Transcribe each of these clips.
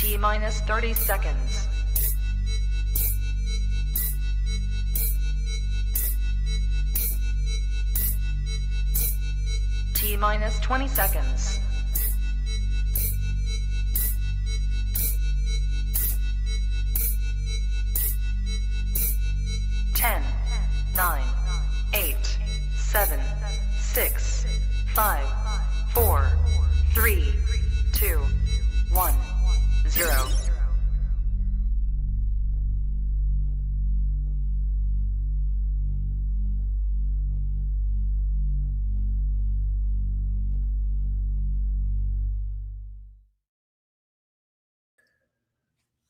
T-minus 30 seconds. T-minus 20 seconds. Ten, 9, 8, 7, 6, 5, 4, 3, 2, 1, 0.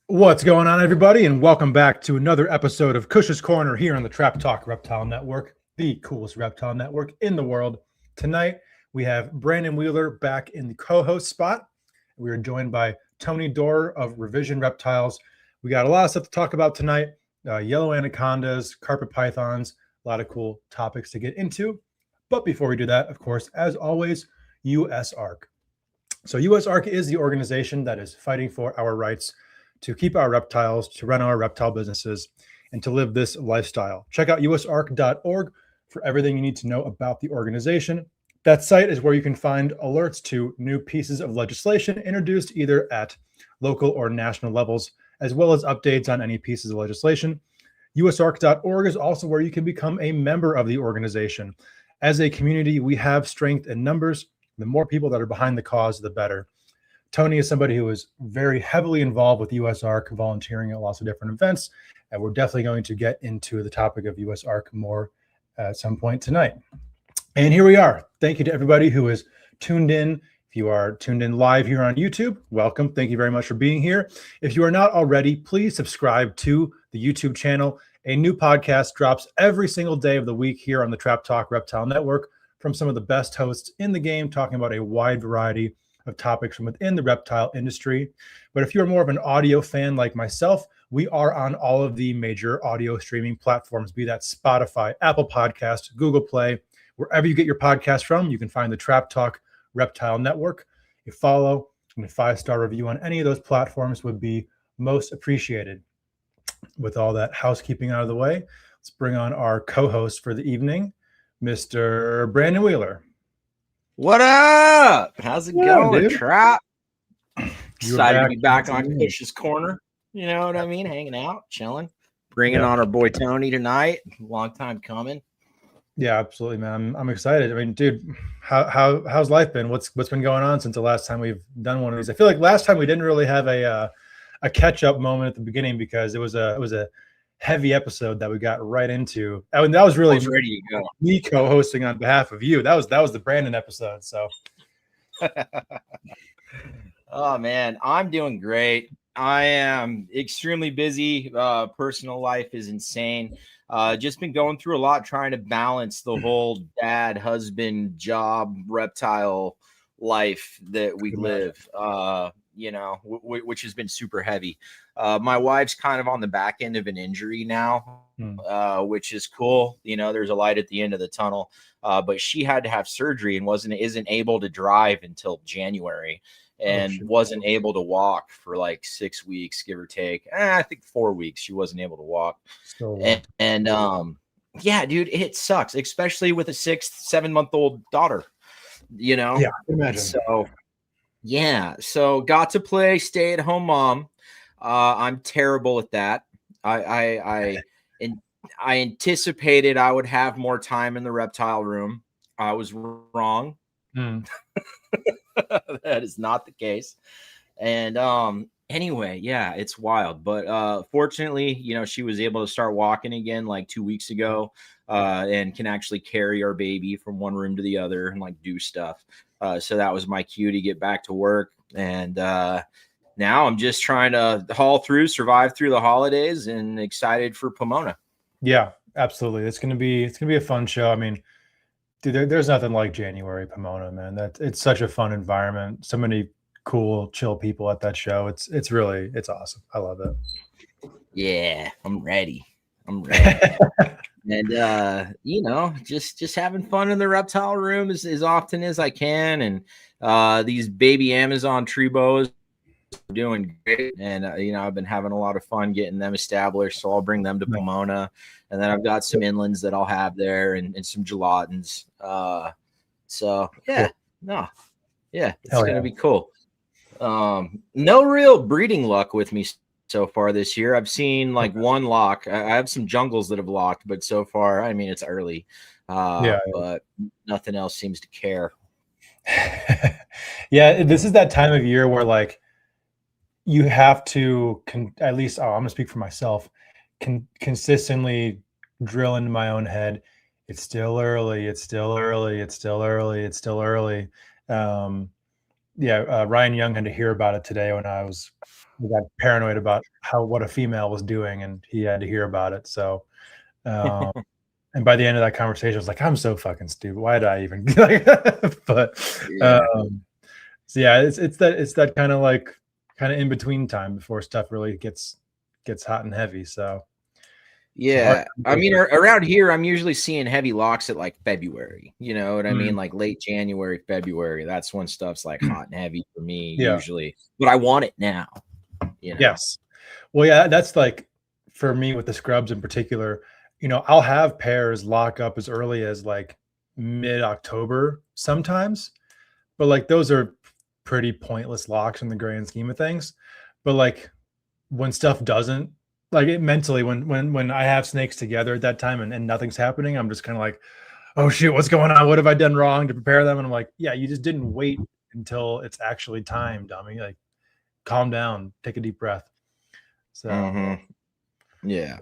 What's going on, everybody, and welcome back to another episode of Kush's Corner here on the Trap Talk Reptile Network, the coolest reptile network in the world. Tonight, we have Brandon Wheeler back in the co-host spot. We are joined by Tony Doerrer of Revision Reptiles. We got a lot of stuff to talk about tonight. Yellow anacondas, carpet pythons, a lot of cool topics to get into. But before we do that, of course, as always, USARC. So USARC is the organization that is fighting for our rights to keep our reptiles, to run our reptile businesses, and to live this lifestyle. Check out usarc.org for everything you need to know about the organization. That site is where you can find alerts to new pieces of legislation introduced either at local or national levels, as well as updates on any pieces of legislation. usarc.org is also where you can become a member of the organization. As a community, we have strength in numbers. The more people that are behind the cause, the better. Tony is somebody who is very heavily involved with USARC, volunteering at lots of different events, and we're definitely going to get into the topic of USARC more at some point tonight. And here we are. Thank you to everybody who is tuned in. If you are tuned in live here on YouTube, welcome. Thank you very much for being here. If you are not already, please subscribe to the YouTube channel. A new podcast drops every single day of the week here on the Trap Talk Reptile Network from some of the best hosts in the game, talking about a wide variety of topics from within the reptile industry. But if you're more of an audio fan like myself, we are on all of the major audio streaming platforms, be that Spotify, Apple Podcasts, Google Play, wherever you get your podcast from, you can find the Trap Talk Reptile Network. A follow and a 5-star review on any of those platforms would be most appreciated. With all that housekeeping out of the way, let's bring on our co-host for the evening, Mr. Brandon Wheeler. What up? How's it going, dude? Trap? Excited to be back on Kush's Corner. You know what I mean? Hanging out, chilling, bringing on our boy Tony tonight. Long time coming. Yeah, absolutely, man. I'm excited. I mean, dude, how's life been? What's been going on since the last time we've done one of these? I feel like last time we didn't really have a catch up moment at the beginning because it was a heavy episode that we got right into. I mean, that was really ready to go. Me co-hosting on behalf of you. That was the Brandon episode. So, oh man, I'm doing great. I am extremely busy. Personal life is insane. Just been going through a lot, trying to balance the whole dad, husband, job, reptile life that we live. You know, which has been super heavy. My wife's kind of on the back end of an injury now, which is cool. You know, there's a light at the end of the tunnel, but she had to have surgery and isn't able to drive until January and wasn't able to walk for like 6 weeks, give or take. I think 4 weeks she wasn't able to walk. Yeah, dude, it sucks, especially with a 6-7-month-old daughter, you know? Yeah, I can imagine. So got to play stay-at-home mom. I'm terrible at that. I anticipated I would have more time in the reptile room. I was wrong. That is not the case. And anyway, yeah, it's wild. But fortunately, you know, she was able to start walking again like 2 weeks ago, and can actually carry our baby from one room to the other and like do stuff. So that was my cue to get back to work. And now I'm just trying to survive through the holidays, and excited for Pomona. Yeah, absolutely. It's gonna be a fun show. I mean, dude, there's nothing like January Pomona, man. It's such a fun environment. So many cool, chill people at that show. It's awesome. I love it. Yeah, I'm ready. And you know, just having fun in the reptile room as often as I can. And these baby Amazon tree boas doing great, and you know, I've been having a lot of fun getting them established, so I'll bring them to Pomona, and then I've got some inlands that I'll have there, and some gelatins. So yeah, Cool. no, yeah, it's Hell gonna yeah. be cool. No real breeding luck with me so far this year. I've seen like one lock. I have some jungles that have locked, but so far, I mean, it's early, but nothing else seems to care. Yeah, this is that time of year where like you have to at least, I'm gonna speak for myself, consistently drill into my own head. It's still early. It's still early. It's still early. It's still early. Ryan Young had to hear about it today when we got paranoid about what a female was doing, and he had to hear about it. So, and by the end of that conversation, I was like, I'm so fucking stupid. Why did I even like? But Yeah. so yeah, it's that kind of in between time before stuff really gets hot and heavy. So yeah, I mean, around here, I'm usually seeing heavy locks at like February. You know what I mean? Like late January, February. That's when stuff's like hot and heavy for me usually. But I want it now. You know? Yes. Well, yeah, that's like for me with the scrubs in particular. You know, I'll have pairs lock up as early as like mid-October sometimes, but like those are pretty pointless locks in the grand scheme of things. But like when stuff doesn't, like it mentally, when I have snakes together at that time and nothing's happening, I'm just kind of like, oh shoot, what's going on? What have I done wrong to prepare them? And I'm like, yeah, you just didn't wait until it's actually time, dummy. Like, calm down, take a deep breath. So yeah,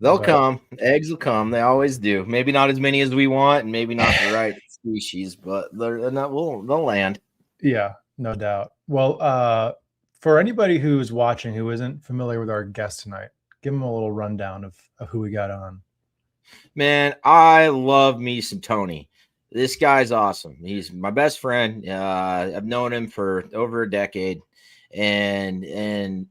they'll come. Eggs will come. They always do. Maybe not as many as we want, and maybe not the right species, but they'll land. Yeah, no doubt. Well, for anybody who's watching who isn't familiar with our guest tonight, give them a little rundown of who we got on. Man, I love me some Tony. This guy's awesome. He's my best friend. I've known him for over a decade, and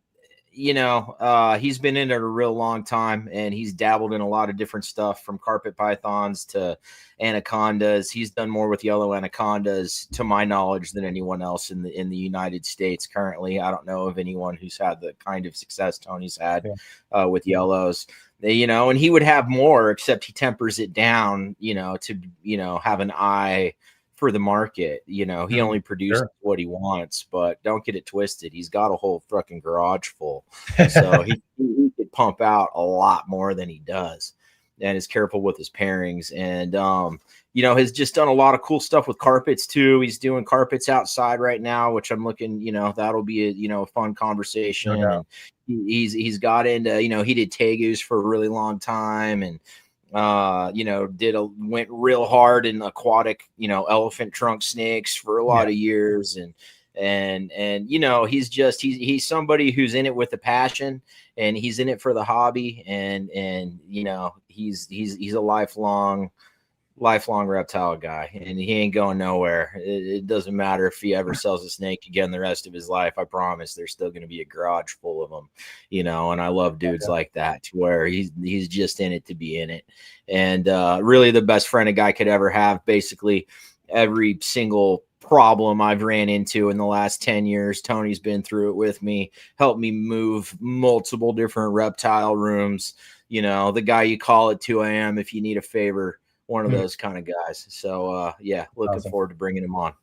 you know, he's been in it a real long time, and he's dabbled in a lot of different stuff from carpet pythons to anacondas. He's done more with yellow anacondas, to my knowledge, than anyone else in the United States currently. I don't know of anyone who's had the kind of success Tony's had with yellows. You know, and he would have more, except he tempers it down, you know, to, you know, have an eye for the market. You know, he only produces what he wants, but don't get it twisted. He's got a whole fucking garage full. So he could pump out a lot more than he does, and is careful with his pairings. And, you know, has just done a lot of cool stuff with carpets too. He's doing carpets outside right now, which I'm looking, you know, that'll be a, you know, a fun conversation. And he's got into, you know, he did tegus for a really long time, and you know, went real hard in aquatic, you know, elephant trunk snakes for a lot of years. And you know, he's somebody who's in it with a passion, and he's in it for the hobby, and you know, he's a lifelong reptile guy, and he ain't going nowhere. It doesn't matter if he ever sells a snake again the rest of his life. I promise there's still going to be a garage full of them, you know. And I love dudes like that, to where he's just in it to be in it. And really the best friend a guy could ever have. Basically every single problem I've ran into in the last 10 years, Tony's been through it with me, helped me move multiple different reptile rooms. You know, the guy you call at 2 a.m. if you need a favor. One of those kind of guys. So yeah, looking forward to bringing him on.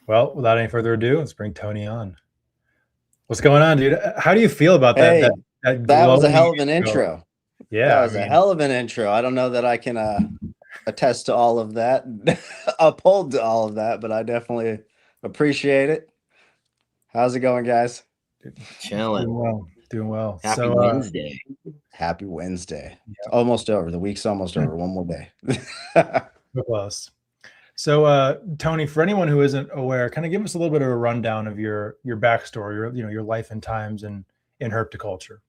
Well, without any further ado, let's bring Tony on. What's going on, dude? How do you feel about that? That was a hell of an intro. Yeah, that was a hell of an intro. I don't know that I can attest to all of that, uphold to all of that, but I definitely appreciate it. How's it going, guys? Chilling. Doing well. Happy Wednesday. Happy Wednesday. It's almost over. The week's almost over. One more day. So close. So, Tony, for anyone who isn't aware, kind of give us a little bit of a rundown of your backstory, your life and times in herpetoculture.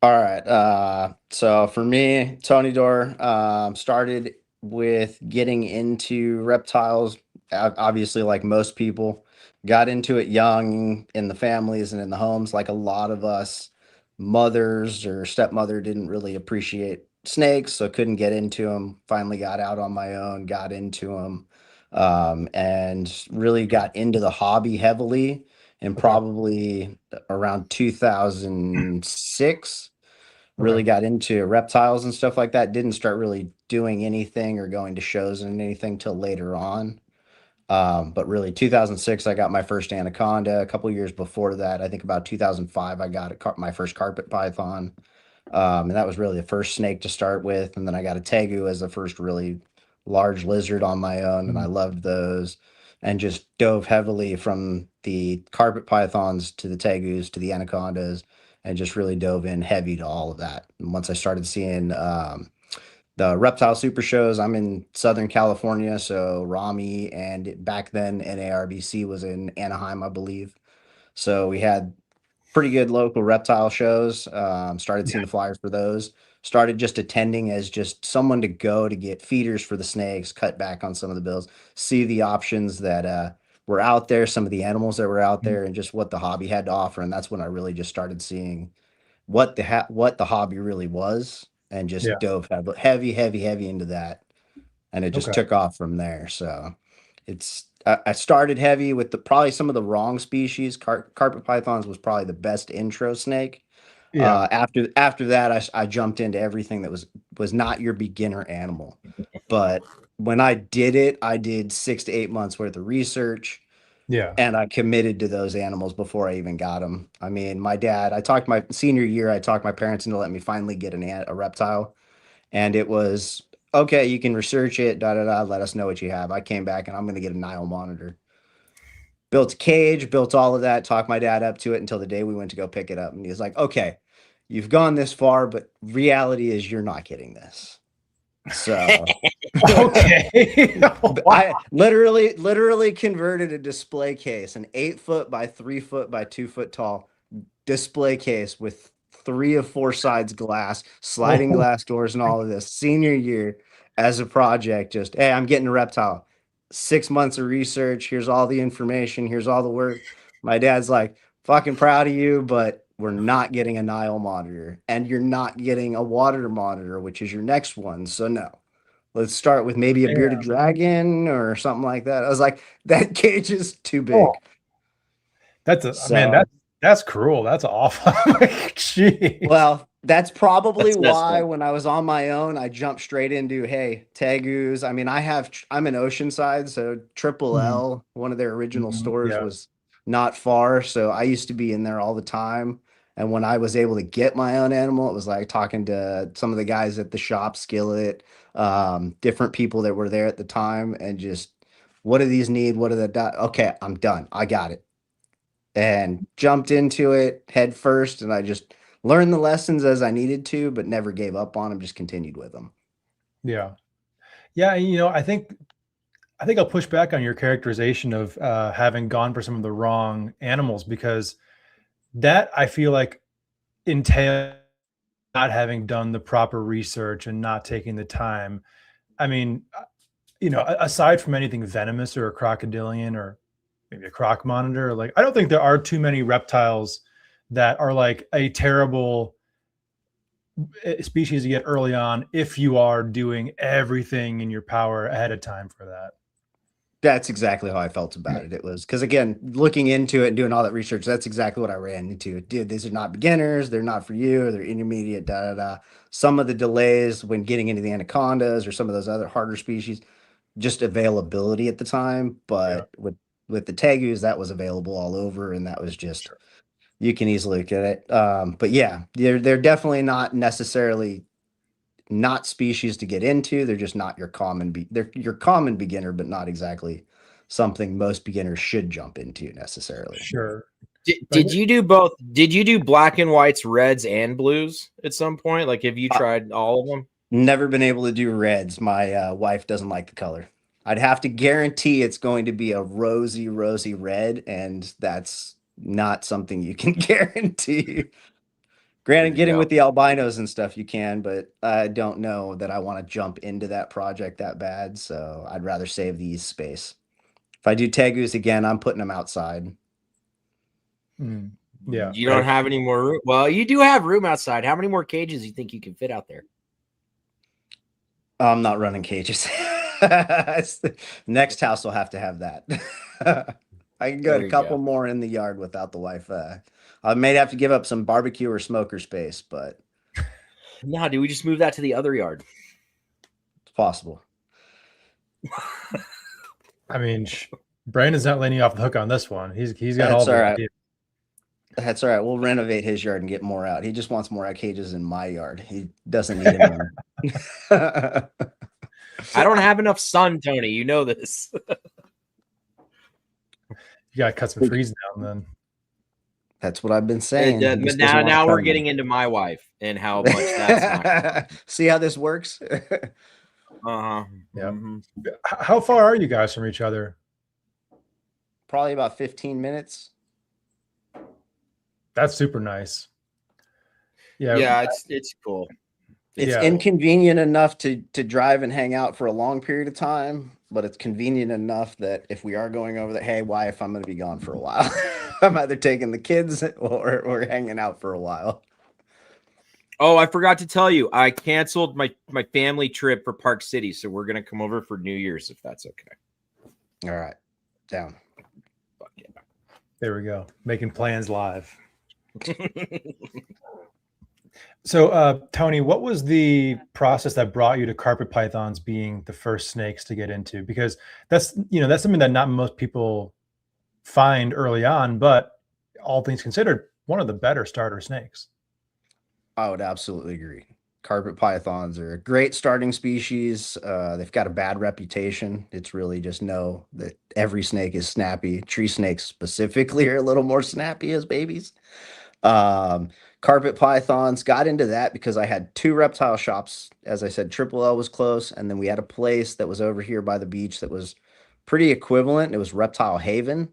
All right. So for me, Tony Doerrer, started with getting into reptiles, obviously, like most people. Got into it young in the families and in the homes, like a lot of us. Mothers or stepmother didn't really appreciate snakes, so couldn't get into them. Finally got out on my own, got into them, and really got into the hobby heavily and probably around 2006 really got into reptiles and stuff like that. Didn't start really doing anything or going to shows and anything till later on. But really 2006, I got my first anaconda. A couple years before that, I think about 2005, I got my first carpet python. And that was really the first snake to start with. And then I got a tegu as the first really large lizard on my own. And I loved those and just dove heavily from the carpet pythons to the tegus to the anacondas and just really dove in heavy to all of that. And once I started seeing the reptile super shows, I'm in Southern California, so Rami and back then NARBC was in Anaheim, I believe. So we had pretty good local reptile shows. Started seeing the flyers for those. Started just attending as just someone to go to get feeders for the snakes, cut back on some of the bills, see the options that were out there, some of the animals that were out there, and just what the hobby had to offer. And that's when I really just started seeing what the hobby really was, and just dove heavy into that, and it just took off from there. So it's I started heavy with probably some of the wrong species. Carpet pythons was probably the best intro snake. After that, I jumped into everything that was not your beginner animal. But when I did it, I did 6 to 8 months worth of research. And I committed to those animals before I even got them. I mean, my senior year, I talked my parents into letting me finally get a reptile. And it was, okay, you can research it, let us know what you have. I came back and I'm going to get a Nile monitor. Built a cage, built all of that, talked my dad up to it until the day we went to go pick it up. And he was like, okay, you've gone this far, but reality is you're not getting this. So okay. I literally converted a display case, an 8 foot by 3 foot by 2 foot tall display case with 3 of 4 sides glass, sliding glass doors, and all of this senior year as a project. Just, hey, I'm getting a reptile. 6 months of research. Here's all the information. Here's all the work. My dad's like, fucking proud of you, but we're not getting a Nile monitor, and you're not getting a water monitor, which is your next one. So no, let's start with maybe a bearded dragon or something like that. I was like, that cage is too big. Man, that's cruel. That's awful. Jeez. Well, that's probably why when I was on my own, I jumped straight into, hey, tegus. I mean, I'm in Oceanside, so Triple L, one of their original stores, was not far. So I used to be in there all the time. And when I was able to get my own animal, it was like talking to some of the guys at the shop, Skillet, different people that were there at the time, and just, what do these need? What are okay, I'm done. I got it. And jumped into it head first. And I just learned the lessons as I needed to, but never gave up on them, just continued with them. Yeah. I think I'll push back on your characterization of having gone for some of the wrong animals, because that I feel like entails not having done the proper research and not taking the time. I mean, aside from anything venomous or a crocodilian or maybe a croc monitor, like, I don't think there are too many reptiles that are like a terrible species to get early on if you are doing everything in your power ahead of time for that. That's exactly how I felt about it. It was because, again, looking into it and doing all that research, that's exactly what I ran into. Dude, these are not beginners. They're not for you. They're intermediate, Some of the delays when getting into the anacondas or some of those other harder species, just availability at the time. But with the tegus, that was available all over, and that was just, you can easily get it. But yeah, they're definitely not necessarily not species to get into. They're just not your they're your common beginner, but not exactly something most beginners should jump into necessarily. Sure. Did you do both? Did you do black and whites, reds, and blues at some point? Like, have you tried all of them? Never been able to do reds. My wife doesn't like the color. I'd have to guarantee it's going to be a rosy red, and that's not something you can guarantee. Granted, getting with the albinos and stuff you can, but I don't know that I want to jump into that project that bad, so I'd rather save the east space. If I do tegus again, I'm putting them outside. Yeah. You don't have any more room. Well, you do have room outside. How many more cages do you think you can fit out there? I'm not running cages. Next house will have to have that. I can go There a you couple go. more in the yard without the wife. I may have to give up some barbecue or smoker space, but No, dude, we just move that to the other yard. it's possible. I mean, Brandon's not letting you off the hook on this one. He's got all That's all the right. ideas. That's all right. We'll renovate his yard and get more out. He just wants more cages in my yard. He doesn't need them. I don't have enough sun, Tony. You know this. You gotta cut some trees down then. That's what I've been saying. He just doesn't now wanna cut we're them. getting into my wife and how much that's not. See how this works? Uh-huh. Yeah. Mhm. How far are you guys from each other? Probably about 15 minutes. That's super nice. Yeah. Yeah, it's cool. It's Yeah. inconvenient enough to drive and hang out for a long period of time, but it's convenient enough that if we are going over that, hey, wife, I'm going to be gone for a while. I'm either taking the kids or we're hanging out for a while. Oh, I forgot to tell you, I canceled my family trip for Park City, so we're gonna come over for New Year's if that's okay. All right, down. Fuck yeah. There we go. Making plans live. So, Tony, what was the process that brought you to carpet pythons being the first snakes to get into? Because that's something that not most people find early on, but all things considered, one of the better starter snakes. I would absolutely agree. Carpet pythons are a great starting species. They've got a bad reputation. It's really just know that every snake is snappy. Tree snakes specifically are a little more snappy as babies. Carpet pythons, got into that because I had two reptile shops. As I said, Triple L was close, and then we had a place that was over here by the beach that was pretty equivalent. It was Reptile Haven.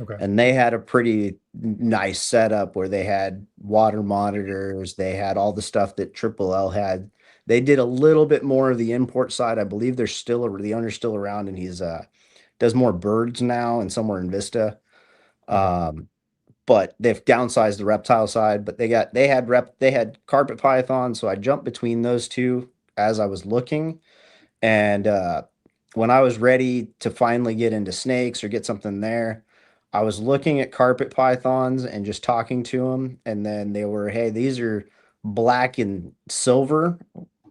Okay. And they had a pretty nice setup where they had water monitors. They had all the stuff that Triple L had. They did a little bit more of the import side. I believe they're still the owner's still around, and he's does more birds now and somewhere in Vista. But they've downsized the reptile side. But they had carpet python. So I jumped between those two as I was looking, and when I was ready to finally get into snakes or get something there, I was looking at carpet pythons and just talking to them, and then they were, hey, these are black and silver.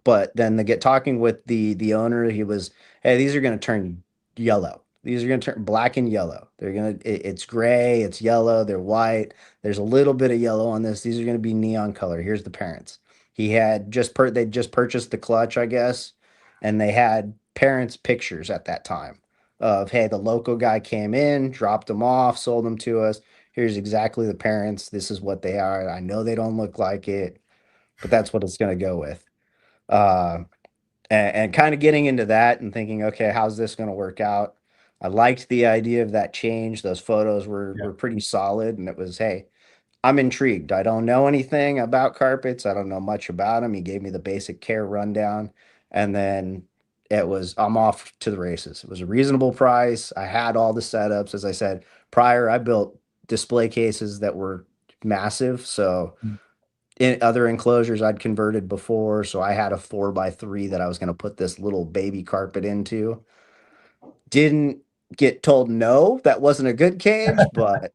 But then they get talking with the owner, he was, hey, these are going to turn yellow. These are going to turn black and yellow. It's gray, it's yellow, they're white. There's a little bit of yellow on this. These are going to be neon color. Here's the parents. He had they just purchased the clutch, I guess, and they had parents' pictures at that time of, hey, the local guy came in, dropped them off, sold them to us. Here's exactly the parents. This is what they are. I know they don't look like it, but that's what it's going to go with. And kind of getting into that and thinking, okay, how's this going to work out? I liked the idea of that change. Those photos were pretty solid, and it was, hey, I'm intrigued. I don't know anything about carpets. I don't know much about them. He gave me the basic care rundown, and then I'm off to the races. It was a reasonable price. I had all the setups. As I said prior, I built display cases that were massive. So in other enclosures I'd converted before. So I had a 4x3 that I was going to put this little baby carpet into. Didn't get told no, that wasn't a good cage, but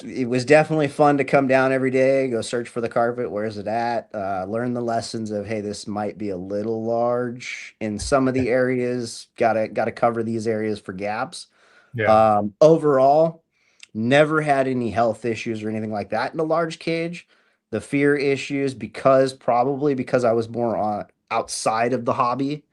it was definitely fun to come down every day, go search for the carpet. Where's it at? Learn the lessons of, hey, this might be a little large in some of the areas. Gotta cover these areas for gaps. Yeah. Overall, never had any health issues or anything like that in a large cage. The fear issues, probably because I was more on outside of the hobby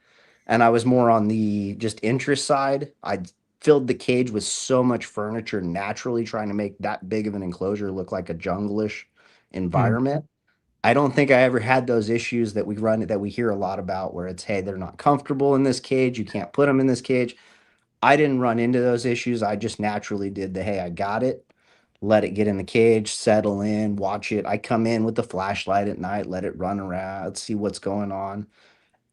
and I was more on the just interest side. I filled the cage with so much furniture naturally, trying to make that big of an enclosure look like a junglish environment. I don't think I ever had those issues that we hear a lot about, where it's, hey, they're not comfortable in this cage, you can't put them in this cage. I didn't run into those issues. I just naturally did hey, I got it, let it get in the cage, settle in, watch it. I come in with the flashlight at night, let it run around, see what's going on.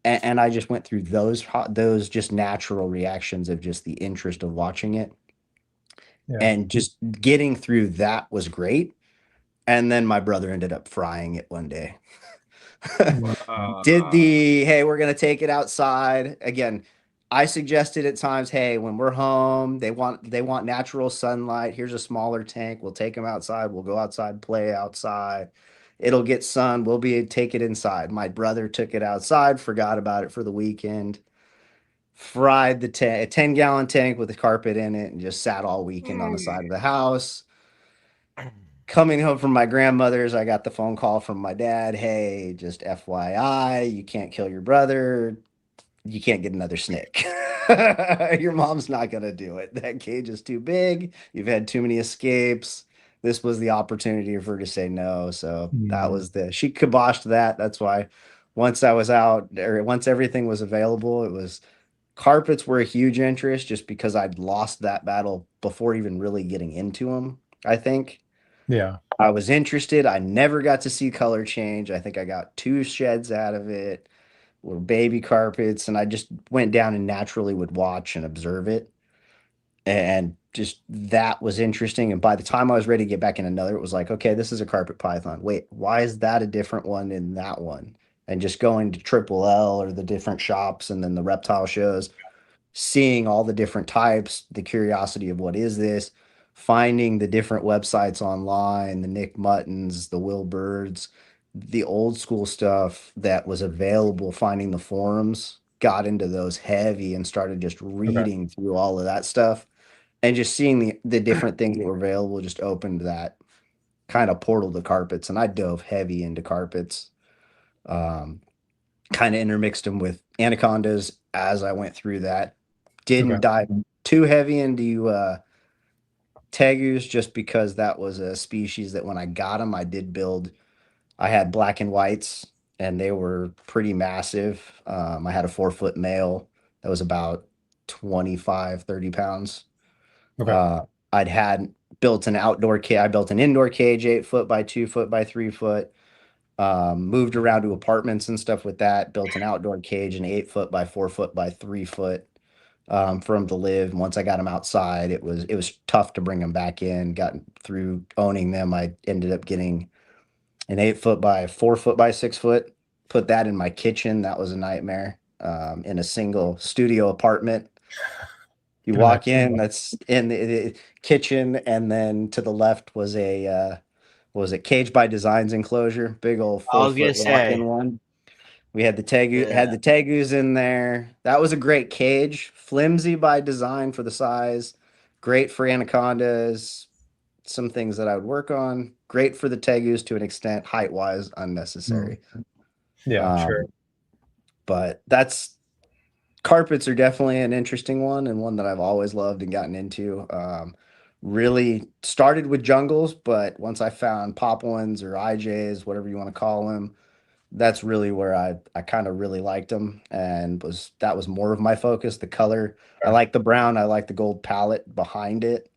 And I just went through those just natural reactions of just the interest of watching it. Yeah. And just getting through that was great. And then my brother ended up frying it one day. Hey, we're going to take it outside. Again, I suggested at times, hey, when we're home, they want natural sunlight. Here's a smaller tank. We'll take them outside. We'll go outside, play outside. It'll get sun. We'll take it inside. My brother took it outside, forgot about it for the weekend, fried the a 10-gallon tank with a carpet in it, and just sat all weekend on the side of the house. Coming home from my grandmother's, I got the phone call from my dad. Hey, just FYI, you can't kill your brother. You can't get another snake. Your mom's not going to do it. That cage is too big. You've had too many escapes. This was the opportunity for her to say no. So that was she kiboshed that. That's why once I was out, or once everything was available, it was carpets were a huge interest just because I'd lost that battle before even really getting into them, I think. Yeah. I was interested. I never got to see color change. I think I got 2 sheds out of it, were baby carpets, and I just went down and naturally would watch and observe it. And just that was interesting. And by the time I was ready to get back in another, it was like, okay, this is a carpet python. Wait, why is that a different one in that one? And just going to Triple L or the different shops and then the reptile shows, seeing all the different types, the curiosity of what is this, finding the different websites online, the Nick Muttons, the Will Birds, the old school stuff that was available, finding the forums, got into those heavy and started just reading through all of that stuff and just seeing the different things that were available just opened that kind of portal to carpets. And I dove heavy into carpets. Kind of intermixed them with anacondas as I went through that. Didn't dive too heavy into tegus just because that was a species that when I got them, I did build. I had black and whites, and they were pretty massive. I had a 4-foot male that was about 25, 30 pounds. I'd had built an outdoor cage. I built an indoor cage, 8 foot by 2 foot by 3 foot. Moved around to apartments and stuff with that. Built an outdoor cage, an 8 foot by 4 foot by 3 foot for him to live. And once I got him outside, it was tough to bring him back in. Got through owning them. I ended up getting an 8 foot by 4 foot by 6 foot. Put that in my kitchen. That was a nightmare. In a single studio apartment. You walk in, that's in the kitchen, and then to the left was a Cage by Designs enclosure, big old 4-foot walk-in one. We had the tegus in there. That was a great cage, flimsy by design for the size, great for anacondas. Some things that I would work on. Great for the tegus to an extent, height-wise, unnecessary. Yeah, sure. But carpets are definitely an interesting one and one that I've always loved and gotten into. Really started with jungles, but once I found Poplins or IJs, whatever you want to call them, that's really where I kind of really liked them, and that was more of my focus. The color, I like the brown, I like the gold palette behind it,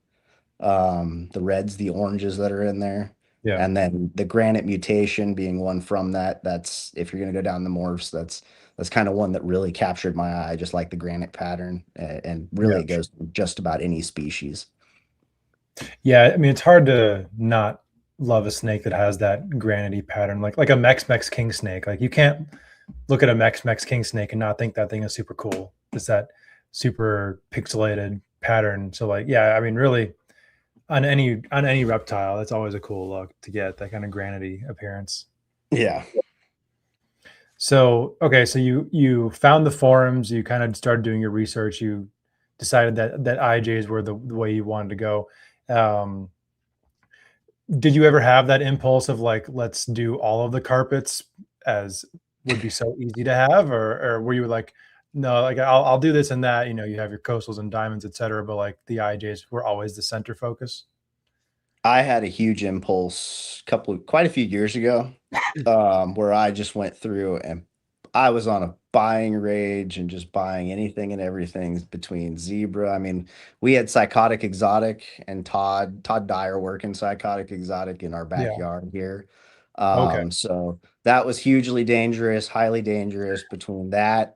the reds, the oranges that are in there. Yeah. And then the granite mutation being one from that. That's, if you're going to go down the morphs, that's kind of one that really captured my eye. I just like the granite pattern, and really it goes to just about any species. Yeah, I mean, it's hard to not love a snake that has that granity pattern, like a Mex king snake. Like, you can't look at a Mex king snake and not think that thing is super cool. It's that super pixelated pattern. So, like, yeah, I mean, really, on any reptile, it's always a cool look to get that kind of granity appearance. Yeah. So, okay, so you found the forums, you kind of started doing your research, you decided that IJs were the way you wanted to go. Did you ever have that impulse of like, let's do all of the carpets, as would be so easy to have, or were you like, no, like I'll do this and that, you have your coastals and diamonds, etc., but like the IJs were always the center focus? I had a huge impulse quite a few years ago, where I just went through and I was on a buying rage and just buying anything and everything between zebra. I mean, we had Psychotic Exotic and Todd Dyer working Psychotic Exotic in our backyard here. So that was hugely dangerous, highly dangerous. Between that,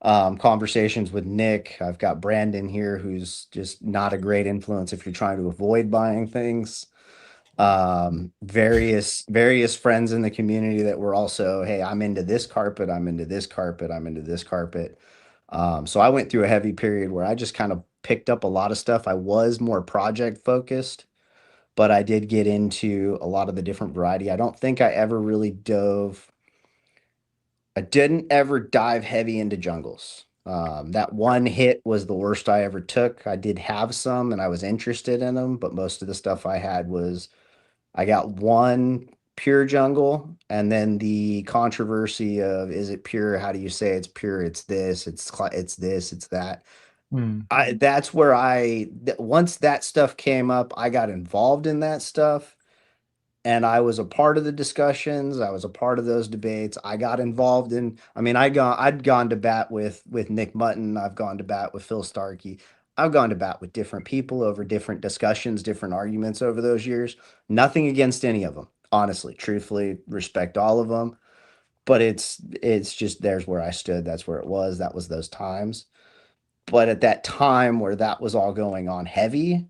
conversations with Nick, I've got Brandon here, who's just not a great influence if you're trying to avoid buying things. Various friends in the community that were also, hey, I'm into this carpet, I'm into this carpet, I'm into this carpet. So I went through a heavy period where I just kind of picked up a lot of stuff. I was more project focused, but I did get into a lot of the different variety. I don't think I ever really I didn't ever dive heavy into jungles. That one hit was the worst I ever took. I did have some and I was interested in them, but most of the stuff I had was I got one pure jungle, and then the controversy of is it pure? How do you say it's pure? It's this, it's this, it's that. Hmm. That's where once that stuff came up, I got involved in that stuff and I was a part of the discussions. I was a part of those debates. I got involved in. I mean, I'd gone to bat with Nick Mutton. I've gone to bat with Phil Starkey. I've gone to bat with different people over different discussions, different arguments over those years. Nothing against any of them, honestly, truthfully, respect all of them. But it's just there's where I stood. That's where it was. That was those times. But at that time where that was all going on heavy,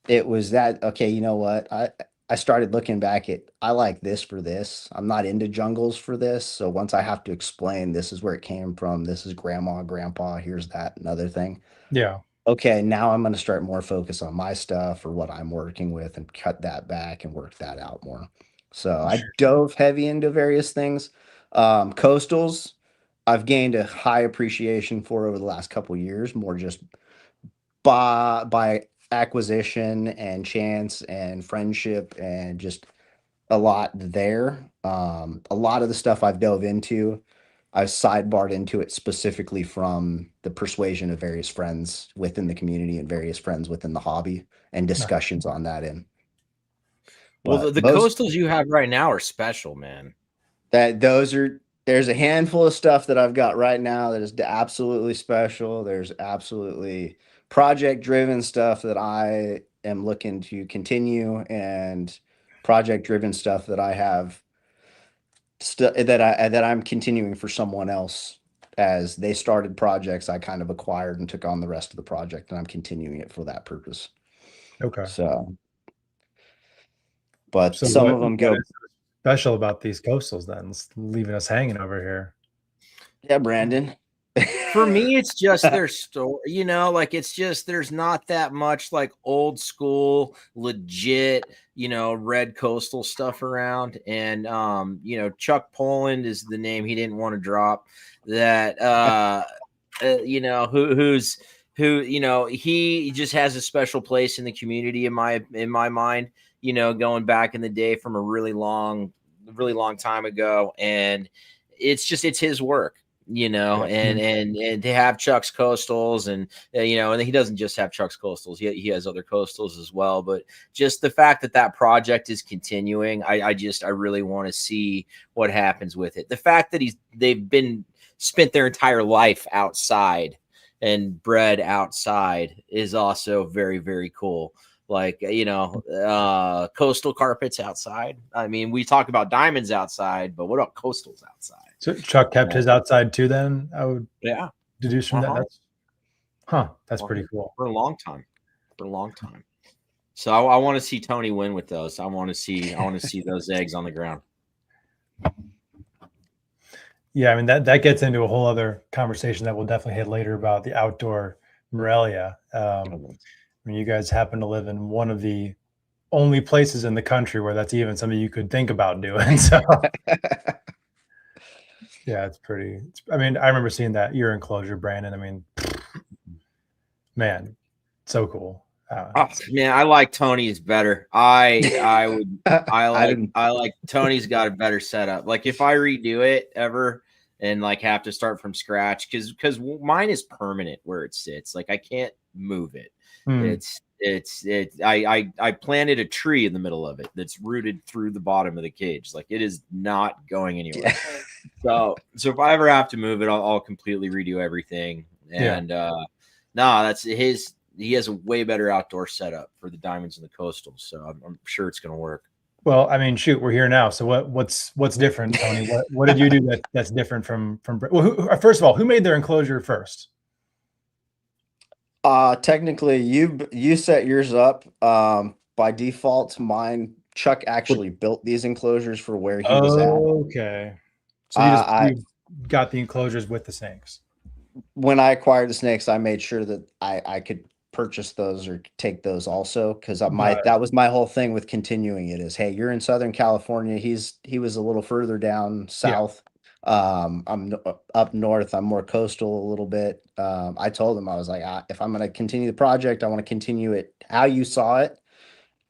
it was that, okay, you know what? I started looking back at I like this for this. I'm not into jungles for this. So once I have to explain this is where it came from, this is grandma, grandpa, here's that another thing. Yeah. Okay, now I'm going to start more focus on my stuff or what I'm working with and cut that back and work that out more. So I dove heavy into various things. Coastals, I've gained a high appreciation for over the last couple years, more just by acquisition and chance and friendship and just a lot there. A lot of the stuff I've dove into, I've sidebarred into it specifically from the persuasion of various friends within the community and various friends within the hobby and discussions on that end. Well, But the coastals you have right now are special, man. There's a handful of stuff that I've got right now that is absolutely special. There's absolutely project driven stuff that I am looking to continue and project driven stuff that I have that I'm continuing for someone else as they started projects I kind of acquired and took on the rest of the project and I'm continuing it for that purpose. Okay. So but So some what of them go is special about these coastals then? It's leaving us hanging over here. yeah, Brandon. For me, it's just their story, you know, like it's just there's not that much like old school, legit, you know, red coastal stuff around. And you know, Chuck Poland is the name he didn't want to drop. That you know, who, you know, he just has a special place in the community in my mind, you know, going back in the day from a really long time ago. And it's his work, you know, and to have Chuck's coastals and you know, and he doesn't just have Chuck's coastals, he has other coastals as well. But just the fact that project is continuing, I really want to see what happens with it. The fact that they've been spent their entire life outside and bred outside is also very, very cool. Like, you know, coastal carpets outside. I mean, we talk about diamonds outside, but what about coastals outside? So Chuck kept his outside too then, I would deduce from that. That's pretty cool. For a long time. So I want to see Tony win with those. I want to see those eggs on the ground. Yeah, I mean that gets into a whole other conversation that we'll definitely hit later about the outdoor Morelia. I mean, you guys happen to live in one of the only places in the country where that's even something you could think about doing. So yeah, I mean, I remember seeing that your enclosure, Brandon. I mean, man, so cool. Man, I like Tony's better. I like Tony's got a better setup. Like if I redo it ever and like have to start from scratch, because mine is permanent where it sits. Like I can't move it. I planted a tree in the middle of it that's rooted through the bottom of the cage. Like it is not going anywhere. So if I ever have to move it, I'll completely redo everything. And he has a way better outdoor setup for the diamonds and the coastals. So I'm sure it's going to work. Well, I mean, shoot, we're here now. So what's different, Tony? What did you do that's different from? Well, first of all, who made their enclosure first? Technically, you set yours up. By default, mine. Chuck actually built these enclosures for where he was at. Okay, so you got the enclosures with the sinks. when I acquired the snakes, I made sure that I could purchase those or take those also, because Got it. that was my whole thing with continuing it is, hey, you're in Southern California. He was a little further down Yeah. south. Up north. I'm more coastal a little bit. I told him, I was like, if I'm going to continue the project, I want to continue it how you saw it.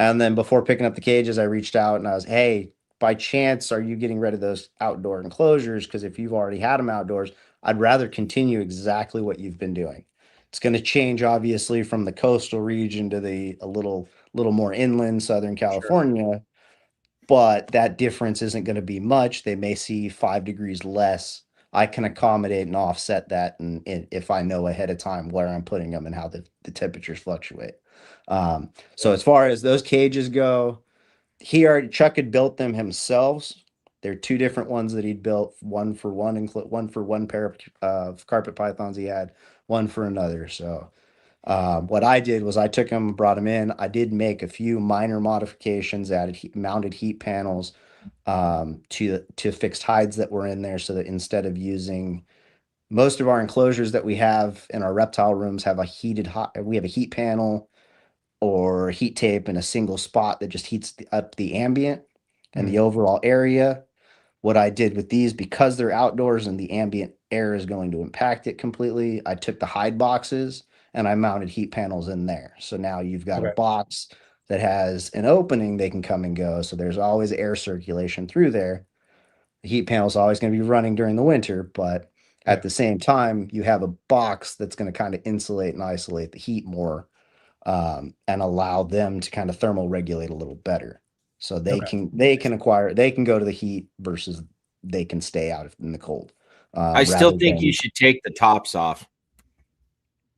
And then before picking up the cages, I reached out and I was, hey, by chance, are you getting rid of those outdoor enclosures? Because if you've already had them outdoors, I'd rather continue exactly what you've been doing. It's going to change, obviously, from the coastal region to the a little more inland Southern Sure. California, but that difference isn't going to be much. They may see 5 degrees less. I can accommodate and offset that, and if I know ahead of time where I'm putting them and how the temperatures fluctuate. So as far as those cages go, Chuck had built them himself. They're two different ones that he'd built, one for one pair of carpet pythons he had, one for another. So what I did was I took them, brought them in. I did make a few minor modifications, added mounted heat panels to fixed hides that were in there, so that instead of using most of our enclosures that we have in our reptile rooms have we have a heat panel or heat tape in a single spot that just heats up the ambient and the overall area. What I did with these, because they're outdoors and the ambient air is going to impact it completely, I took the hide boxes and I mounted heat panels in there. So now you've got a Okay. box that has an opening they can come and go. So there's always air circulation through there. The heat panel is always going to be running during the winter, but Yeah. at the same time, you have a box that's going to kind of insulate and isolate the heat more, and allow them to kind of thermal regulate a little better. So they Okay. can go to the heat versus they can stay out in the cold. I still Rather think you than should take the tops off.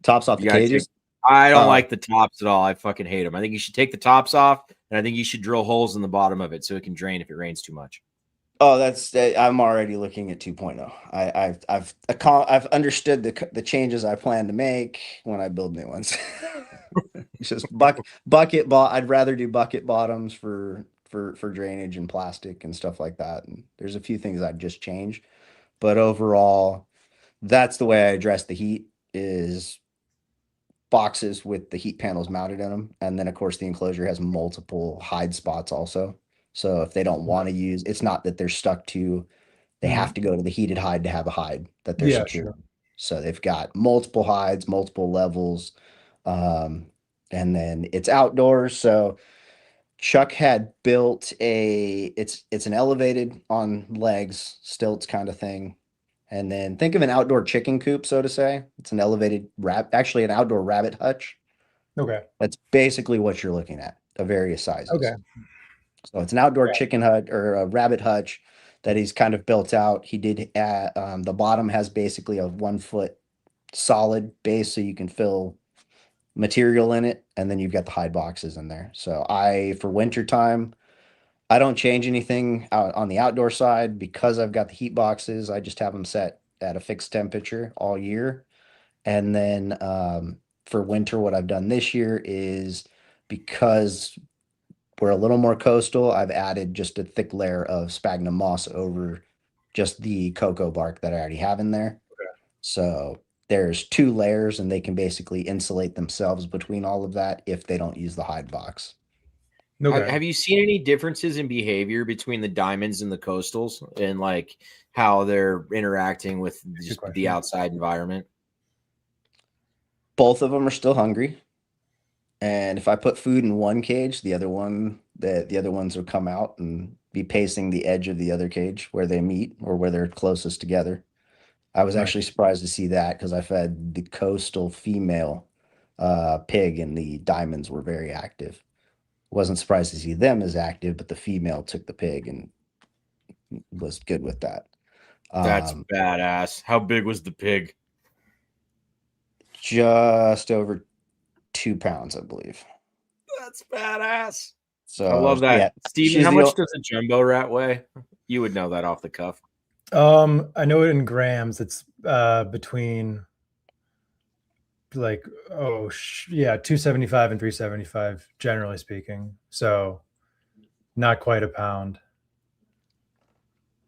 tops off the You gotta take. cages. I don't Uh, like the tops at all. I fucking hate them. I think you should take the tops off, and I think you should drill holes in the bottom of it so it can drain if it rains too much. Oh, I'm already looking at 2.0. I've understood the changes I plan to make when I build new ones. It's just I'd rather do bucket bottoms for drainage and plastic and stuff like that. And there's a few things I'd just change, but overall, that's the way I address the heat is boxes with the heat panels mounted in them, and then of course the enclosure has multiple hide spots also. So if they don't want to use, it's not that they're stuck to, they have to go to the heated hide to have a hide that they're Yeah, secure. sure. So they've got multiple hides, multiple levels, um, and then it's outdoors. So Chuck had built it's an elevated on legs stilts kind of thing. And then think of an outdoor chicken coop, so to say. It's an elevated actually an outdoor rabbit hutch. Okay. That's basically what you're looking at, of various sizes. Okay. So it's an outdoor Right. chicken hut or a rabbit hutch that he's kind of built out. He did the bottom has basically a 1 foot solid base, so you can fill material in it, and then you've got the hide boxes in there. So for winter time, I don't change anything out on the outdoor side because I've got the heat boxes. I just have them set at a fixed temperature all year. And then for winter, what I've done this year is, because we're a little more coastal, I've added just a thick layer of sphagnum moss over just the cocoa bark that I already have in there. So there's 2 layers, and they can basically insulate themselves between all of that if they don't use the hide box. Okay. Have you seen any differences in behavior between the diamonds and the coastals, and like how they're interacting with just the question. outside environment? Both of them are still hungry. And if I put food in one cage, the other ones will come out and be pacing the edge of the other cage where they meet or where they're closest together. I was Nice. actually surprised to see that, because I fed the coastal female pig, and the diamonds were very active. Wasn't surprised to see them as active, but the female took the pig and was good with that. That's badass. How big was the pig? Just over 2 pounds, I believe. That's badass. So I love that. yeah, Steven, how much does a jumbo rat weigh? You would know that off the cuff. I know it in grams. It's between like 275 and 375, generally speaking. So not quite a pound.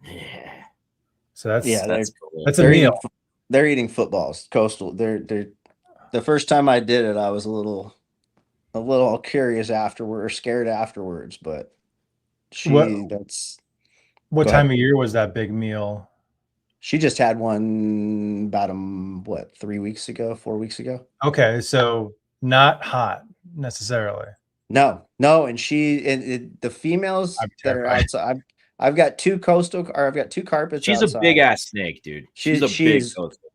Yeah. So that's That's cool. a meal. They're eating footballs. Coastal. They're the first time I did it, I was a little curious afterward, or scared afterwards, but What that's what go time ahead. of year was that big meal? She just had one about what, 3 weeks ago, 4 weeks ago. Okay, so not hot necessarily. No, no, and the females I'm that are terrified. outside. I've got two I've got two carpets She's a big outside. ass snake, dude. She's a big She's coastal.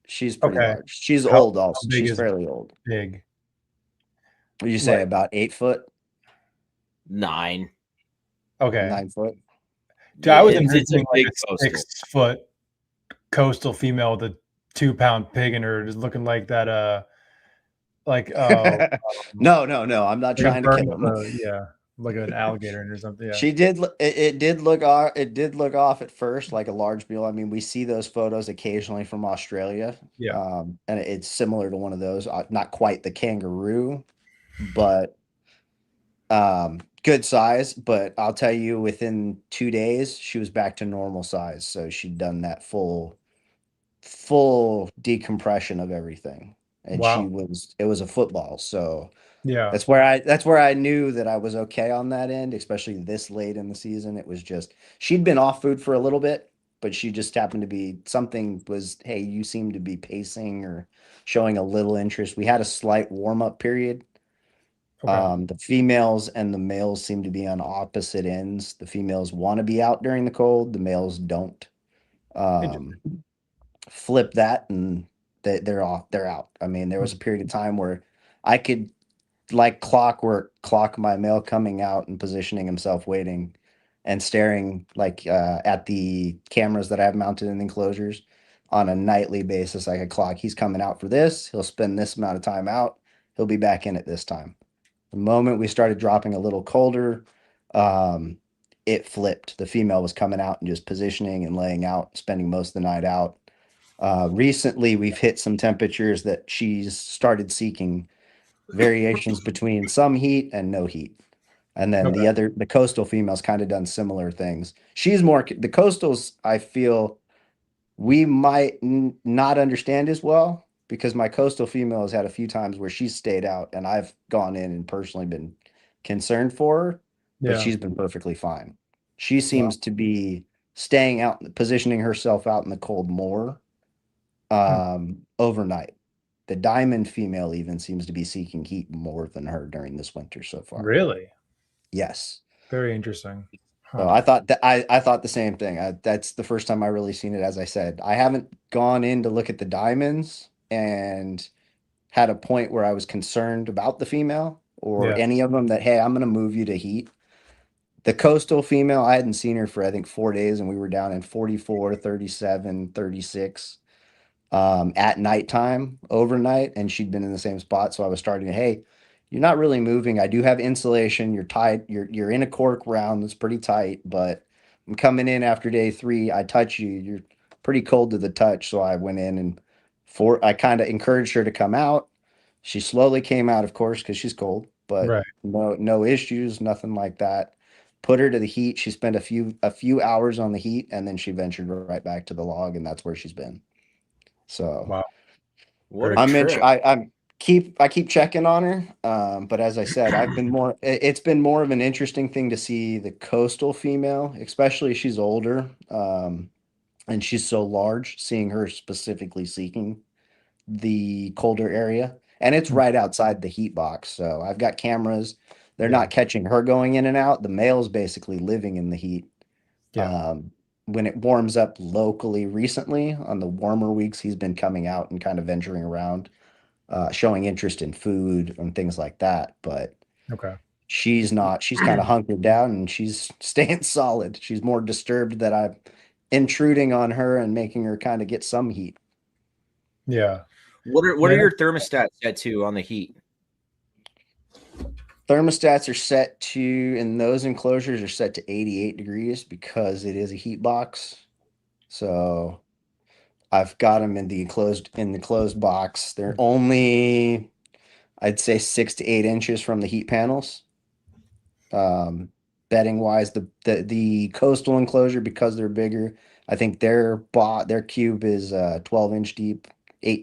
she's pretty Okay, large. She's how old also. big She's is fairly old. big? Would you say Like, about 8 foot, 9. okay. 9 foot? Dude, I Yeah, was it's a envisioning like big a coastal. 6 foot coastal female with a 2 pound pig in her, just looking like that. Like No, no, no. I'm not like a trying to bird kill with him. yeah, like an alligator or something. Yeah, She did. It did look off. It did look off at first like a large mule. I mean, we see those photos occasionally from Australia, yeah. and it's similar to one of those. Not quite the kangaroo, but good size. But I'll tell you, within 2 days, she was back to normal size. So she'd done that full decompression of everything, and Wow. it was a football. So Yeah. that's where I knew that I was okay on that end, especially this late in the season. It was just she'd been off food for a little bit, but she just happened to be something was, hey, you seem to be pacing or showing a little interest. We had a slight warm-up period. Okay. The females and the males seem to be on opposite ends. The females want to be out during the cold, the males don't. Um, Interesting. Flip that and they're off, they're out. I mean, there was a period of time where I could like clockwork clock my male coming out and positioning himself waiting and staring like at the cameras that I have mounted in enclosures on a nightly basis. I could clock he's coming out for this, he'll spend this amount of time out, he'll be back in at this time. The moment we started dropping a little colder, um, it flipped. The female was coming out and just positioning and laying out, spending most of the night out. Recently, we've hit some temperatures that she's started seeking variations between some heat and no heat. And then Okay. the coastal females kind of done similar things. She's more, the coastals, I feel we might not understand as well because my coastal female has had a few times where she's stayed out and I've gone in and personally been concerned for her, but Yeah. she's been perfectly fine. She Wow. seems to be staying out, positioning herself out in the cold more Hmm. overnight. The diamond female even seems to be seeking heat more than her during this winter so far. Really? Yes. Very interesting. So Huh. I thought that I thought the same thing. That's the first time I really seen it. As I said, I haven't gone in to look at the diamonds and had a point where I was concerned about the female or Yeah. any of them that, hey, I'm going to move you to heat. The coastal female, I hadn't seen her for I think 4 days and we were down in 44, 37, 36 at nighttime overnight, and she'd been in the same spot. So I was starting to, hey, you're not really moving. I do have insulation. You're tied. You're in a cork round that's pretty tight, but I'm coming in after day 3. I touch you. You're pretty cold to the touch. So I went in and I kind of encouraged her to come out. She slowly came out, of course, because she's cold, but Right. no issues, nothing like that. Put her to the heat. She spent a few hours on the heat, and then she ventured right back to the log, and that's where she's been. So Wow. What Very a cool. trip. I keep checking on her. But as I said, it's been more of an interesting thing to see the coastal female, especially she's older. And she's so large, seeing her specifically seeking the colder area. And it's Hmm. right outside the heat box. So I've got cameras. They're Yeah. not catching her going in and out. The male's basically living in the heat. Yeah. Um, when it warms up locally recently, on the warmer weeks, he's been coming out and kind of venturing around, showing interest in food and things like that. But Okay. she's not, she's kind of hunkered down and she's staying solid. She's more disturbed that I'm intruding on her and making her kind of get some heat. Yeah. What are Yeah. your thermostats set to on the heat? Thermostats are set to, in those enclosures, are set to 88 degrees because it is a heat box. So I've got them in the closed box. They're only, I'd say, 6 to 8 inches from the heat panels. Um, bedding wise. The coastal enclosure, because they're bigger, I think their cube is 12-inch deep,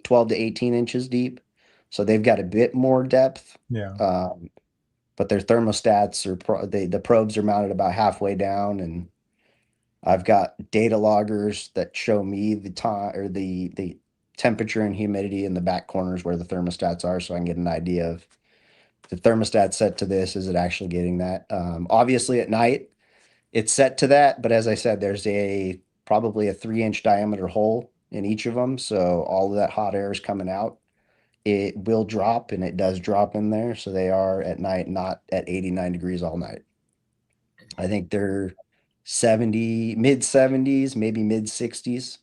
12 to 18 inches deep. So they've got a bit more depth. Yeah. But their thermostats the probes are mounted about halfway down, and I've got data loggers that show me the time or the temperature and humidity in the back corners where the thermostats are, so I can get an idea of the thermostat set to this. Is it actually getting that? Obviously, at night it's set to that, but as I said, there's probably a 3-inch diameter hole in each of them, so all of that hot air is coming out. It will drop, and it does drop in there, so they are at night not at 89 degrees all night. I think they're mid 70s, maybe mid 60s.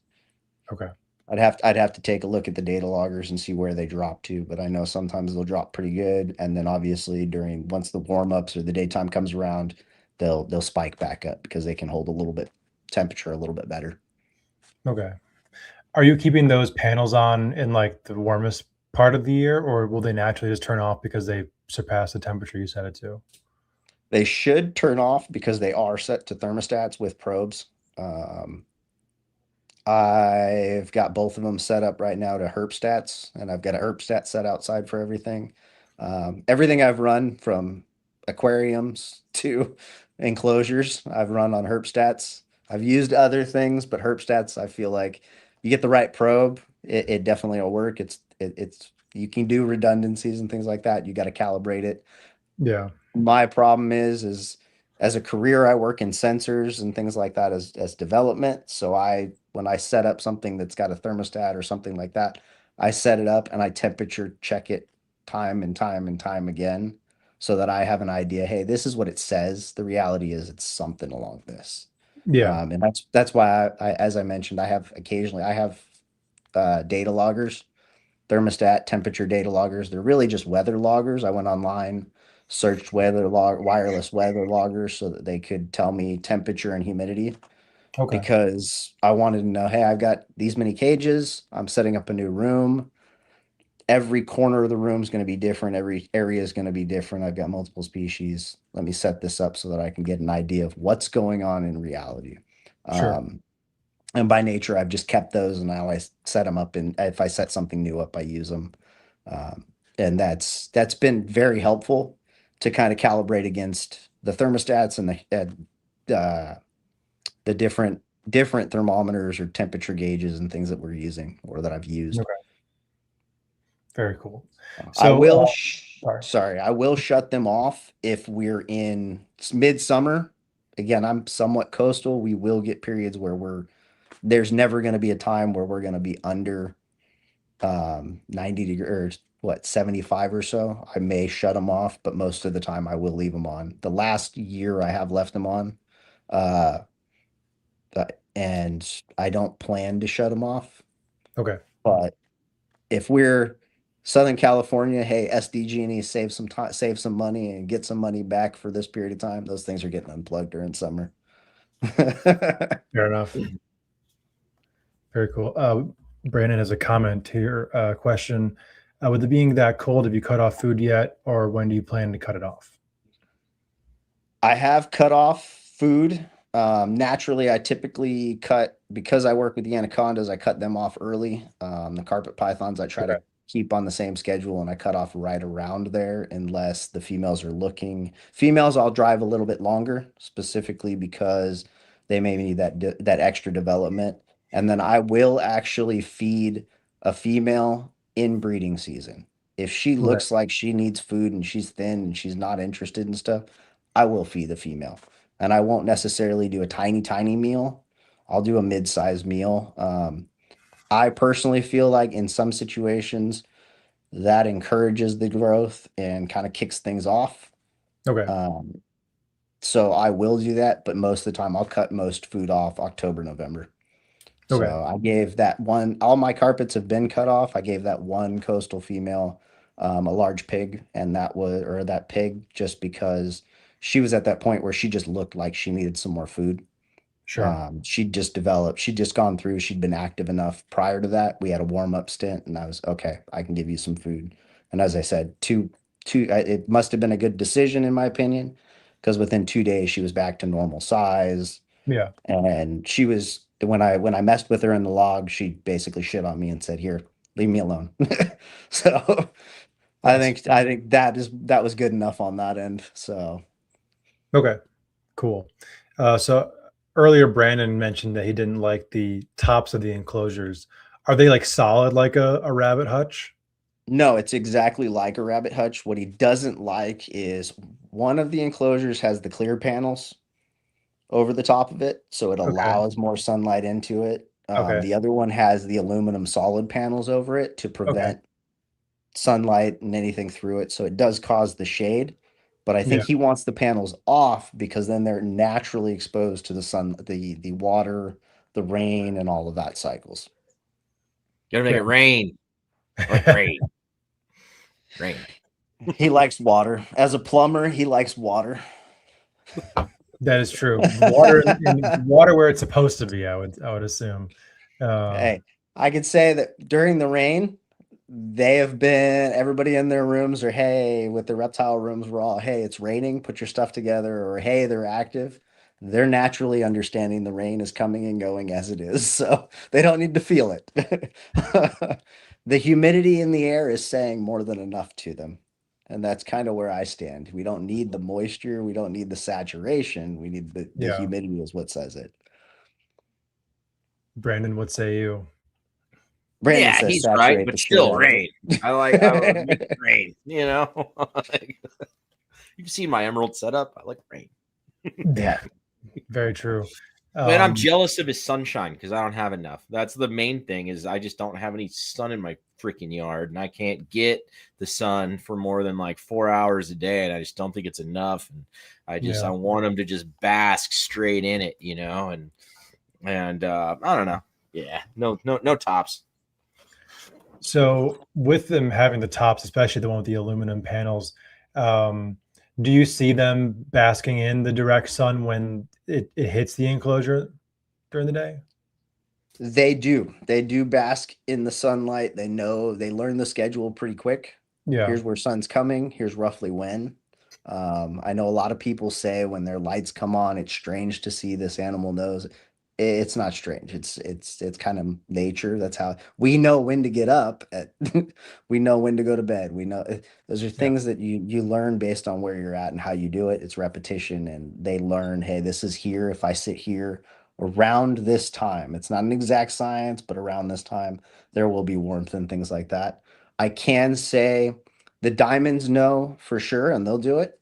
Okay. I'd have to take a look at the data loggers and see where they drop to, but I know sometimes they'll drop pretty good, and then obviously once the warm-ups or the daytime comes around, they'll spike back up because they can hold a little bit temperature a little bit better. Okay. Are you keeping those panels on in like the warmest part of the year, or will they naturally just turn off because they surpass the temperature you set it to? They should turn off because they are set to thermostats with probes. I've got both of them set up right now to herp stats, and I've got a herp stat set outside for everything. Everything I've run from aquariums to enclosures, I've run on herp stats. I've used other things, but herp stats, I feel like you get the right probe, it definitely will work. It's you can do redundancies and things like that. You got to calibrate it. Yeah. My problem is as a career, I work in sensors and things like that as development. So when I set up something that's got a thermostat or something like that, I set it up and I temperature check it time and time and time again so that I have an idea, hey, this is what it says. The reality is it's something along this. Yeah. And that's why as I mentioned, I have data loggers, thermostat temperature data loggers. They're really just weather loggers. I went online, searched wireless weather loggers so that they could tell me temperature and humidity, Okay. because I wanted to know, hey, I've got these many cages. I'm setting up a new room. Every corner of the room is going to be different. Every area is going to be different. I've got multiple species. Let me set this up so that I can get an idea of what's going on in reality. Sure. And by nature, I've just kept those, and now I set them up. And if I set something new up, I use them. And that's been very helpful to kind of calibrate against the thermostats and the different thermometers or temperature gauges and things that we're using or that I've used. Okay. Very cool. I So, will, sorry. I will shut them off if we're in midsummer. Again, I'm somewhat coastal. We will get periods where there's never going to be a time where we're going to be under 90 degrees or 75 or so. I may shut them off, but most of the time I will leave them on. The last year I have left them on, and I don't plan to shut them off. Okay. But if we're Southern California, hey, SDG&E, save some time, save some money, and get some money back for this period of time. Those things are getting unplugged during summer. Fair enough. Very cool. Brandon has a comment here, question. With it being that cold, have you cut off food yet, or when do you plan to cut it off? I have cut off food. Naturally, I typically cut, because I work with the anacondas, I cut them off early. The carpet pythons, I try to keep on the same schedule, and I cut off right around there unless the females are looking. Females, I'll drive a little bit longer, specifically because they may need that extra development. And then I will actually feed a female in breeding season. If she looks like she needs food and she's thin and she's not interested in stuff, I will feed the female. And I won't necessarily do a tiny meal. I'll do a mid-sized meal. I personally feel like in some situations that encourages the growth and kind of kicks things off. Okay. So I will do that, but most of the time I'll cut most food off October, November. So Okay. I gave that one, all my carpets have been cut off. I gave that one coastal female a large pig, and that pig, just because she was at that point where she just looked like she needed some more food. Sure. She'd just gone through, she'd been active enough prior to that. We had a warm-up stint, and I was, okay, I can give you some food. And as I said, it must have been a good decision in my opinion, because within 2 days she was back to normal size. Yeah. And she was when I messed with her in the log, she basically shit on me and said, "Here, leave me alone." So I think that was good enough on that end. So Okay, cool. So earlier Brandon mentioned that he didn't like the tops of the enclosures. Are they like solid like a rabbit hutch? no, it's exactly like a rabbit hutch. What he doesn't like is one of the enclosures has the clear panels over the top of it, so it Okay. allows more sunlight into it. Okay. The other one has the aluminum solid panels over it to Okay. prevent sunlight and anything through it, so it does cause the shade. But I Yeah. think he wants the panels off because then they're naturally exposed to the sun, the water, the rain, and all of that cycles. Gotta make it rain. Like rain. Rain. He likes water. As a plumber, he likes water. That is true. Water in water where it's supposed to be, I would assume. Hey, I could say that during the rain, they have been everybody in their rooms, or hey, with the reptile rooms, we're all, hey, it's raining, put your stuff together, or hey, they're active. They're naturally understanding the rain is coming and going as it is, so they don't need to feel it. The humidity in the air is saying more than enough to them. And that's kind of where I stand. We don't need the moisture, we don't need the saturation, we need the Yeah. humidity is what says it. Brandon, what say you? Brandon Yeah, says he's right, saturate but the shit still out of rain. it. I would make it rain, you know? Like, you've seen my emerald setup. I like rain. Yeah, very true. And I'm jealous of his sunshine because I don't have enough. That's the main thing is I just don't have any sun in my freaking yard, and I can't get the sun for more than like 4 hours a day, and I just don't think it's enough. And I want him to just bask straight in it, you know. And I don't know. Yeah, no tops. So with them having the tops, especially the one with the aluminum panels, do you see them basking in the direct sun when it hits the enclosure during the day? They do. They do bask in the sunlight. They know they learn the schedule pretty quick. Yeah. Here's where sun's coming. Here's roughly when. I know a lot of people say when their lights come on, it's strange to see this animal knows. It's not strange. It's kind of nature. That's how we know when to get up. We know when to go to bed. We know those are things that you learn based on where you're at and how you do it. It's repetition, and they learn. Hey, this is here. If I sit here around this time, it's not an exact science, but around this time, there will be warmth and things like that. I can say the diamonds know for sure, and they'll do it.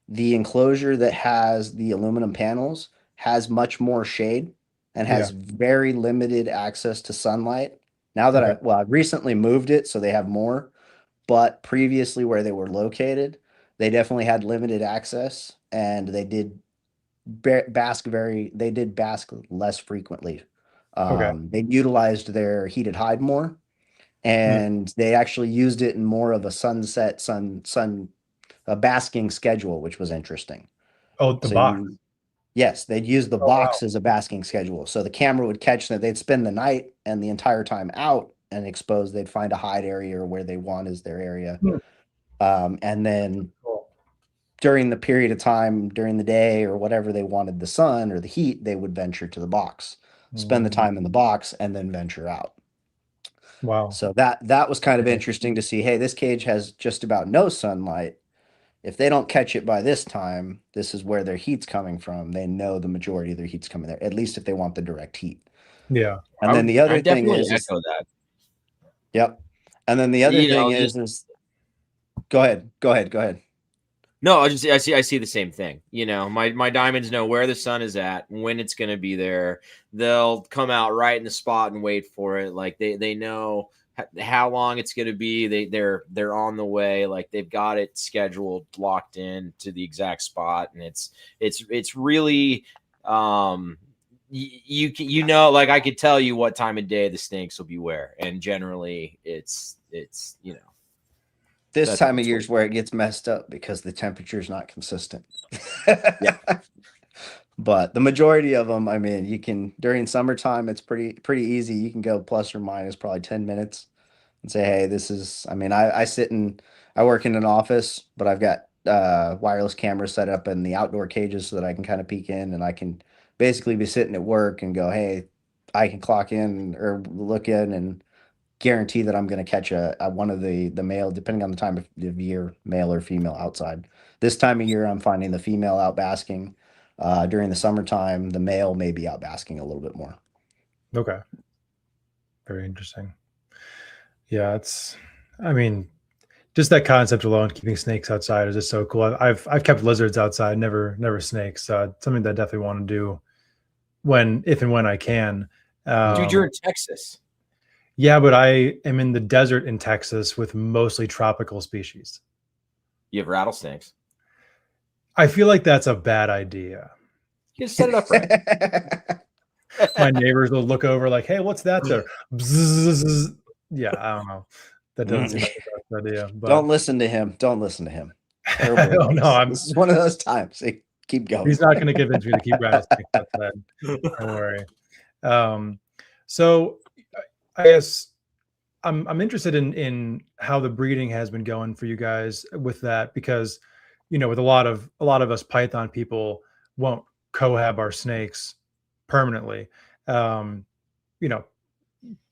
The enclosure that has the aluminum panels has much more shade and Yeah. has very limited access to sunlight. Now that Okay. I recently moved it, so they have more, but previously where they were located, they definitely had limited access, and they did they did bask less frequently. Okay. They utilized their heated hide more, Hmm. and they actually used it in more of a sun a basking schedule, which was interesting. Oh, the So box. yes, they'd use the Oh, wow. box as a basking schedule. So the camera would catch that they'd spend the night and the entire time out and exposed. They'd find a hide area or where they want is their area. Hmm. And then Cool. during the period of time during the day or whatever they wanted the sun or the heat, they would venture to the box, spend the time in the box, and then venture out. Wow. So that was kind of Okay. interesting to see. Hey, this cage has just about no sunlight. If they don't catch it by this time, this is where their heat's coming from. They know the majority of their heat's coming there, at least if they want the direct heat. Yeah. And then the I other thing definitely is echo that. yep. And then the other You thing know, just is go ahead. no, I see the same thing. You know, my diamonds know where the sun is at, when it's going to be there. They'll come out right in the spot and wait for it. Like they know how long it's going to be. They're on the way. Like they've got it scheduled, locked in to the exact spot, and it's really you know, like I could tell you what time of day the snakes will be where, and generally it's you know. This That's time of year is where it gets messed up because the temperature is not consistent. Yeah. But the majority of them, I mean, you can during summertime, it's pretty easy. You can go plus or minus probably 10 minutes and say, hey, this is, I mean, I work in an office, but I've got wireless cameras set up in the outdoor cages so that I can kind of peek in, and I can basically be sitting at work and go, hey, I can clock in or look in and guarantee that I'm going to catch a one of the male, depending on the time of year, male or female outside. This time of year, I'm finding the female out basking. During the summertime, the male may be out basking a little bit more. Okay. Very interesting. Yeah, I mean, just that concept alone, keeping snakes outside is just so cool. I've kept lizards outside, never snakes. Something that I definitely want to do if and when I can. Dude, you're in Texas. Yeah, but I am in the desert in Texas with mostly tropical species. You have rattlesnakes. I feel like that's a bad idea. You just set it up right. My neighbors will look over like, hey, what's that there? Bzzz. Yeah, I don't know. That doesn't seem like a bad idea. But Don't listen to him. Don't listen to him. I don't know. This is one of those times. Keep going. He's not going to convince me to keep rattlesnakes outside. Don't worry. So I guess I'm interested in how the breeding has been going for you guys with that, because with a lot of us python people won't cohab our snakes permanently.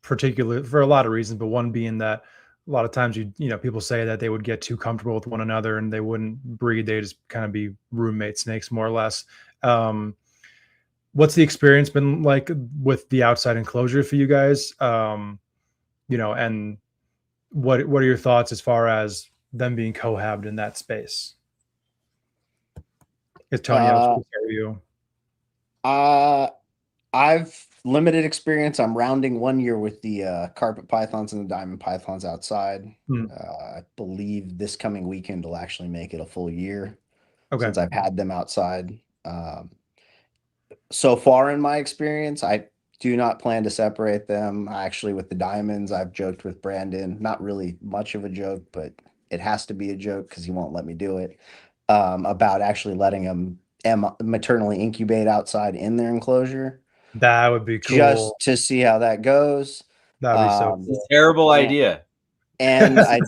Particularly for a lot of reasons, but one being that a lot of times people say that they would get too comfortable with one another and they wouldn't breed. They just kind of be roommate snakes, more or less. What's the experience been like with the outside enclosure for you guys? And what are your thoughts as far as them being cohabbed in that space? Tony, I'll start with you. I've limited experience. I'm rounding 1 year with the carpet pythons and the diamond pythons outside. I believe this coming weekend will actually make it a full year since I've had them outside. So far in my experience, I do not plan to separate them. Actually, with the diamonds, I've joked with Brandon, not really much of a joke, but it has to be a joke because he won't let me do it, about actually letting them maternally incubate outside in their enclosure. That would be cool. Just to see how that goes. That'd be so cool. It's a terrible idea. And I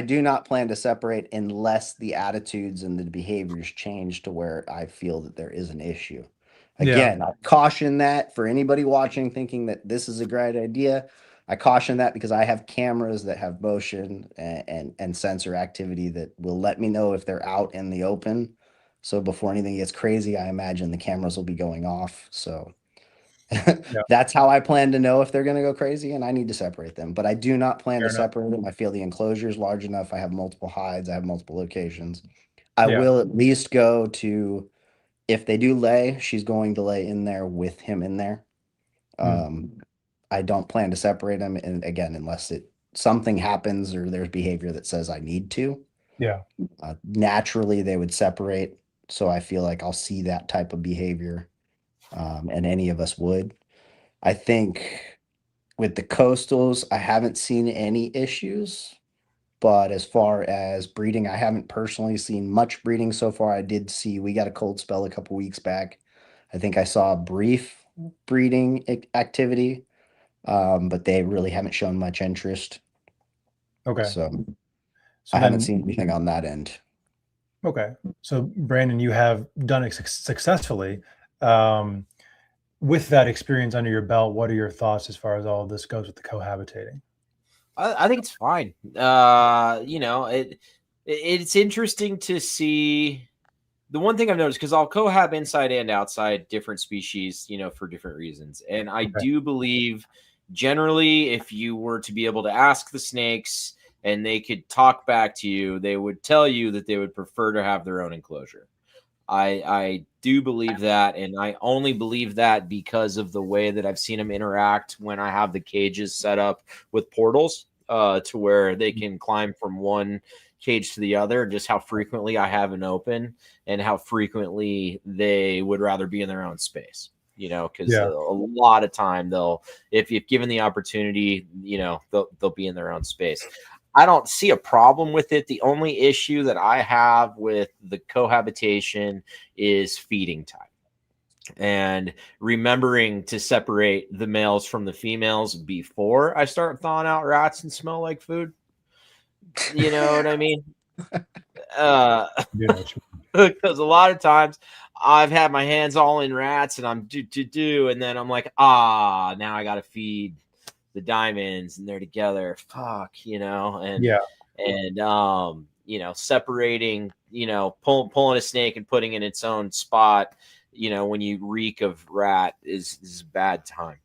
do not plan to separate unless the attitudes and the behaviors change to where I feel that there is an issue. Again, I caution that for anybody watching thinking that this is a great idea. I caution that because I have cameras that have motion and sensor activity that will let me know if they're out in the open. So before anything gets crazy, I imagine the cameras will be going off. So that's how I plan to know if they're going to go crazy, and I need to separate them. But I do not plan to separate them. I feel the enclosure is large enough. I have multiple hides. I have multiple locations. I will at least go to, if they do lay, she's going to lay in there with him in there. I don't plan to separate them. And again, unless something happens or there's behavior that says I need to. Yeah. Naturally, they would separate. So I feel like I'll see that type of behavior, and any of us would. I think with the coastals, I haven't seen any issues, but as far as breeding, I haven't personally seen much breeding so far. I did see, we got a cold spell a couple weeks back. I think I saw a brief breeding activity, but they really haven't shown much interest. Okay. So I haven't seen anything on that end. Okay. So Brandon, you have done it successfully. With that experience under your belt, what are your thoughts as far as all of this goes with the cohabitating? I think it's fine. It's interesting to see. The one thing I've noticed, because I'll cohab inside and outside different species, for different reasons. And I do believe generally, if you were to be able to ask the snakes and they could talk back to you, they would tell you that they would prefer to have their own enclosure. I do believe that, and I only believe that because of the way that I've seen them interact when I have the cages set up with portals to where they can climb from one cage to the other, and just how frequently I have an open and how frequently they would rather be in their own space. Because a lot of time if you've given the opportunity, they'll be in their own space. I don't see a problem with it. The only issue that I have with the cohabitation is feeding time and remembering to separate the males from the females before I start thawing out rats and smell like food. You know what I mean? You know what you because a lot of times I've had my hands all in rats and I'm do, and then I'm like, now I got to feed the diamonds and they're together. Fuck, Yeah. Separating, pulling a snake and putting it in its own spot, when you reek of rat is a bad time.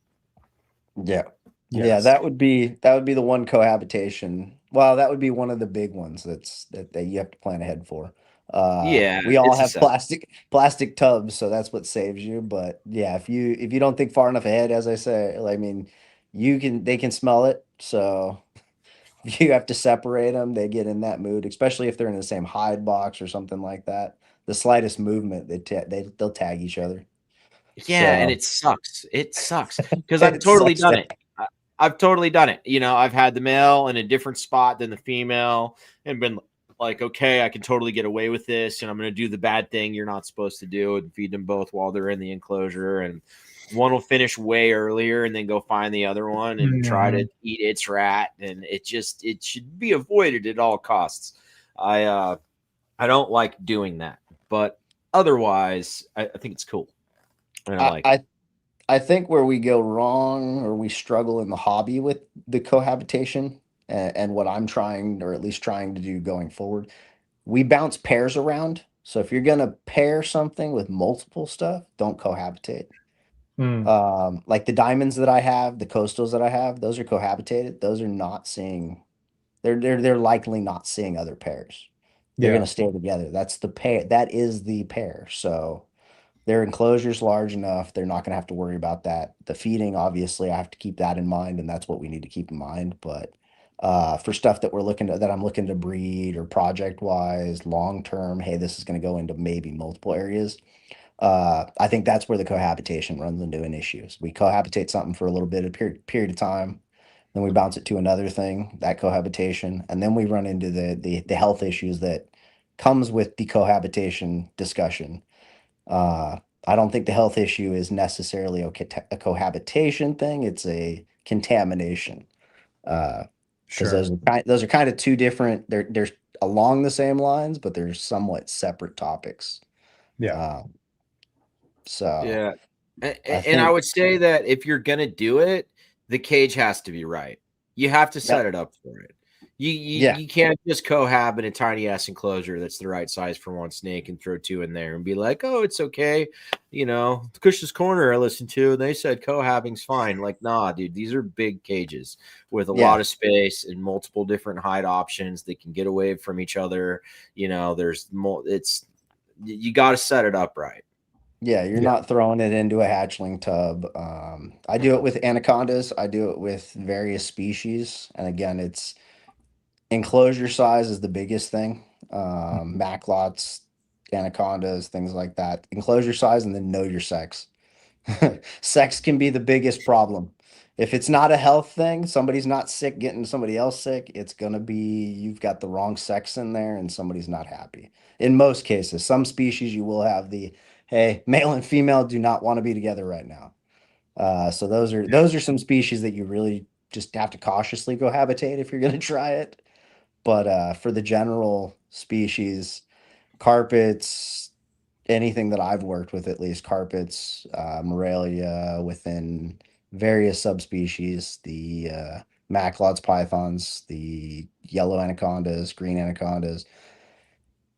Yeah. Yes. Yeah, that would be the one cohabitation. Well, that would be one of the big ones that you have to plan ahead for. We all have plastic tubs, so that's what saves you. But yeah, if you don't think far enough ahead, as I say, I mean, they can smell it. So you have to separate them. They get in that mood, especially if they're in the same hide box or something like that. The slightest movement, they'll tag each other. Yeah, and So it sucks. It sucks because I've it totally sucks done that- it. I've totally done it. I've had the male in a different spot than the female and been like, okay, I can totally get away with this, and I'm going to do the bad thing you're not supposed to do and feed them both while they're in the enclosure. And one will finish way earlier and then go find the other one and try to eat its rat. And it should be avoided at all costs. I don't like doing that, but otherwise, I think it's cool. I think where we go wrong or we struggle in the hobby with the cohabitation and what I'm trying, or at least trying to do going forward, we bounce pairs around. So if you're gonna pair something with multiple stuff, don't cohabitate. Like the diamonds that I have, the coastals that I have, those are cohabitated. Those are not seeing. They're likely not seeing other pairs. They're gonna stay together. That's the pair. That is the pair. So their enclosure's large enough. They're not going to have to worry about that. The feeding, obviously, I have to keep that in mind, and that's what we need to keep in mind. But for stuff that I'm looking to breed or project wise, long term, hey, this is going to go into maybe multiple areas. I think that's where the cohabitation runs into an issue. So we cohabitate something for a little bit of period of time, then we bounce it to another thing, that cohabitation, and then we run into the health issues that comes with the cohabitation discussion. I don't think the health issue is necessarily a cohabitation thing. It's a contamination. Because those are kind of two different. They're along the same lines, but they're somewhat separate topics. Yeah. Yeah, and I would say that if you're gonna do it, the cage has to be right. You have to set it up for it. You can't just cohab in a tiny ass enclosure that's the right size for one snake and throw two in there and be like, oh, it's okay. Kush's Corner I listened to, and they said cohabbing's fine. Like, nah, dude, these are big cages with a lot of space and multiple different hide options. They can get away from each other. There's more. You got to set it up right. Yeah, you're not throwing it into a hatchling tub. I do it with anacondas. I do it with various species. And again, it's enclosure size is the biggest thing. Maclots, anacondas, things like that. Enclosure size, and then know your sex. Sex can be the biggest problem. If it's not a health thing, somebody's not sick getting somebody else sick, it's going to be you've got the wrong sex in there and somebody's not happy. In most cases, some species you will have hey, male and female do not want to be together right now. So those are some species that you really just have to cautiously cohabitate if you're going to try it. But for the general species, carpets, anything that I've worked with, at least carpets, Morelia within various subspecies, the Maclots, pythons, the yellow anacondas, green anacondas,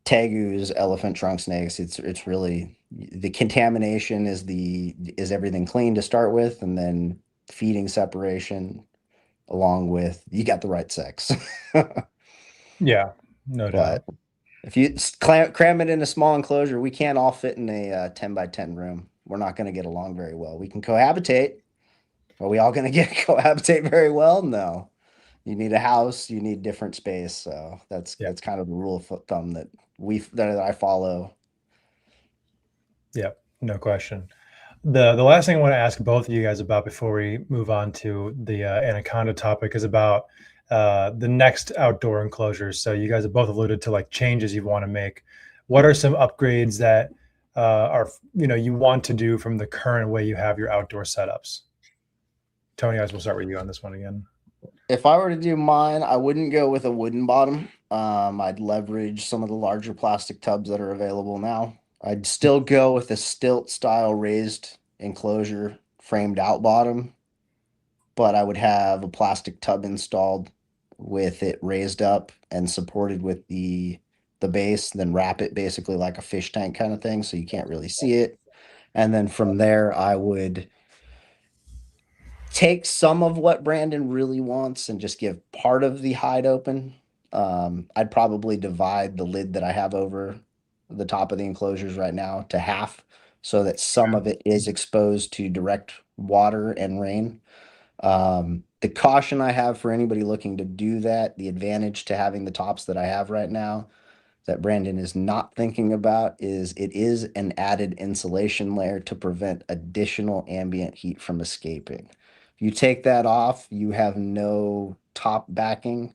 tegus, elephant trunk snakes. It's really the contamination is everything clean to start with, and then feeding separation along with you got the right sex. Yeah, no doubt. But if you cram it in a small enclosure, we can't all fit in a 10 by 10 room. We're not going to get along very well. We can cohabitate. Are we all going to cohabitate very well? No. You need a house. You need different space. So that's kind of the rule of thumb that I follow. Yeah, no question. The last thing I want to ask both of you guys about before we move on to the anaconda topic is about the next outdoor enclosures. So you guys have both alluded to like changes you want to make. What are some upgrades that you want to do from the current way you have your outdoor setups? Tony, I will start with you on this one again. If I were to do mine, I wouldn't go with a wooden bottom. I'd leverage some of the larger plastic tubs that are available now. I'd still go with a stilt style raised enclosure framed out bottom, but I would have a plastic tub installed with it raised up and supported with the base, then wrap it basically like a fish tank kind of thing so you can't really see it. And then from there, I would take some of what Brandon really wants and just give part of the hide open. I'd probably divide the lid that I have over the top of the enclosures right now to half so that some of it is exposed to direct water and rain. The caution I have for anybody looking to do that, the advantage to having the tops that I have right now that Brandon is not thinking about is it is an added insulation layer to prevent additional ambient heat from escaping. If you take that off, you have no top backing.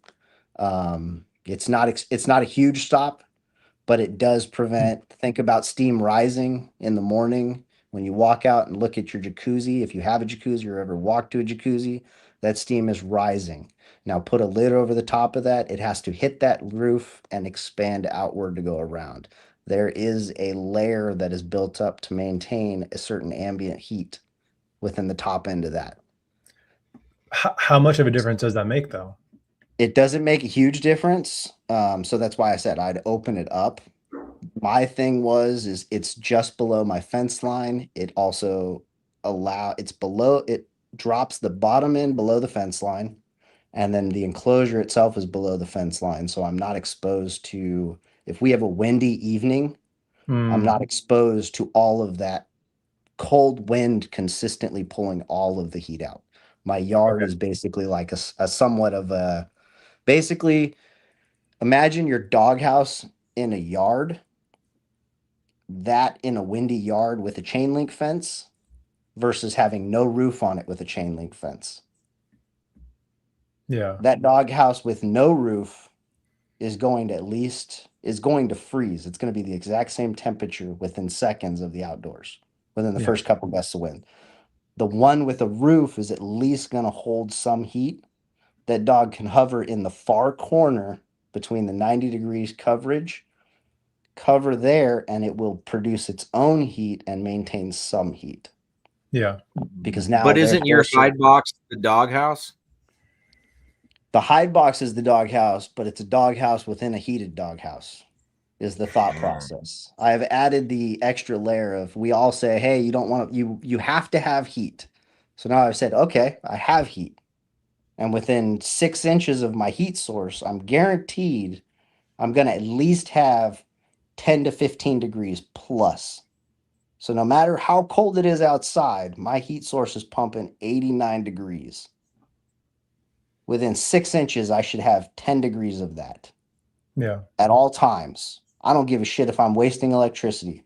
It's not a huge stop, but it does prevent, think about steam rising in the morning when you walk out and look at your jacuzzi. If you have a jacuzzi or ever walk to a jacuzzi, that steam is rising. Now put a lid over the top of that. It has to hit that roof and expand outward to go around. There is a layer that is built up to maintain a certain ambient heat within the top end of that. How much of a difference does that make, though? It doesn't make a huge difference. So that's why I said I'd open it up. My thing is it's just below my fence line. It also it drops the bottom end below the fence line. And then the enclosure itself is below the fence line. So I'm not exposed to, if we have a windy evening, I'm not exposed to all of that cold wind consistently pulling all of the heat out. My yard is basically like a somewhat of a, basically imagine your doghouse in a yard, that in a windy yard with a chain link fence versus having no roof on it with a chain link fence. Yeah. That doghouse with no roof is going to freeze. It's going to be the exact same temperature within seconds of the outdoors, within the first couple gusts of wind. The one with a roof is at least going to hold some heat. That dog can hover in the far corner between the 90 degrees cover there, and it will produce its own heat and maintain some heat. Yeah. Because now, but isn't your hide box the doghouse? The hide box is the doghouse, but it's a doghouse within a heated doghouse is the thought process. I have added the extra layer of, we all say, hey, you don't want to, you have to have heat. So now I've said, okay, I have heat. And within 6 inches of my heat source, I'm guaranteed I'm going to at least have 10 to 15 degrees plus. So no matter how cold it is outside, my heat source is pumping 89 degrees. Within 6 inches, I should have 10 degrees of that. Yeah. At all times. I don't give a shit if I'm wasting electricity.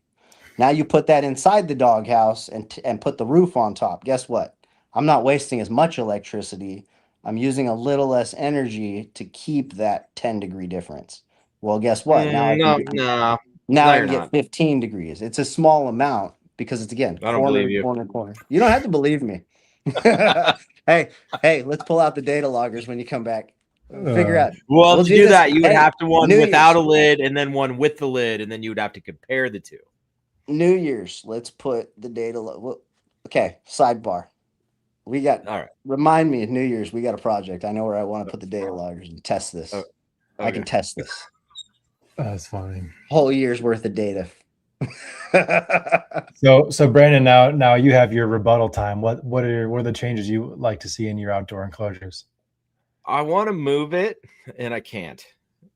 Now you put that inside the doghouse and put the roof on top. Guess what? I'm not wasting as much electricity. I'm using a little less energy to keep that 10-degree difference. Well, guess what? Now I can get 15 degrees. It's a small amount because it's, again, I don't believe you. Corner. You don't have to believe me. Hey, let's pull out the data loggers when you come back. Figure out. Well, to do that, you would have to one without a lid and then one with the lid, and then you would have to compare the two. New Year's, let's put the data. Okay, sidebar. We got. All right. Remind me of New Year's. We got a project. I know where I want to put the data loggers and test this. Okay. I can test this. That's fine. Whole year's worth of data. So Brandon, now you have your rebuttal time. What are the changes you like to see in your outdoor enclosures? I want to move it, and I can't.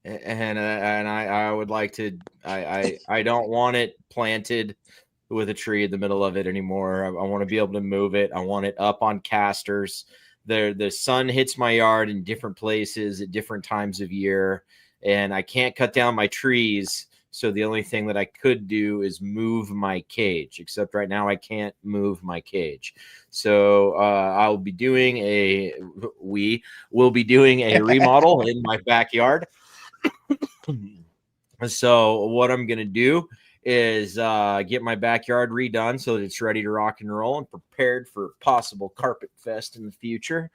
And I would like to. I don't want it planted with a tree in the middle of it anymore. I want to be able to move it. I want it up on casters. The sun hits my yard in different places at different times of year, and I can't cut down my trees. So the only thing that I could do is move my cage, except right now I can't move my cage. So we will be doing a remodel in my backyard. So what I'm going to do is get my backyard redone so that it's ready to rock and roll and prepared for possible carpet fest in the future.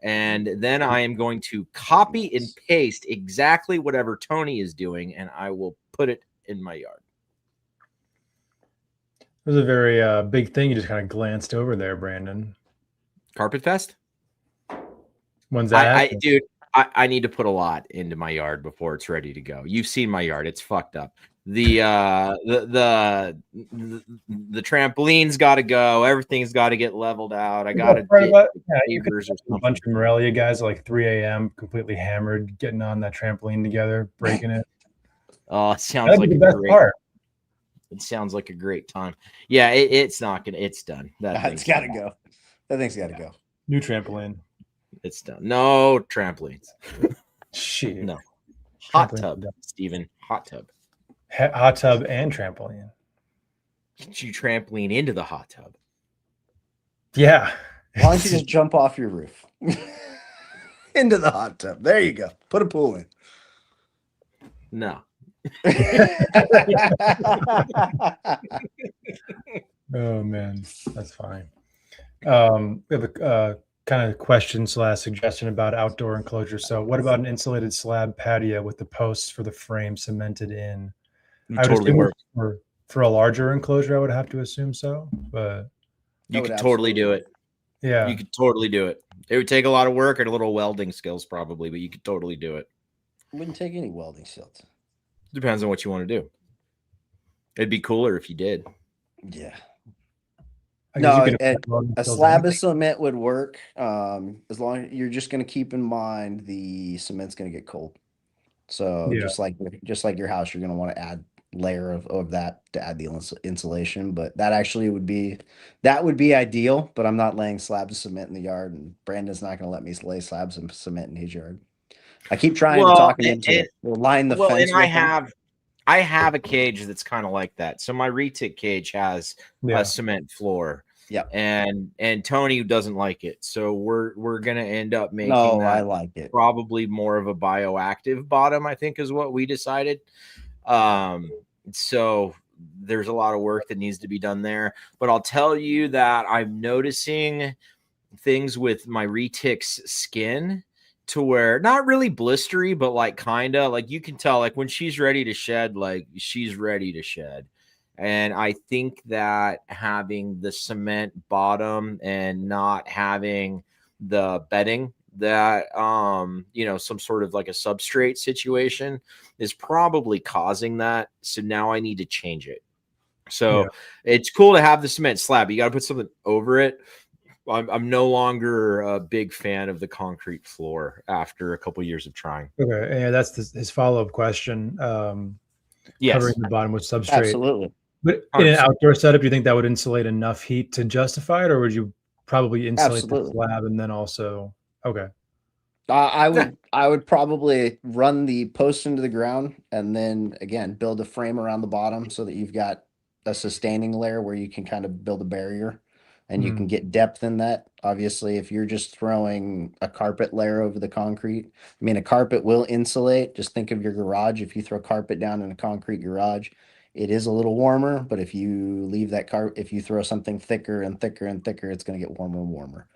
And then I am going to copy and paste exactly whatever Tony is doing, and I will put it in my yard. It was a very big thing you just kind of glanced over there, Brandon. Carpet fest? When's that happening? Dude, I need to put a lot into my yard before it's ready to go. You've seen my yard; it's fucked up. The trampoline's got to go. Everything's got to get leveled out. I got to get a bunch of Morelia guys at like 3 a.m. completely hammered, getting on that trampoline together, breaking it. Oh, it sounds like the best part. It sounds like a great time. Yeah, it's not gonna. It's done. It's got to go. That thing's got to go. New trampoline. It's done. No trampolines. Shit. No. Hot tub, Steven. Hot tub. Hot tub and trampoline. Get you trampoline into the hot tub. Yeah. Why don't you just jump off your roof into the hot tub? There you go. Put a pool in. No. Oh man, that's fine. We have a kind of question / suggestion about outdoor enclosure. So what about an insulated slab patio with the posts for the frame cemented in? I would assume for a larger enclosure, I would have to assume so, but you could totally do it. Yeah, you could totally do it. It would take a lot of work and a little welding skills probably, but you could totally do it. It wouldn't take any welding skills. Depends on what you want to do. It'd be cooler if you did. Yeah. No, a slab of cement would work. As long as you're just going to keep in mind the cement's going to get cold. So just like your house, you're going to want to add layer of that to add the insulation. But that actually would be ideal. But I'm not laying slabs of cement in the yard, and Brandon's not going to let me lay slabs of cement in his yard. I keep trying to talk him into it. We'll line the fence. And I have a cage that's kind of like that. So my retic cage has a cement floor. Yeah. And Tony doesn't like it. So we're gonna end up making I like it. Probably more of a bioactive bottom, I think, is what we decided. So there's a lot of work that needs to be done there. But I'll tell you that I'm noticing things with my retic's skin to where not really blistery, but like kind of like you can tell like when she's ready to shed, like she's ready to shed. And I think that having the cement bottom and not having the bedding that, some sort of like a substrate situation is probably causing that. So now I need to change it. So it's cool to have the cement slab. You got to put something over it. I'm no longer a big fan of the concrete floor after a couple of years of trying. Okay, yeah, that's his follow-up question. Yes. Covering the bottom with substrate. Absolutely. But in an outdoor setup, do you think that would insulate enough heat to justify it, or would you probably insulate the slab and then also? Okay. I would probably run the post into the ground and then again build a frame around the bottom so that you've got a sustaining layer where you can kind of build a barrier. And you can get depth in that. Obviously, if you're just throwing a carpet layer over the concrete, I mean, a carpet will insulate. Just think of your garage. If you throw carpet down in a concrete garage, it is a little warmer. But if you leave that if you throw something thicker and thicker and thicker, it's going to get warmer and warmer.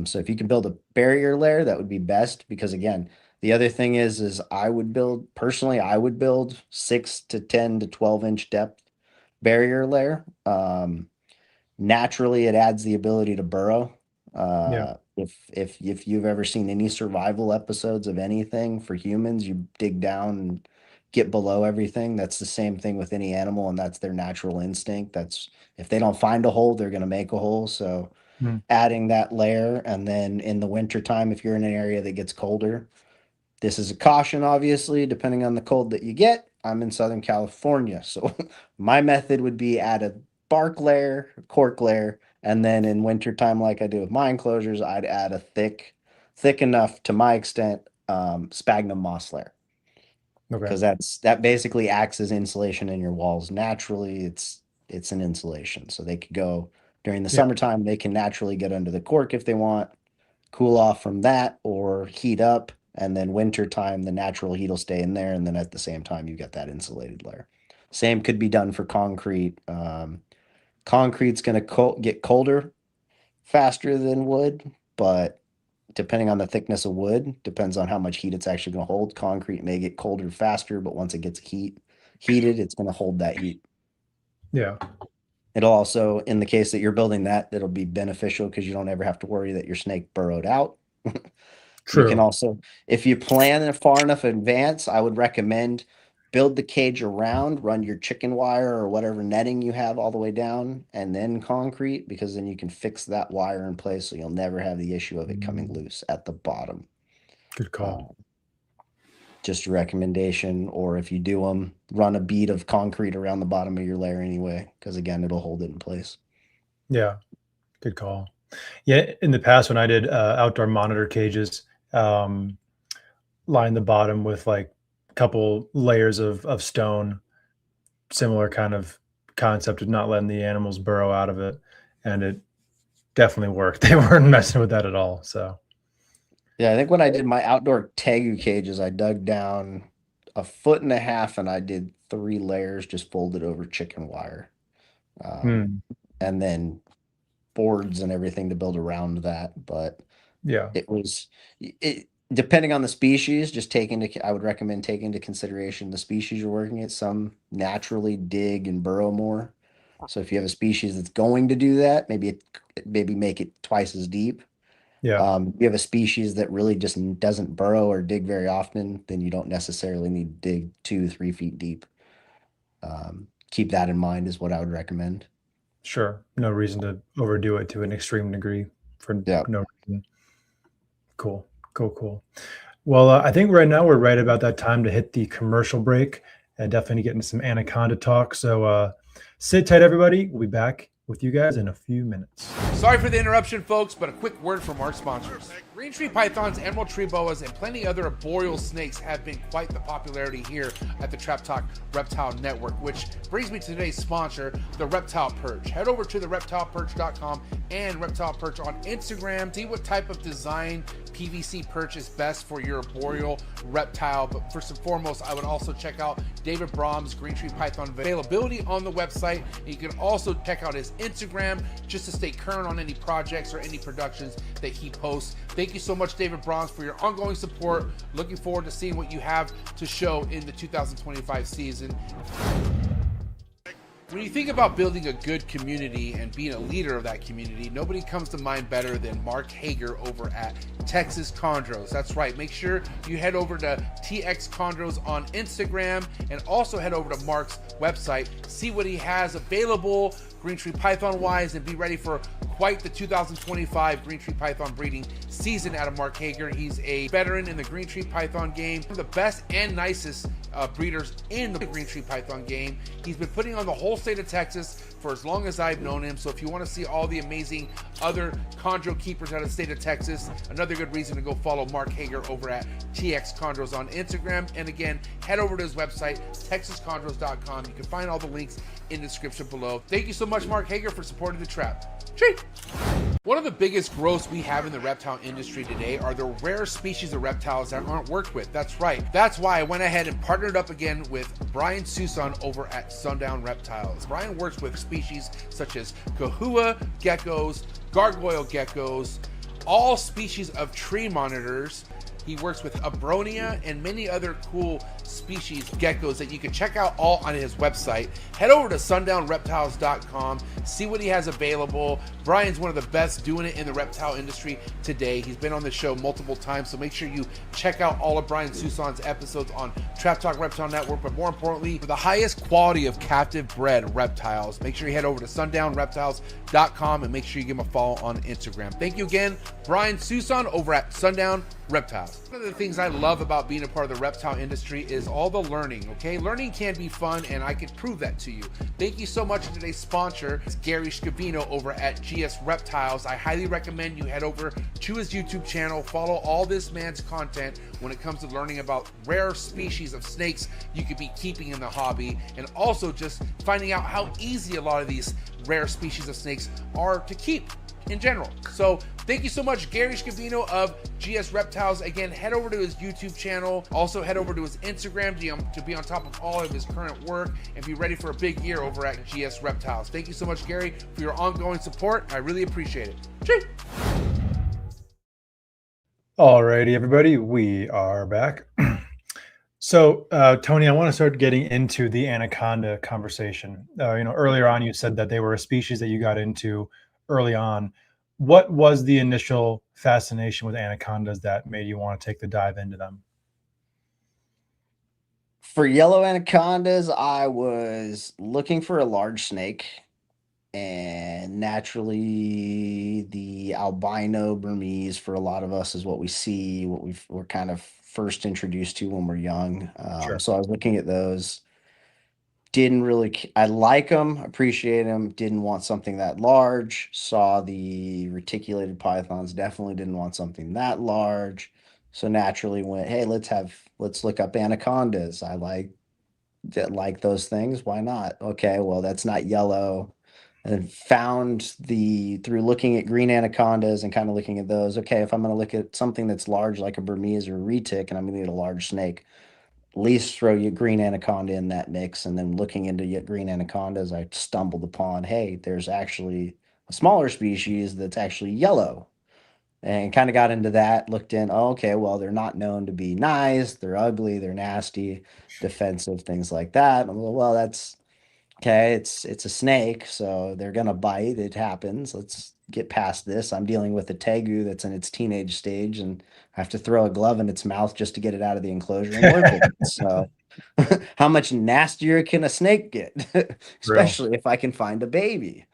So if you can build a barrier layer, that would be best. Because again, the other thing is I would build 6 to 10 to 12 inch depth barrier layer. Naturally, it adds the ability to burrow. If you've ever seen any survival episodes of anything for humans, you dig down and get below everything. That's the same thing with any animal, and that's their natural instinct. That's if they don't find a hole, they're going to make a hole. So adding that layer, and then in the wintertime, if you're in an area that gets colder, this is a caution, obviously, depending on the cold that you get. I'm in Southern California, so my method would be add a bark layer, cork layer, and then in wintertime, like I do with my enclosures, I'd add a thick enough to my extent sphagnum moss layer. Because that basically acts as insulation in your walls. Naturally, it's an insulation. So they could go during the summertime, they can naturally get under the cork if they want, cool off from that or heat up. And then wintertime, the natural heat will stay in there. And then at the same time, you get that insulated layer. Same could be done for concrete. Concrete's going to get colder faster than wood, but depending on the thickness of wood, depends on how much heat it's actually going to hold. Concrete may get colder faster, but once it gets heated, it's going to hold that heat. Yeah. It'll also, in the case that you're building that, it'll be beneficial because you don't ever have to worry that your snake burrowed out. True. You can also, if you plan it far enough in advance, I would recommend build the cage around, run your chicken wire or whatever netting you have all the way down, and then concrete, because then you can fix that wire in place so you'll never have the issue of it coming loose at the bottom. Good call. Just a recommendation, or if you do them, run a bead of concrete around the bottom of your layer anyway, because again, it'll hold it in place. Yeah, good call. Yeah, in the past when I did outdoor monitor cages, line the bottom with like a couple layers of stone, similar kind of concept of not letting the animals burrow out of it, and it definitely worked. They weren't messing with that at all. So yeah, I think when I did my outdoor tegu cages, I dug down 1.5 foot and I did 3 layers just folded over chicken wire. And then boards and everything to build around that. But yeah, it was, depending on the species, I would recommend taking into consideration the species you're working at. Some naturally dig and burrow more. So if you have a species that's going to do that, maybe make it twice as deep. yeah, If you have a species that really just doesn't burrow or dig very often, then you don't necessarily need to dig 2-3 feet deep. Keep that in mind is what I would recommend. sure. No reason to overdo it to an extreme degree for no reason. Cool. Well, I think right now we're right about that time to hit the commercial break and definitely get into some anaconda talk. So sit tight, everybody. We'll be back with you guys in a few minutes. Sorry for the interruption, folks, but a quick word from our sponsors. Green tree pythons, emerald tree boas, and plenty other arboreal snakes have been quite the popularity here at the Trap Talk Reptile Network, which brings me to today's sponsor, the Reptile Perch. Head over to the reptileperch.com and Reptile Perch on Instagram. See what type of design PVC perch is best for your arboreal reptile. But first and foremost, I would also check out David Brom's Green Tree Python availability on the website. You can also check out his Instagram just to stay current on any projects or any productions that he posts. Thank you so much, David Broms, for your ongoing support. Looking forward to seeing what you have to show in the 2025 season. When you think about building a good community and being a leader of that community, nobody comes to mind better than Mark Hager over at Texas Chondros. That's right. Make sure you head over to TX Chondros on Instagram and also head over to Mark's website, see what he has available green tree python wise, and be ready for quite the 2025 green tree python breeding season out of Mark Hager. He's a veteran in the green tree python game, one of the best and nicest breeders in the green tree python game. He's been putting on the whole state of Texas for as long as I've known him. So if you want to see all the amazing other chondro keepers out of the state of Texas, another good reason to go follow Mark Hager over at TX Chondros on Instagram. And again, head over to his website, texaschondros.com. You can find all the links in the description below. Thank you so much, Mark Hager, for supporting the trap. Cheers. One of the biggest growths we have in the reptile industry today are the rare species of reptiles that aren't worked with. That's right. That's why I went ahead and partnered up again with Brian Susan over at SUNDOWN Reptiles. Brian works with species such as kahua geckos, gargoyle geckos, all species of tree monitors. He works with abronia and many other cool species geckos that you can check out all on his website. Head over to sundownreptiles.com, see what he has available. Brian's one of the best doing it in the reptile industry today. He's been on the show multiple times, so make sure you check out all of Brian Susan's episodes on Trap Talk Reptile Network. But more importantly, for the highest quality of captive bred reptiles, make sure you head over to sundownreptiles.com and make sure you give him a follow on Instagram. Thank you again, Brian Susan over at Sundown Reptiles. One of the things I love about being a part of the reptile industry is all the learning, okay? Learning can be fun, and I can prove that to you. Thank you so much to today's sponsor, Gary Scavino over at gs.reptiles. I highly recommend you head over to his YouTube channel, follow all this man's content when it comes to learning about rare species of snakes you could be keeping in the hobby, and also just finding out how easy a lot of these rare species of snakes are to keep in general. So thank you so much, Gary Scavino of GS Reptiles. Again, head over to his YouTube channel. Also head over to his Instagram to be on top of all of his current work and be ready for a big year over at GS Reptiles. Thank you so much, Gary, for your ongoing support. I really appreciate it. Choo! Alrighty, everybody, we are back. So, Tony, I want to start getting into the anaconda conversation. Earlier on, you said that they were a species that you got into early on. What was the initial fascination with anacondas that made you want to take the dive into them? For yellow anacondas, I was looking for a large snake, and naturally, the albino Burmese for a lot of us is what we see, what we're kind of first introduced to when we're young. Sure. So I was looking at those. Didn't really, I like them, appreciate them, didn't want something that large. Saw the reticulated pythons, definitely didn't want something that large. So naturally went, hey, let's look up anacondas. I like those things. Why not? Okay, well, that's not yellow. And found through looking at green anacondas and kind of looking at those, okay, if I'm going to look at something that's large like a Burmese or a retic and I'm going to get a large snake, at least throw your green anaconda in that mix. And then looking into your green anacondas, I stumbled upon, hey, there's actually a smaller species that's actually yellow, and kind of got into that, looked in, oh, okay, well, they're not known to be nice, they're ugly, they're nasty, defensive, things like that. And I'm like, well, that's okay, it's a snake, so they're gonna bite. It happens. Let's get past this. I'm dealing with a tegu that's in its teenage stage, and I have to throw a glove in its mouth just to get it out of the enclosure and work with it. So, how much nastier can a snake get? Real. Especially if I can find a baby.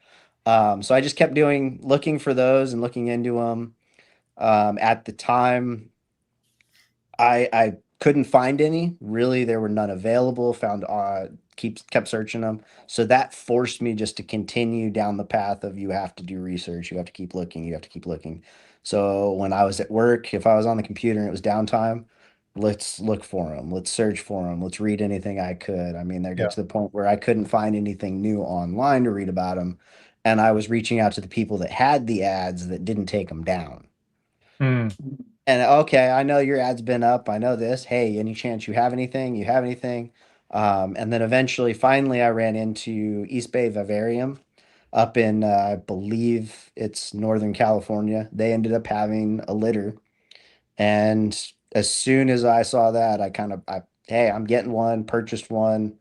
So I just kept looking for those and looking into them. At the time, I couldn't find any. Really, there were none available. Found kept searching them. So that forced me just to continue down the path of you have to do research. You have to keep looking. You have to keep looking. So when I was at work, if I was on the computer and it was downtime, let's look for them. Let's search for them. Let's read anything I could. I mean, there Yeah. get to the point where I couldn't find anything new online to read about them. And I was reaching out to the people that had the ads that didn't take them down. Mm, And okay, I know your ad's been up. I know this. Hey, any chance you have anything? You have anything? And then eventually, finally, I ran into East Bay Vivarium up in, I believe it's Northern California. They ended up having a litter. And as soon as I saw that, hey, I'm getting one, purchased one,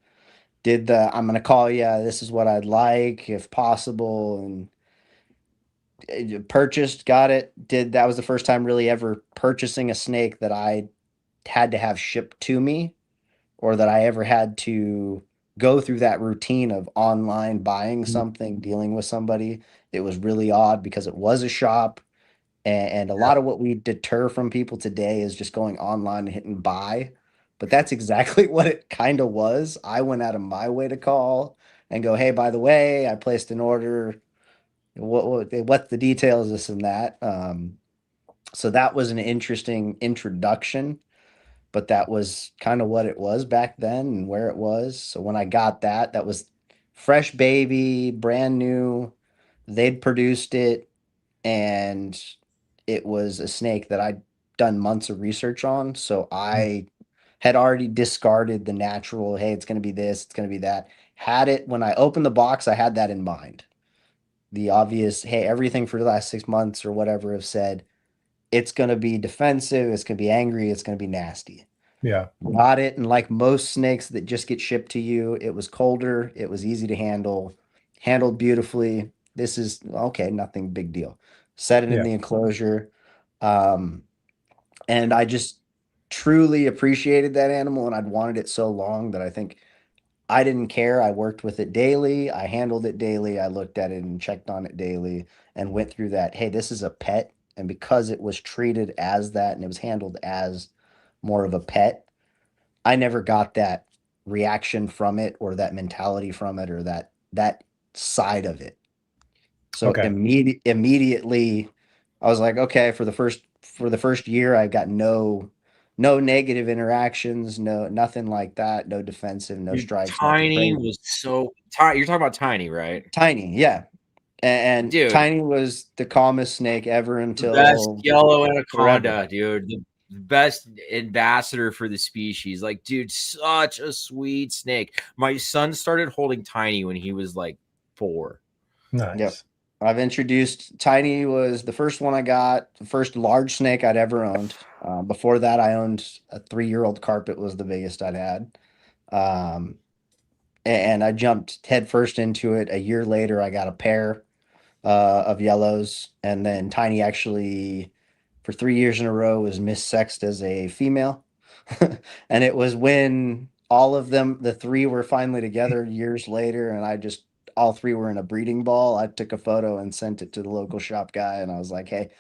I'm going to call you. This is what I'd like, if possible. And purchased, got it, that was the first time really ever purchasing a snake that I had to have shipped to me, or that I ever had to go through that routine of online buying something, dealing with somebody. It was really odd because it was a shop, and a yeah. lot of what we deter from people today is just going online and hitting buy. But that's exactly what it kind of was. I went out of my way to call and go, hey, by the way, I placed an order. What's the details, this and that. So that was an interesting introduction, but that was kind of what it was back then and where it was. So when I got that, that was fresh baby, brand new. They'd produced it, and it was a snake that I'd done months of research on. So Mm, I had already discarded the natural, hey, it's going to be this, it's going to be that. Had it when I opened the box, I had that in mind. The obvious, hey, everything for the last 6 months or whatever have said it's going to be defensive, it's going to be angry, it's going to be nasty. yeah. Got it. And like most snakes that just get shipped to you, it was colder, it was easy to handle, handled beautifully. This is okay, nothing big deal. Set it in Yeah. the enclosure. Um, and I just truly appreciated that animal, and I'd wanted it so long that I think I didn't care. I worked with it daily. I handled it daily. I looked at it and checked on it daily and went through that. Hey, this is a pet. And because it was treated as that and it was handled as more of a pet, I never got that reaction from it, or that mentality from it, or that side of it. So Okay. immediately I was like, okay, for the first year, I got no no negative interactions, nothing like that, no defensive, no Dude, strikes, nothing Tiny crazy. was so tiny. You're talking about Tiny, right? Tiny, yeah. And Dude, Tiny was the calmest snake ever the best until yellow forever. anaconda, dude. The best ambassador for the species. Like, dude, such a sweet snake. My son started holding Tiny when he was like 4. Nice. Yep. I've introduced Tiny was the first one I got, the first large snake I'd ever owned. Before that, I owned a 3-year-old carpet was the biggest I'd had. Um, and I jumped headfirst into it. A year later, I got a pair of yellows, and then Tiny actually, for 3 years in a row, was missexed as a female. And it was when all of them, the 3 were finally together years later, and all 3 were in a breeding ball. I took a photo and sent it to the local shop guy, and I was like, hey,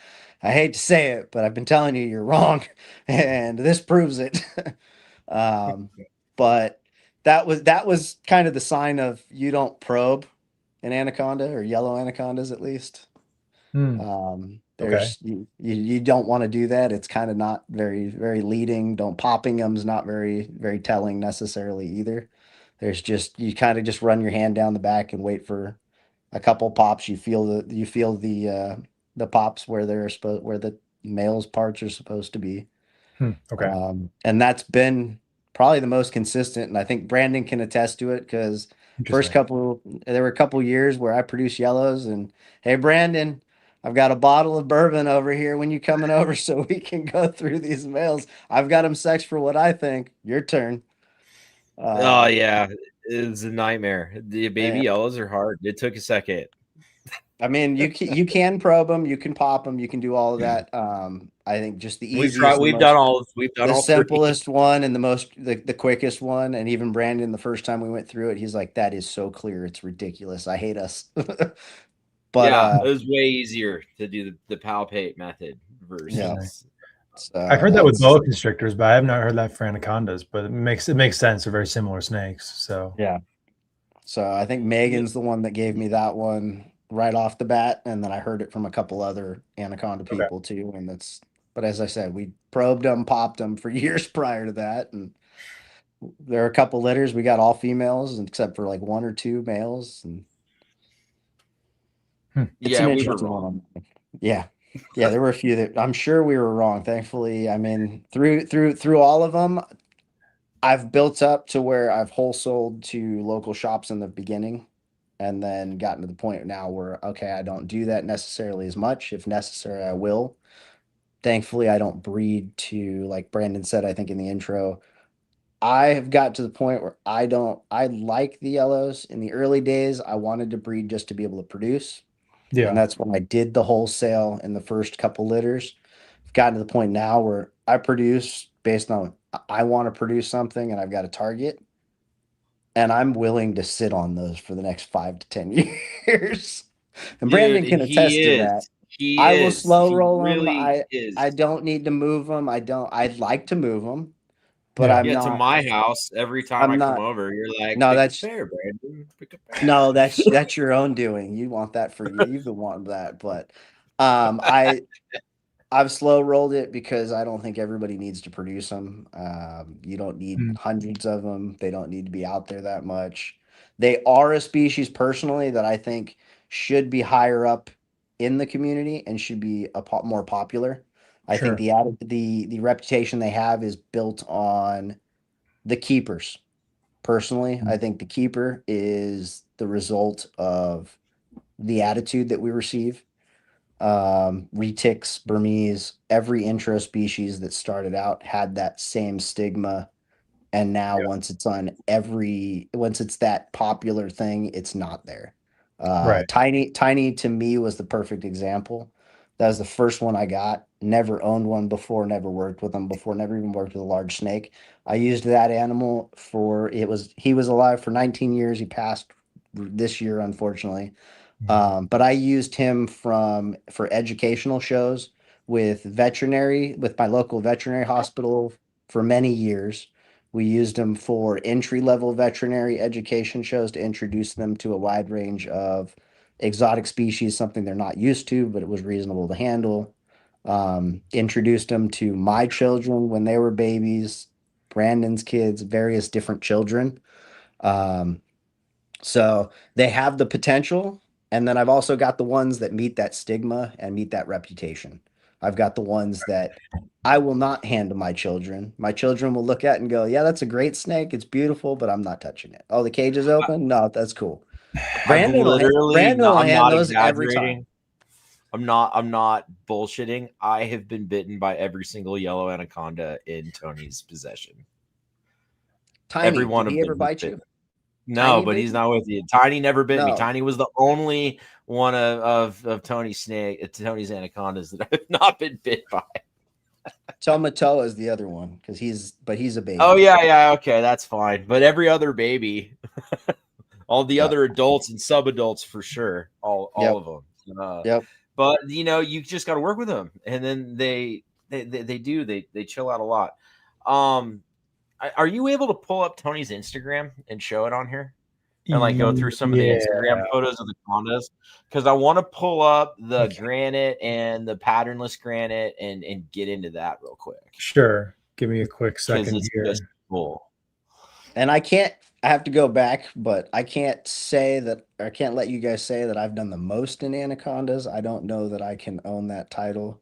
I hate to say it, but I've been telling you you're wrong, and this proves it. um, but that was kind of the sign of you don't probe an anaconda or yellow anacondas at least. Hmm. Okay. There's you don't want to do that. It's kind of not very leading. Don't popping them's not very telling necessarily either. There's just you kind of just run your hand down the back and wait for a couple pops. You feel the pops where where the male's parts are supposed to be. Okay. And that's been probably the most consistent. And I think Brandon can attest to it because Interesting. there were a couple years where I produced yellows and, hey, Brandon, I've got a bottle of bourbon over here when you coming over so we can go through these males. I've got them sexed for what I think. Your turn. Oh yeah, it was a nightmare. The baby And, yellows are hard. It took a second. I mean, you can probe them, you can pop them, you can do all of that. I think just the We've tried. easiest, We've done the all 3. simplest one and the quickest one. And even Brandon, the first time we went through it, he's like, that is so clear. It's ridiculous. I hate us. But Yeah, it was way easier to do the palpate method yeah, versus. I've heard that with that's boa constrictors, but I have not heard that for anacondas. But it makes sense. They're very similar snakes. So yeah. So I think Megan's the one that gave me that one right off the bat. And then I heard it from a couple other anaconda okay. people too. But as I said, we probed them, popped them for years prior to that. And there are a couple litters. We got all females except for like 1 or 2 males. And it's Yeah, an we were interesting wrong. one. Yeah. Yeah, there were a few that I'm sure we were wrong. Thankfully, I mean, through all of them, I've built up to where I've wholesaled to local shops in the beginning and then gotten to the point now where, okay, I don't do that necessarily as much. If necessary, I will. Thankfully, I don't breed to, like Brandon said, I think in the intro, I have got to the point where I like the yellows. In the early days, I wanted to breed just to be able to produce. And Yeah. that's when I did the wholesale in the first couple litters. I've gotten to the point now where I produce based on I want to produce something and I've got a target. And I'm willing to sit on those for the next 5 to 10 years. And Dude, Brandon can he attest to that. is. He I will is. slow He roll them. really I is. don't need to move them. I'd like to move them, but Yeah. Yeah, to my house, every time I'm I come not, over, you're like, no, pick a that's, pear, Brandon. Pick a pear. no, that's your own doing. You want that for you. You've been wanting that, but um, I I've slow rolled it because I don't think everybody needs to produce them. You don't need Mm, hundreds of them. They don't need to be out there that much. They are a species personally that I think should be higher up in the community and should be more popular. I think sure. the reputation they have is built on the keepers. Personally, I Mm, think the keeper is the result of the attitude that we receive. Retics, Burmese, every intro species that started out had that same stigma. And now yeah. once it's that popular thing, it's not there. Right. Tiny to me was the perfect example. That was the first one I got. Never owned one before, never worked with them before, never even worked with a large snake. I used that animal he was alive for 19 years. He passed this year, unfortunately. Mm, But I used him for educational shows with my local veterinary hospital for many years. We used him for entry level veterinary education shows to introduce them to a wide range of exotic species, something they're not used to, but it was reasonable to handle. Introduced them to my children when they were babies, Brandon's kids, various different children. So they have the potential. And then I've also got the ones that meet that stigma and meet that reputation. I've got the ones that I will not hand to my children. My children will look at and go, yeah, that's a great snake. It's beautiful, but I'm not touching it. Oh, the cage is open? No, that's cool. I've literally, Brandon will I'm hand not those every time. exaggerating. I'm not bullshitting. I have been bitten by every single yellow anaconda in Tony's possession. Tiny, Every one did of he ever them. bite you? No, Tiny but bit he's you? not with you. Tiny never bit me. No. Tiny was the only one of Tony's Tony's anacondas that I've not been bit by. Tomatoa is the other one because he's a baby. Oh yeah, okay, that's fine. But every other baby, all the other adults and sub-adults for sure, all of them. Yep. But you just got to work with them, and then they chill out a lot. Are you able to pull up Tony's Instagram and show it on here? And like go through some of the Instagram photos of the condos, because I want to pull up the granite and the patternless granite and get into that real quick. Sure. Give me a quick second It's here. just cool. And I have to go back, but I can't let you guys say that I've done the most in anacondas. I don't know that I can own that title.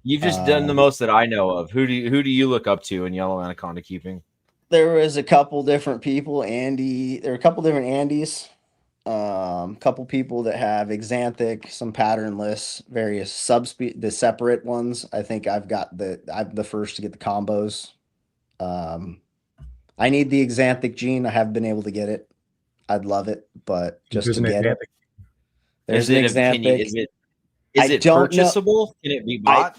You've just done the most that I know of. Who do you look up to in yellow anaconda keeping? There was a couple different people. There were a couple different Andys. Couple people that have exanthic, some patternless, various the separate ones. I think I'm the first to get the combos. I need the exanthic gene. I have been able to get it. I'd love it, but just to get it. There's an exanthic. Is it purchasable? Can it be bought?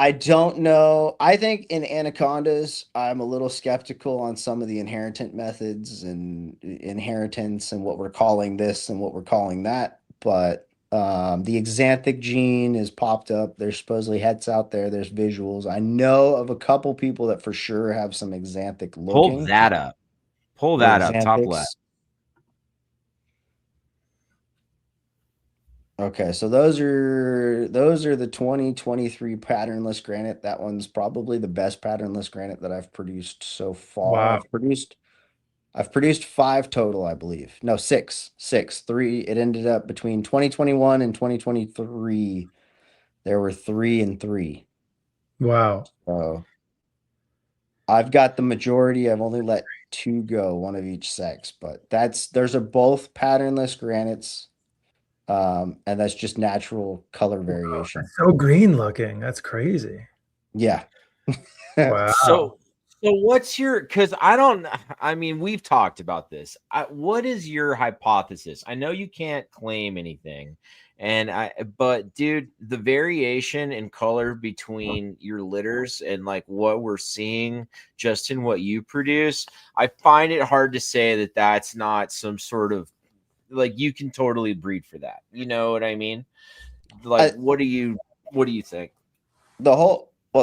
I don't know. I think in anacondas, I'm a little skeptical on some of the inheritance methods and inheritance and what we're calling this and what we're calling that. But the exanthic gene is popped up. There's supposedly heads out there. There's visuals. I know of a couple people that for sure have some exanthic looking. Pull that up. Pull that up. Top left. Okay, so those are the 2023 patternless granite. That one's probably the best patternless granite that I've produced so far. Wow. I've produced 5 total, I believe. No, 6. 3. It ended up between 2021 and 2023. There were 3 and 3. Wow. So I've got the majority. I've only let 2 go, one of each sex, but those are both patternless granites. And that's just natural color variation. That's so green looking. That's crazy. Yeah. Wow. So what's your, we've talked about this. What is your hypothesis? I know you can't claim anything, but dude, the variation in color between your litters and like what we're seeing just in what you produce, I find it hard to say that that's not some sort of, like, you can totally breed for that. You know what I mean? Like, what do you think?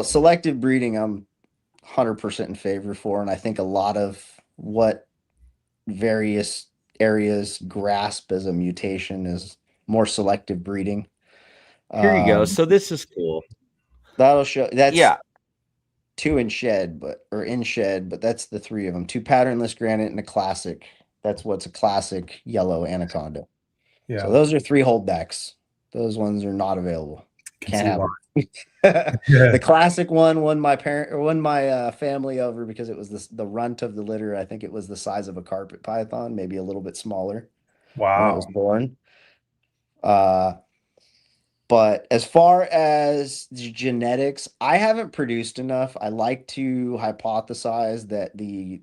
Selective breeding, I'm 100% in favor for, and I think a lot of what various areas grasp as a mutation is more selective breeding. Here you go. So this is cool. That'll show. That's 2 in shed, but that's the 3 of them. 2 patternless granite and a classic. That's what's a classic yellow anaconda. Yeah. So those are 3 holdbacks. Those ones are not available. Can't have them. The classic one won my family over because it was the runt of the litter. I think it was the size of a carpet python, maybe a little bit smaller. Wow. When it was born. But as far as the genetics, I haven't produced enough. I like to hypothesize that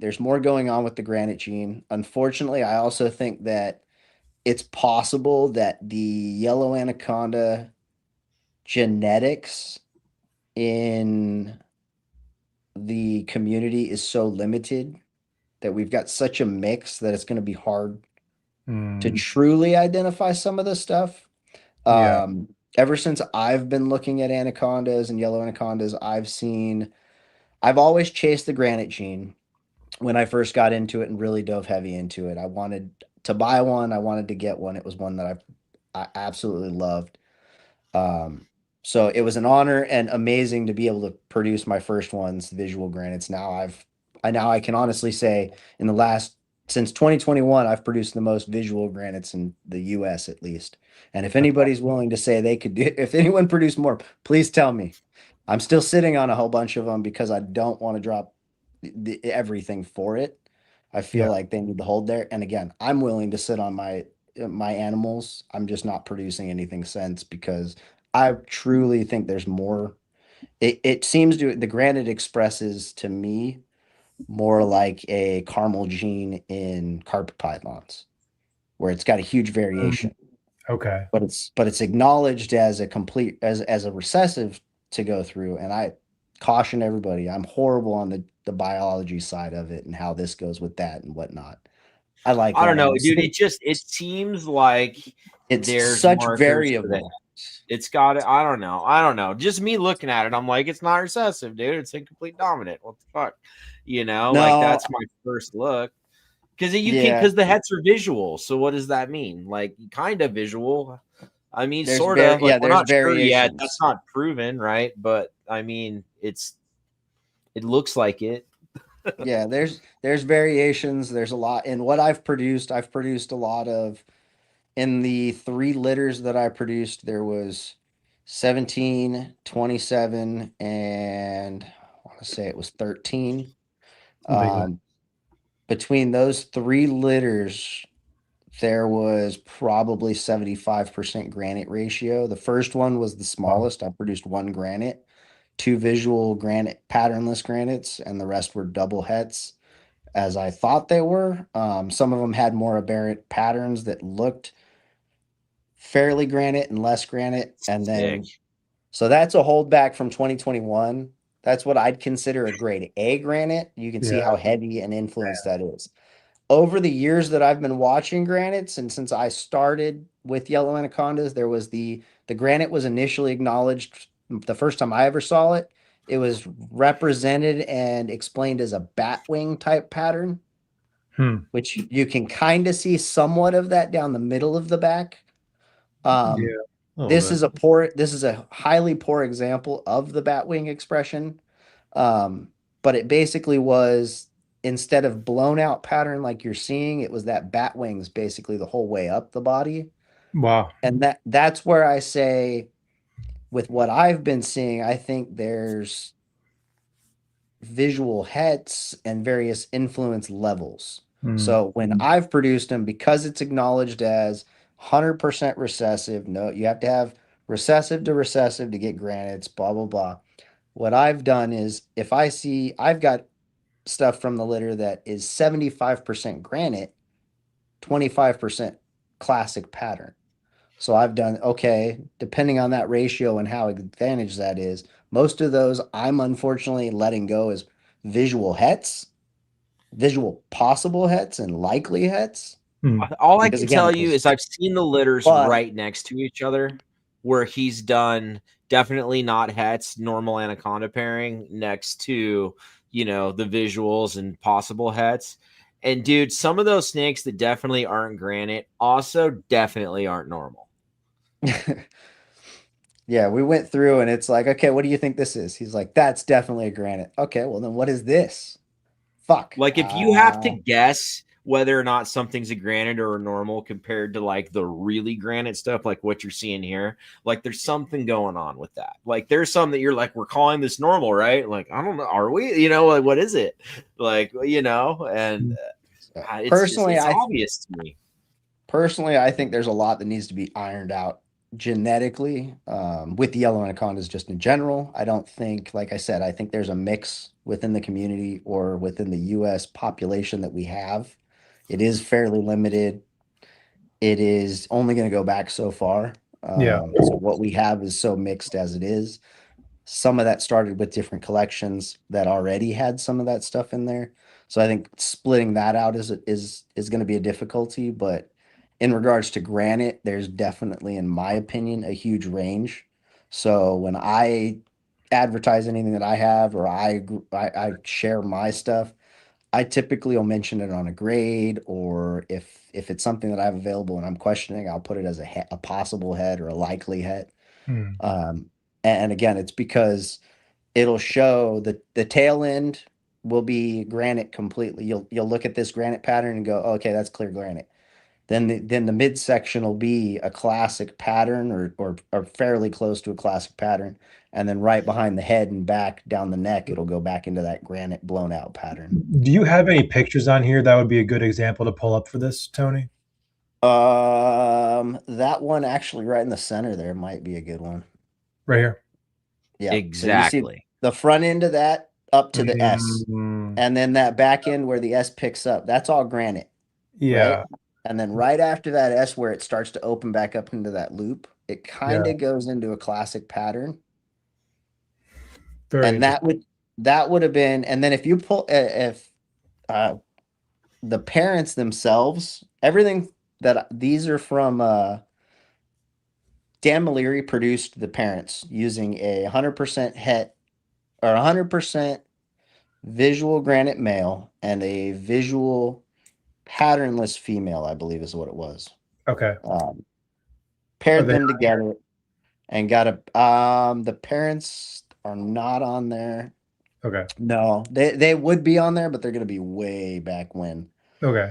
there's more going on with the granite gene. Unfortunately, I also think that it's possible that the yellow anaconda genetics in the community is so limited that we've got such a mix that it's going to be hard to truly identify some of this stuff. Ever since I've been looking at anacondas and yellow anacondas, I've always chased the granite gene. When I first got into it and really dove heavy into it, I wanted to buy one. I wanted to get one. It was one that I absolutely loved. So it was an honor and amazing to be able to produce my first ones, visual granites. Now I can honestly say in the last since 2021, I've produced the most visual granites in the US at least. And if anybody's willing to say they could do, if anyone produced more, please tell me. I'm still sitting on a whole bunch of them because I don't want to drop everything for it. I feel Yeah. like they need to hold there. And again, I'm willing to sit on my animals. I'm just not producing anything since because I truly think there's more. It seems to the granite expresses to me more like a caramel gene in carpet pythons, where it's got a huge variation, Okay. but it's acknowledged as a complete as a recessive to go through. And I caution everybody, I'm horrible on the biology side of it and how this goes with that and whatnot. I like I don't letting know, them dude. sit. It seems like It's there's such markers for that. variable. It's got it. I don't know. I don't know. Just me looking at it, I'm like, it's not recessive, dude. It's incomplete dominant. What the fuck? Like No, that's my first look. Because yeah, because the hets are visual. So what does that mean? Like kind of visual. I mean, there's sort of. Like we're there's not sure yet. That's variations. not proven, right? But I mean, it looks like it. Yeah, there's variations. There's a lot in what I've produced a lot of in the 3 litters that I produced. There was 17, 27, and I want to say it was 13. Big list. Um, between those 3 litters, there was probably 75% granite ratio. The first one was the Wow. smallest. I produced 1 granite, 2 visual granite, patternless granites, and the rest were double hets as I thought they were. Some of them had more aberrant patterns that looked fairly granite and less granite. And Sick. then, so that's a holdback from 2021. That's what I'd consider a grade A granite. You can see Yeah. how heavy an influence that is. Over the years that I've been watching granites, and since I started with yellow anacondas, there was the granite was initially acknowledged the first time I ever saw it. It was represented and explained as a bat wing type pattern, Hmm. which you can kind of see somewhat of that down the middle of the back. Yeah. Um, A little bit. this is a highly poor example of the bat wing expression. Um, but it basically was instead of blown out pattern like you're seeing, it was that bat wings basically the whole way up the body. Wow. And that's where I say with what I've been seeing, I think there's visual hets and various influence levels. Hmm. So when I've produced them, because it's acknowledged as 100% recessive, no, you have to have recessive to get granites, blah, blah, blah. What I've done is if I see, I've got stuff from the litter that is 75% granite, 25% classic pattern. So I've done, okay, depending on that ratio and how advantage that is, most of those I'm unfortunately letting go as visual hets, visual possible hets, and likely hets. Hmm. All I Because can again, tell you is I've seen the litters but right next to each other where he's done definitely not hets, normal anaconda pairing next to, the visuals and possible hets. And dude, some of those snakes that definitely aren't granite also definitely aren't normal. yeah, we went through and it's like, okay, what do you think this is? He's like, that's definitely a granite. Okay, well then what is this? Fuck. Like if you have to guess whether or not something's a granite or a normal compared to like the really granite stuff, like what you're seeing here, like there's something going on with that. Like there's some that you're like, we're calling this normal, right? Like, I don't know, are we? Like what is it? Like, and personally, it's obvious to me. personally, I think there's a lot that needs to be ironed out genetically with the yellow anacondas just in general. I don't think, like I said, I think there's a mix within the community or within the US population that we have. It is fairly limited. It is only going to go back so far. Yeah. So what we have is so mixed as it is. Some of that started with different collections that already had some of that stuff in there. So I think splitting that out is going to be a difficulty. But in regards to granite, there's definitely, in my opinion, a huge range. So when I advertise anything that I have or I share my stuff, I typically will mention it on a grade, or if it's something that I have available and I'm questioning, I'll put it as a possible head or a likely head. Hmm. Um, And again, it's because it'll show the tail end will be granite completely. You'll look at this granite pattern and go, oh, okay, that's clear granite. Then the midsection will be a classic pattern or fairly close to a classic pattern. And then right behind the head and back down the neck, it'll go back into that granite blown out pattern. Do you have any pictures on here that would be a good example to pull up for this, Tony? That one actually right in the center there might be a good one. Right here. Yeah, Exactly. So you see the front end of that up to the S, Mm, and then that back end where the S picks up, that's all granite. yeah. Right? And then right after that S where it starts to open back up into that loop, it kind of goes into a classic pattern. Very And that would have been, and then if you pull if the parents themselves, everything that these are from Dan Maliri produced the parents using a 100% het or 100% visual granite male and a visual patternless female, I believe is what it was. okay. Paired they them together and got a the parents are not on there. Okay. No, they would be on there, but they're gonna be way back when. Okay.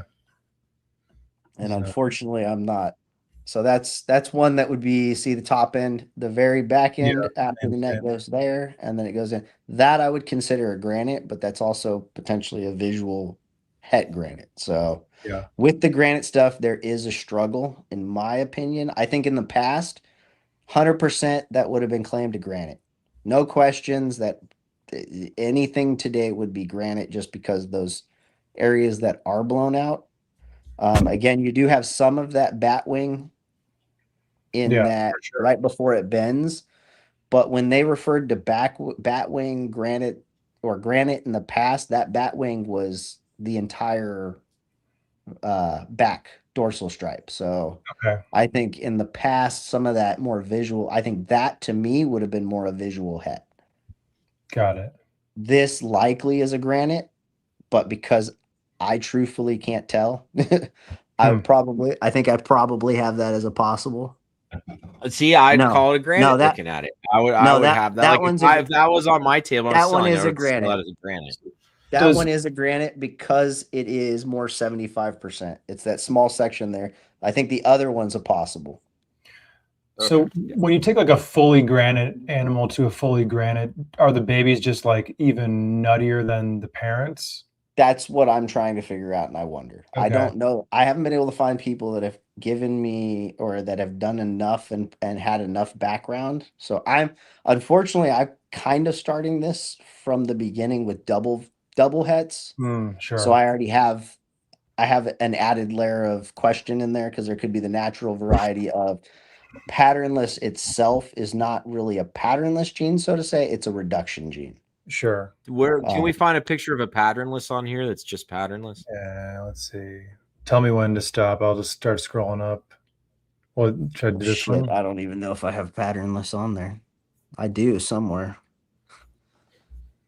And So- unfortunately I'm not. So that's one that would be, see the top end, the very back end after the neck same. goes there, and then it goes in. That I would consider a granite, but that's also potentially a visual het granite. So Yeah. with the granite stuff, there is a struggle, in my opinion. I think in the past, 100% that would have been claimed to granite. No questions that anything today would be granite just because those areas that are blown out. Again, you do have some of that bat wing in Yeah, that for sure. right before it bends. But when they referred to bat wing granite or granite in the past, that bat wing was the entire back dorsal stripe. So Okay. I think in the past, some of that more visual, I think that to me would have been more a visual het. Got it. This likely is a granite, but because I truthfully can't tell, I think I probably have that as a possible. See, I'd No. call it a granite No, that- looking at it. I would that- have that. that Like one's if that was on my table, I was that one selling it, is I a would sell granite. that as a granite. That Does- one is a granite because it is more 75%. It's that small section there. I think the other one's a possible. So when you take like a fully granite animal to a fully granite, are the babies just like even nuttier than the parents? That's what I'm trying to figure out, and I wonder. I Okay. don't know. I haven't been able to find people that have given me or that have done enough and had enough background. So unfortunately I'm kind of starting this from the beginning with double hets. Sure. So I already have an added layer of question in there because there could be the natural variety of patternless itself is not really a patternless gene, so to say. It's a reduction gene. Sure. Where can we find a picture of a patternless on here that's just patternless? Yeah. Let's see. Tell me when to stop. I'll just start scrolling up. Well, should I do this Shit, one? I don't even know if I have patternless on there. I do somewhere.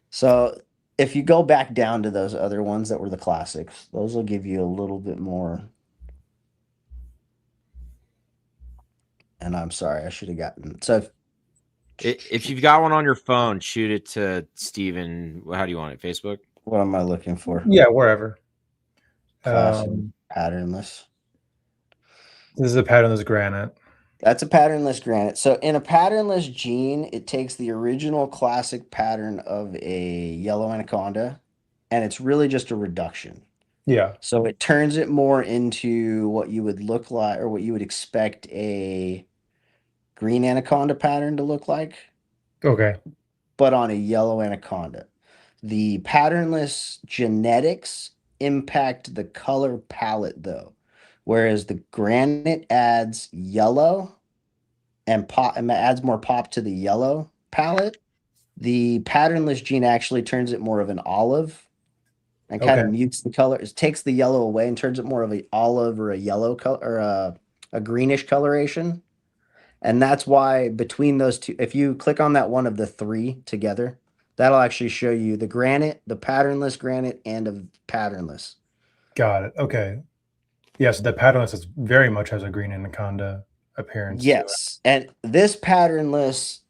So if you go back down to those other ones that were the classics, those will give you a little bit more. And I'm sorry, I should have gotten. So If you've got one on your phone, shoot it to Steven. How do you want it? Facebook? what am I looking for? Yeah, wherever. Classic patternless. This is a patternless granite. That's a patternless granite. So in a patternless gene, it takes the original classic pattern of a yellow anaconda, and it's really just a reduction. Yeah. So it turns it more into what you would look like or what you would expect a green anaconda pattern to look like, Okay. but on a yellow anaconda. The patternless genetics impact the color palette though, whereas the granite adds yellow and adds more pop to the yellow palette. The patternless gene actually turns it more of an olive and kind of mutes the color. It takes the yellow away and turns it more of an olive or a yellow color or a greenish coloration. And that's why between those two, if you click on that one of the three together, that'll actually show you the granite, the patternless granite, and a patternless. Got it. Okay. Yes, the patternless is very much has a green anaconda appearance. Yes. And this patternless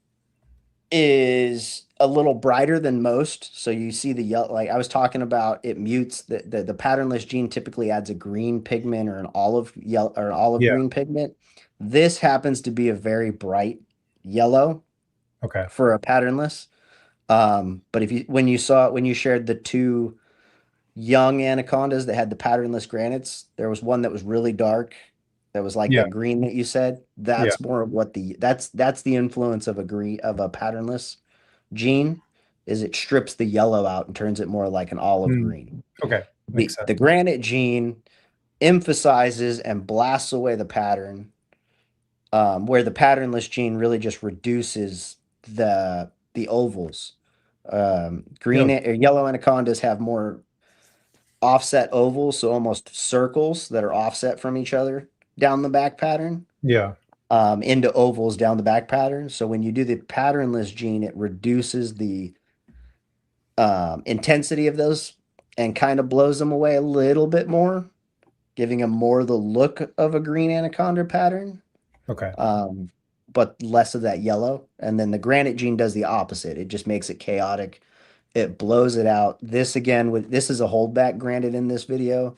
is a little brighter than most. So you see the yellow, like I was talking about, it mutes the patternless gene typically adds a green pigment or an olive yellow or an olive Yeah. green pigment. This happens to be a very bright yellow Okay. for a patternless. But when you shared the two young anacondas that had the patternless granites, there was one that was really dark, that was like Yeah. that green that you said. Yeah. That's more of what that's the influence of a patternless gene, is it strips the yellow out and turns it more like an olive Mm, green. okay. Makes sense. The granite gene emphasizes and blasts away the pattern, where the patternless gene really just reduces the ovals. Green Yeah. or yellow anacondas have more offset ovals, so almost circles that are offset from each other down the back pattern, Yeah. into ovals down the back pattern. So when you do the patternless gene, it reduces the intensity of those and kind of blows them away a little bit more, giving them more the look of a green anaconda pattern, Okay. but less of that yellow. And then the granite gene does the opposite. It just makes it chaotic. It blows it out. This again, this is a holdback granite in this video.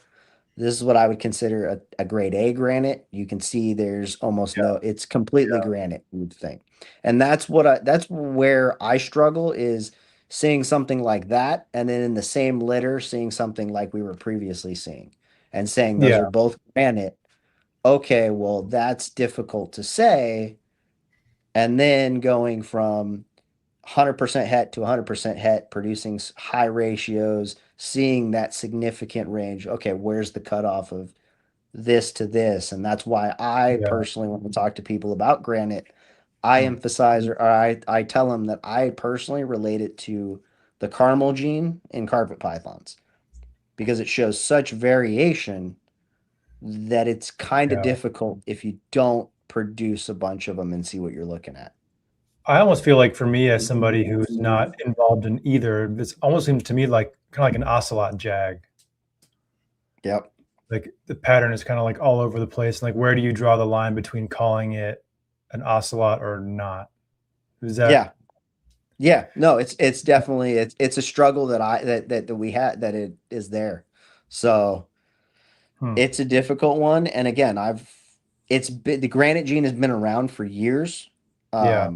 This is what I would consider a grade A granite. You can see there's almost Yeah. it's completely Yeah. granite, you would think. And that's where I struggle, is seeing something like that, and then in the same litter, seeing something like we were previously seeing and saying those are Yeah. both granite. Okay, well, that's difficult to say. And then going from 100% het to 100% het, producing high ratios, seeing that significant range. Okay, where's the cutoff of this to this? And that's why I Yeah. personally, when we talk to people about granite, I Mm. emphasize, or I tell them that I personally relate it to the caramel gene in carpet pythons, because it shows such variation that it's kind of Yeah. difficult if you don't produce a bunch of them and see what you're looking at. I almost feel like for me, as somebody who's not involved in either, this almost seems to me like kind of like an ocelot jag. Yep. Like the pattern is kind of like all over the place. Like, where do you draw the line between calling it an ocelot or not? Is that? Yeah. Yeah, no, it's definitely it's a struggle that we had, that it is there. So Hmm. it's a difficult one. And again, the granite gene has been around for years. Yeah.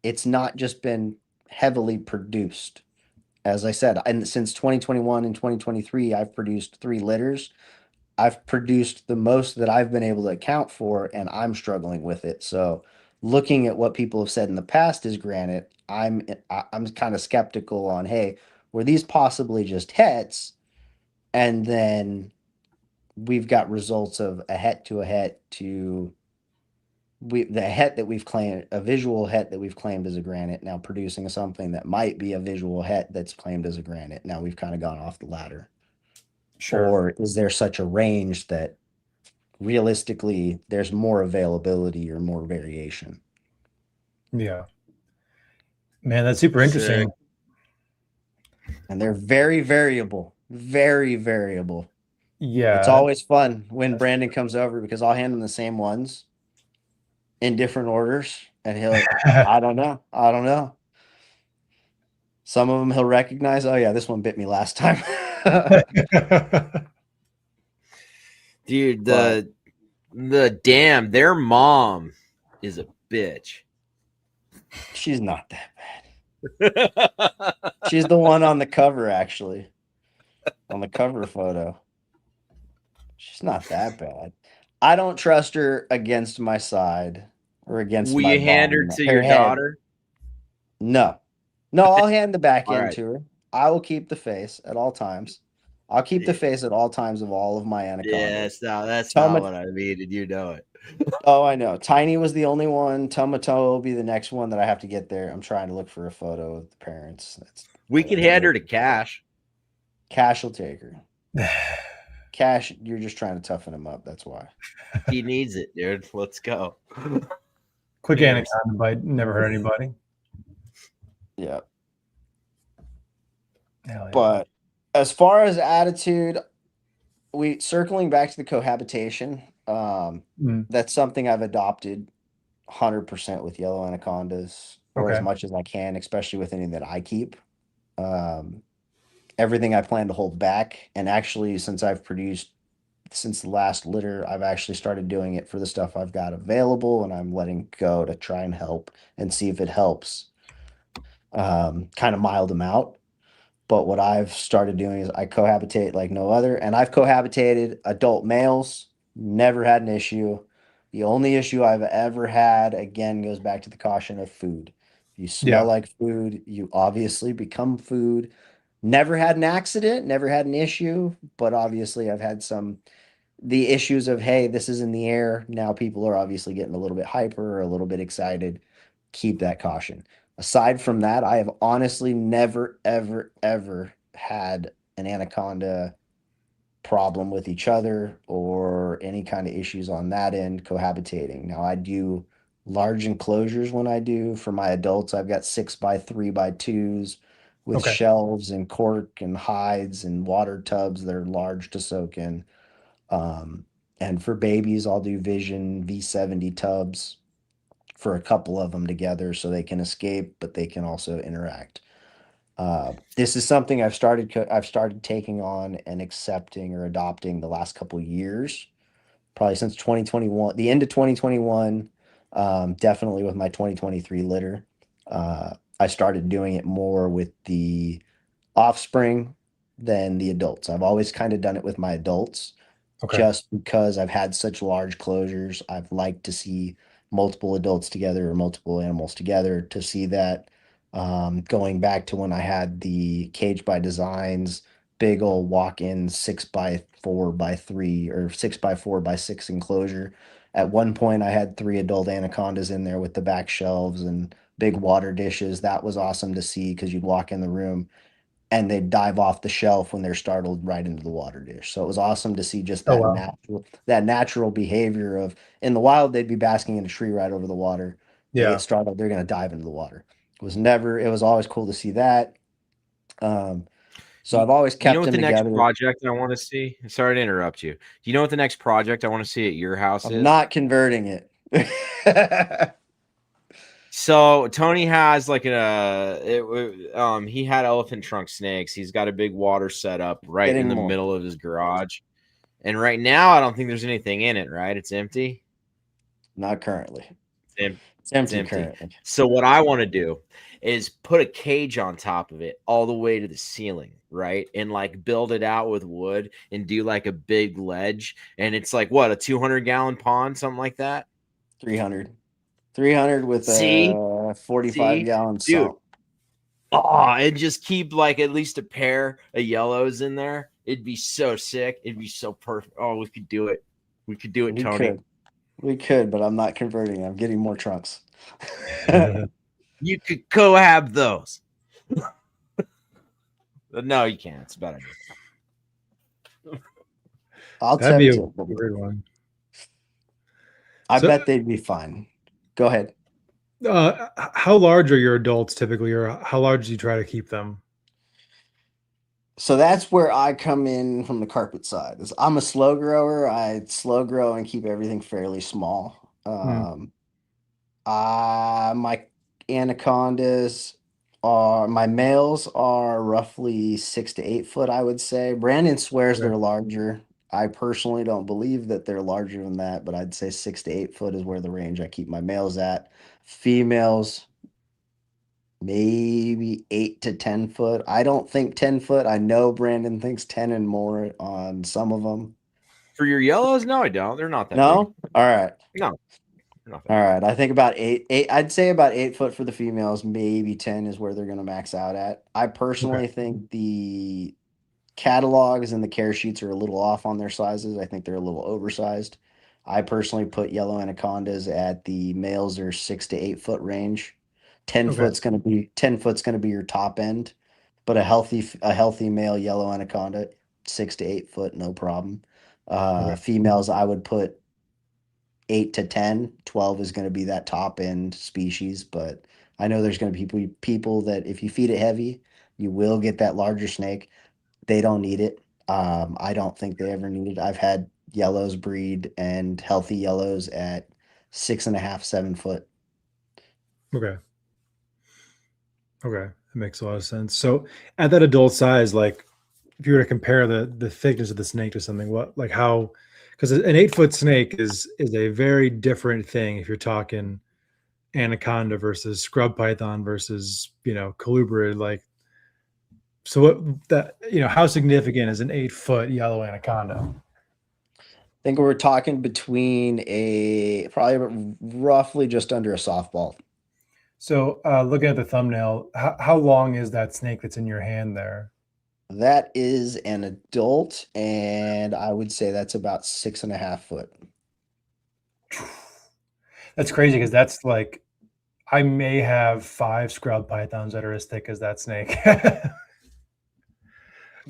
It's not just been heavily produced. As I said, and since 2021 and 2023, I've produced 3 litters. I've produced the most that I've been able to account for, and I'm struggling with it. So, looking at what people have said in the past is granite, I'm kind of skeptical on, hey, were these possibly just hets? And then we've got results of a het to a het to the het that we've claimed, a visual het that we've claimed as a granite, now producing something that might be a visual het that's claimed as a granite. Now we've kind of gone off the ladder. Sure. Or is there such a range that realistically there's more availability or more variation? Yeah. Man, that's super interesting. And they're very variable, very variable. Yeah. It's always fun when Brandon comes over, because I'll hand him the same ones in different orders, and he'll I don't know. Some of them he'll recognize. Oh yeah, this one bit me last time. Dude, the damn, their mom is a bitch. She's not that bad. She's the one on the cover, actually. On the cover photo. She's not that bad. I don't trust her against my side or against Will my you hand her bottom. to your head. daughter? No. I'll hand the back All end right. to her. I will keep the face at all times. I'll keep the face at all times of all of my anacondas. Yeah, that's Toma- not what I mean, and you know it. Oh, I know. Tiny was the only one. Tomato will be the next one that I have to get there. I'm trying to look for a photo of the parents. We can hand her to Cash. Cash will take her. Cash, you're just trying to toughen him up. That's why. He needs it, dude. Let's go. Quick Yes. anaconda bite never hurt anybody. Yeah. Hell yeah. But as far as attitude, circling back to the cohabitation, that's something I've adopted 100% with yellow anacondas, or as Okay. much as I can, especially with any that I keep. Um, Everything I plan to hold back. And actually, since the last litter, I've actually started doing it for the stuff I've got available, and I'm letting go to try and help and see if it helps. Kind of mild them out. But what I've started doing is I cohabitate like no other, and I've cohabitated adult males, never had an issue. The only issue I've ever had, again, goes back to the caution of food. If you smell Yeah. like food, you obviously become food. Never had an accident, never had an issue, but obviously I've had the issues of, hey, this is in the air. Now people are obviously getting a little bit hyper or a little bit excited. Keep that caution. Aside from that, I have honestly never, ever, ever had an anaconda problem with each other or any kind of issues on that end cohabitating. Now I do large enclosures when I do for my adults. I've got 6x3x2s with Okay. shelves and cork and hides and water tubs that are large to soak in. Um, and for babies, I'll do Vision V70 tubs for a couple of them together so they can escape, but they can also interact. This is something I've started taking on and accepting or adopting the last couple years, probably since 2021, the end of 2021, definitely with my 2023 litter. I started doing it more with the offspring than the adults. I've always kind of done it with my adults Okay. just because I've had such large closures. I've liked to see multiple adults together or multiple animals together to see that. Going back to when I had the Cage by Designs, big old walk-in 6x4x3 or 6x4x6 enclosure. At one point, I had 3 adult anacondas in there with the back shelves and big water dishes. That was awesome to see because you'd walk in the room and they dive off the shelf when they're startled right into the water dish. So it was awesome to see just Oh wow. that natural behavior of in the wild they'd be basking in a tree right over the water. They get Yeah. startled, they're going to dive into the water. It was always cool to see that. Um, so You, I've always you know kept what them the next together. project I want to see? Sorry to interrupt you. Do you know what the next project I want to see at your house I'm is? not converting it. So Tony has like he had elephant trunk snakes. He's got a big water setup right in Getting the more. middle of his garage. And right now I don't think there's anything in it, right? It's empty. Not currently. It's It's It's empty empty. currently. So what I want to do is put a cage on top of it all the way to the ceiling, right? And like build it out with wood and do like a big ledge. And it's like what, a 200-gallon pond, something like that? 300. 300 with See? a 45 See? gallon Dude. sump. Oh, and just keep like at least a pair of yellows in there. It'd be so sick. It'd be so perfect. Oh, we could do it. We could do it, We Tony. could. We could, but I'm not converting. I'm getting more trunks. You could cohab those. No, you can't. It's a bad idea. I'll That'd be tempt a you. weird one. I So, bet they'd be fine. Go ahead. how large are your adults typically, or how large do you try to keep them? So that's where I come in from the carpet side. I'm a slow grower. I slow grow and keep everything fairly small. Hmm. My anacondas my males are roughly 6 to 8 foot, I would say. Brandon swears Okay. they're larger. I personally don't believe that they're larger than that, but I'd say 6 to 8 foot is where the range I keep my males at. Females, maybe 8 to 10 foot. I don't think 10 foot. I know Brandon thinks 10 and more on some of them. For your yellows, no, I don't. They're not that big. No? All right. No, they're not that All big. right. I think about eight. I'd say about 8 foot for the females. Maybe 10 is where they're going to max out at. I Okay. personally think the catalogs and the care sheets are a little off on their sizes. I think they're a little oversized. I personally put yellow anacondas at the males are 6 to 8 foot range. Okay. 10 foot's gonna be your top end, but a healthy male yellow anaconda 6 to 8 foot, no problem. Okay. Females I would put 8 to 10. 12 is going to be that top end species, but I know there's going to be people that if you feed it heavy, you will get that larger snake. They don't need it. I don't think they ever need it. I've had yellows breed and healthy yellows at 6.5, 7 foot. Okay. Okay. That makes a lot of sense. So at that adult size, like if you were to compare the thickness of the snake to something, what like how because an 8 foot snake is a very different thing if you're talking anaconda versus scrub python versus colubrid. Like so what that how significant is an 8 foot yellow anaconda? I think we're talking between probably roughly just under a softball. So looking at the thumbnail, how long is that snake that's in your hand there? That is an adult, and I would say that's about 6.5 foot. That's crazy because that's like I may have 5 scrub pythons that are as thick as that snake.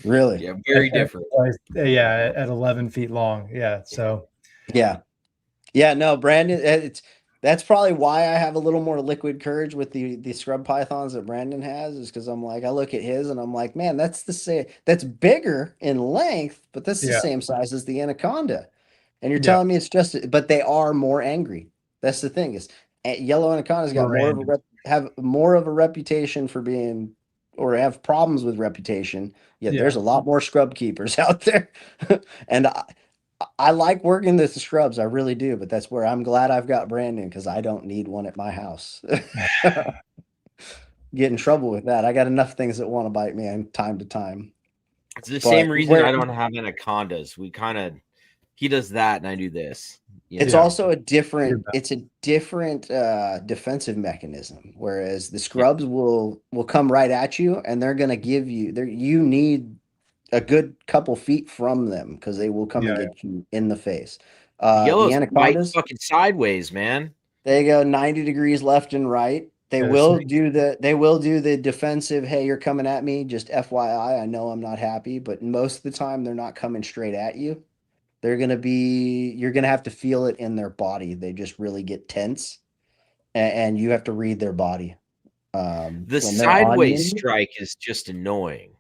Really? Yeah, very different. Yeah, at 11 feet long. Yeah. So Yeah. Yeah, no, Brandon, that's probably why I have a little more liquid courage with the scrub pythons that Brandon has, is because I'm like, I look at his and I'm like, man, that's the same, that's bigger in length, but that's the yeah, same size as the anaconda. And you're yeah, telling me it's just, but they are more angry. That's the thing is, yellow anacondas got more of a random. have more of a reputation for being, or have problems with reputation. Yet Yeah. there's a lot more scrub keepers out there, and I like working with the scrubs, I really do, but that's where I'm glad I've got Brandon because I don't need one at my house. Get in trouble with that. I got enough things that want to bite me on time to time. It's the same But reason I don't have anacondas. He does that and I do this. it's Yeah. also You're it's a different defensive mechanism. Whereas the Yeah. scrubs will come right at you and they're gonna give you you need a good couple feet from them because they will come and Yeah. get you in the face. The The yellows bite anacondas, fucking sideways, man. they go 90 degrees left and right. They Yeah, the will snake. do the defensive, hey, you're coming at me, just FYI, I know I'm not happy, but most of the time they're not coming straight at you. You're gonna have to feel it in their body. They just really get tense and you have to read their body. The When they're on sideways you, strike is just annoying.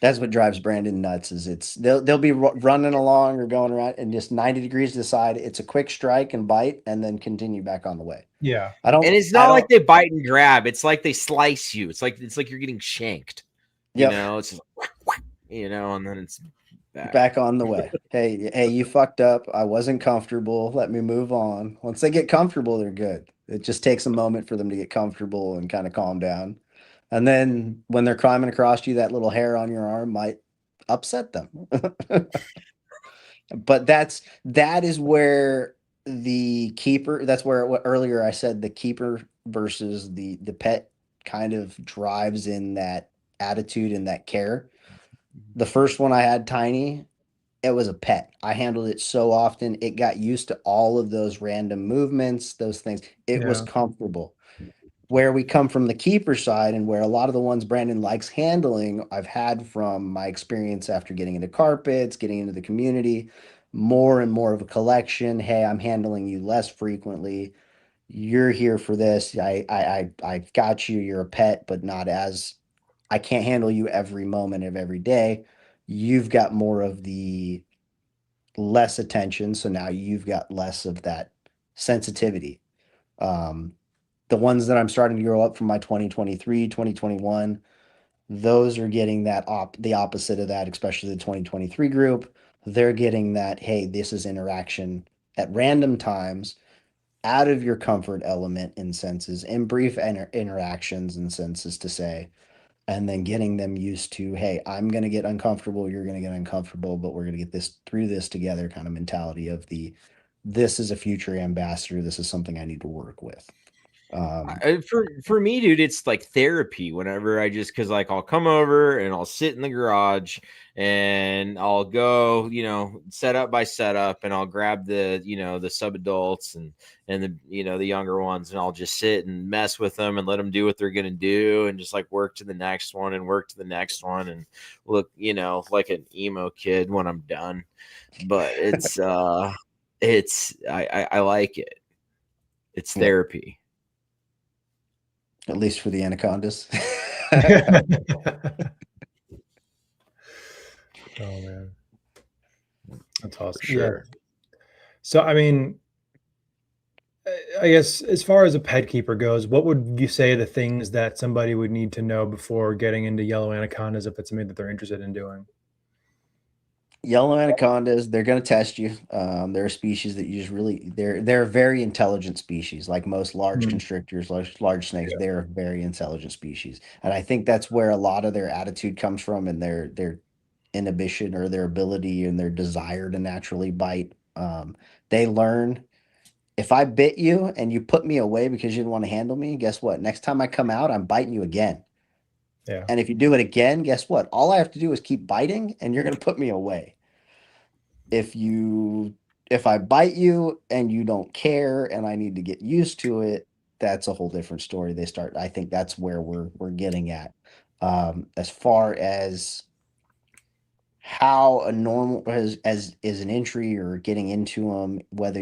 that's what drives Brandon nuts is they'll be running along or going around and just 90 degrees to the side. It's a quick strike and bite and then continue back on the way. Yeah. And it's not like they bite and grab. It's like they slice you. It's like you're getting shanked. Yep. It's just and then it's back on the way. Hey, you fucked up. I wasn't comfortable. Let me move on. Once they get comfortable, they're good. It just takes a moment for them to get comfortable and kind of calm down. And then when they're climbing across you, that little hair on your arm might upset them. But that is where the keeper, that's where what earlier I said the keeper versus the pet kind of drives in that attitude and that care. The first one I had, Tiny, it was a pet. I handled it so often. It got used to all of those random movements, those things. It was Yeah. comfortable. Where we come from the keeper side and where a lot of the ones Brandon likes handling, I've had from my experience after getting into carpets, getting into the community, more and more of a collection. Hey, I'm handling you less frequently. You're here for this. I've got you. You're a pet, but not as I can't handle you every moment of every day. You've got more of the less attention, so now you've got less of that sensitivity. Um, the ones that I'm starting to grow up from my 2023, 2021, those are getting the opposite of that, especially the 2023 group. They're getting that, hey, this is interaction at random times out of your comfort element in senses, in brief interactions and senses to say, and then getting them used to, hey, I'm going to get uncomfortable, you're going to get uncomfortable, but we're going to get this through this together kind of mentality of this is a future ambassador, this is something I need to work with. For me, dude, it's like therapy whenever because like I'll come over and I'll sit in the garage and I'll go, setup by setup, and I'll grab the, the sub adults and the, the younger ones, and I'll just sit and mess with them and let them do what they're going to do and just like work to the next one and work to the next one and look, like an emo kid when I'm done. But it's, I like it. It's therapy. At least for the anacondas. Oh man, that's awesome. Sure. Yeah. So I mean, I guess as far as a pet keeper goes, what would you say the things that somebody would need to know before getting into yellow anacondas if it's something that they're interested in doing? Yellow anacondas, they're going to test you. They're a species that you just really they're a very intelligent species. Like most large Mm, constrictors, large snakes, they're a very intelligent species, and I think that's where a lot of their attitude comes from, and their inhibition or their ability and their desire to naturally bite. They learn, if I bit you and you put me away because you didn't want to handle me, guess what? Next time I come out, I'm biting you again. yeah. And if you do it again, guess what? All I have to do is keep biting, and you're going to put me away. if you if I bite you and you don't care and I need to get used to it, that's a whole different story. I think that's where we're getting at. As far as how a normal as is an entry or getting into them, whether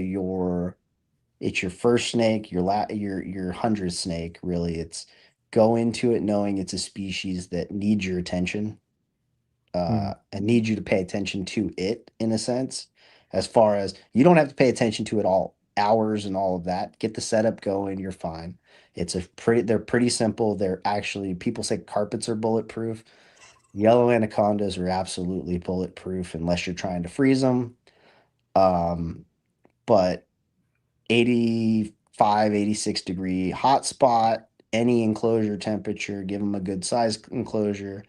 it's your first snake, your 100th snake, really, it's go into it knowing it's a species that needs your attention, Mm, and need you to pay attention to it in a sense. As far as you don't have to pay attention to it all hours and all of that. Get the setup going, you're fine. They're pretty simple. They're actually, people say carpets are bulletproof. Yellow anacondas are absolutely bulletproof unless you're trying to freeze them. But 85, 86-degree hot spot, any enclosure temperature, give them a good size enclosure.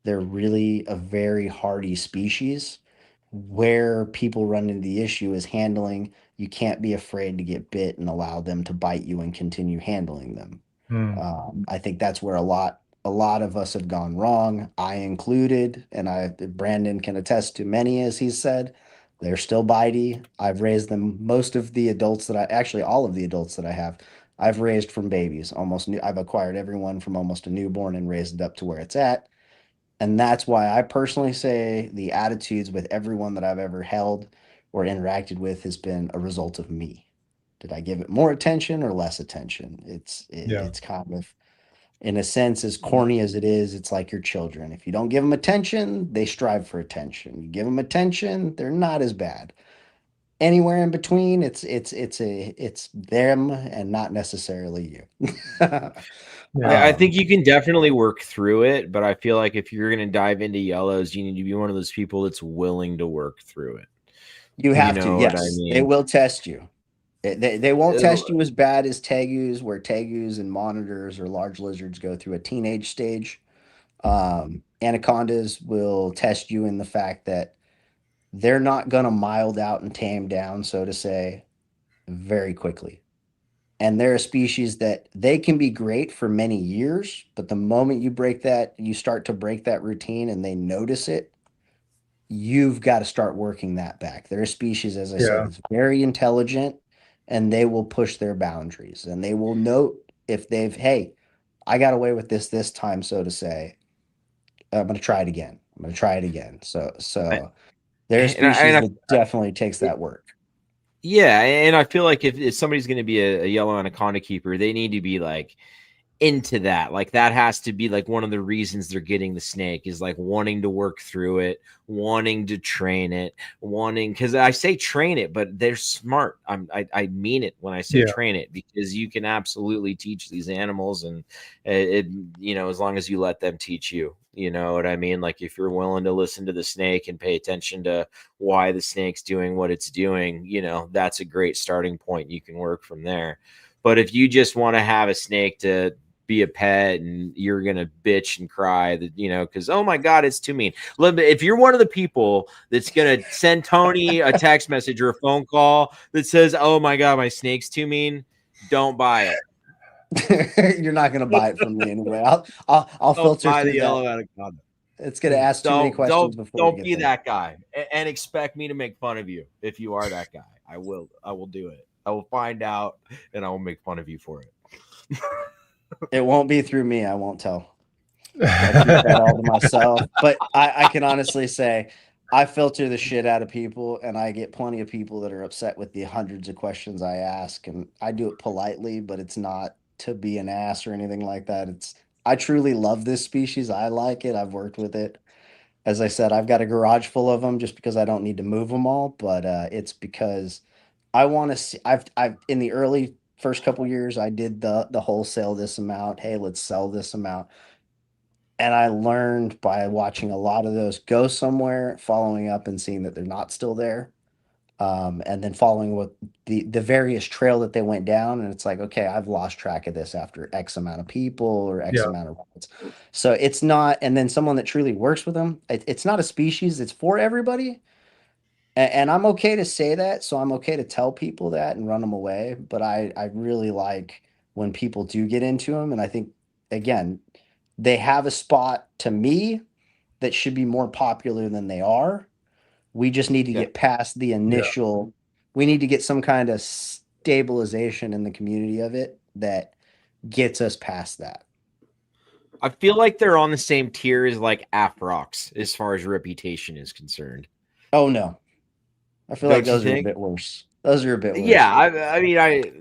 They're really a very hardy species. Where people run into the issue is handling. You can't be afraid to get bit and allow them to bite you and continue handling them. mm, I think that's where a lot of us have gone wrong, I included, and Brandon can attest to many, as he said. They're still bitey. I've raised them. Most of the adults that I actually all of the adults that I have, I've raised from babies. I've acquired everyone from almost a newborn and raised it up to where it's at. And that's why I personally say the attitudes with everyone that I've ever held or interacted with has been a result of me. Did I give it more attention or less attention? yeah. It's kind of, in a sense, as corny as it is, it's like your children. If you don't give them attention, they strive for attention. You give them attention, they're not as bad. Anywhere in between, it's them and not necessarily you. Yeah. I think you can definitely work through it, but I feel like if you're going to dive into yellows, you need to be one of those people that's willing to work through it. You You have to, know what I yes. They mean? will test you. They won't Uh, test you as bad as tegus, where tegus and monitors or large lizards go through a teenage stage. Anacondas will test you in the fact that they're not going to mild out and tame down, so to say, very quickly. And they're a species that they can be great for many years, but the moment you start to break that routine and they notice it, you've got to start working that back. They're a species, as I said, Yeah. that's very intelligent, and they will push their boundaries, and they will note if hey, I got away with this time, so to say. I'm going to try it again. I'm going to try it again. I- So they're a and I, and species I, that definitely takes that work. yeah, and I feel like if somebody's going to be a yellow anaconda keeper, they need to be like into that. Like that has to be like one of the reasons they're getting the snake is like wanting to work through it, wanting to train it, wanting, because I say train it, but they're smart. I mean it when I say Yeah. train it, because you can absolutely teach these animals, and it as long as you let them teach you. You know what I mean? Like if you're willing to listen to the snake and pay attention to why the snake's doing what it's doing, that's a great starting point. You can work from there. But if you just want to have a snake to be a pet and you're gonna bitch and cry that because oh my god, it's too mean. If you're one of the people that's gonna send Tony a text message or a phone call that says oh my god, my snake's too mean, don't buy it. You're not going to buy it from me anyway. I'll Don't filter buy the through that. yellow anaconda. It's going to ask too many don't questions don't before we don't get be there. that guy and expect me to make fun of you. If you are that guy, I will do it. I will find out and I will make fun of you for it. It won't be through me. I won't tell. I keep that all to myself. But I can honestly say I filter the shit out of people, and I get plenty of people that are upset with the hundreds of questions I ask, and I do it politely, but it's not to be an ass or anything like that. I truly love this species. I like it. I've worked with it. As I said, I've got a garage full of them just because I don't need to move them all, but it's because I want to see. I've in the early first couple years, I did the wholesale this amount. Hey, let's sell this amount. And I learned by watching a lot of those go somewhere, following up and seeing that they're not still there, and then following what the various trail that they went down. And it's like, okay, I've lost track of this after X amount of people or X Yeah. amount of rides. So it's not. And then someone that truly works with them, it's not a species that's for everybody. And I'm okay to say that, so I'm okay to tell people that and run them away. But I really like when people do get into them, and I think again, they have a spot to me that should be more popular than they are. We just need to Yeah. get past the Yeah. initial. We need to get some kind of stabilization in the community of it that gets us past that. I feel like they're on the same tier as like Afrox as far as reputation is concerned. Oh no, I feel like Don't you those are a think? bit worse. Those are a bit worse. Yeah, I mean, I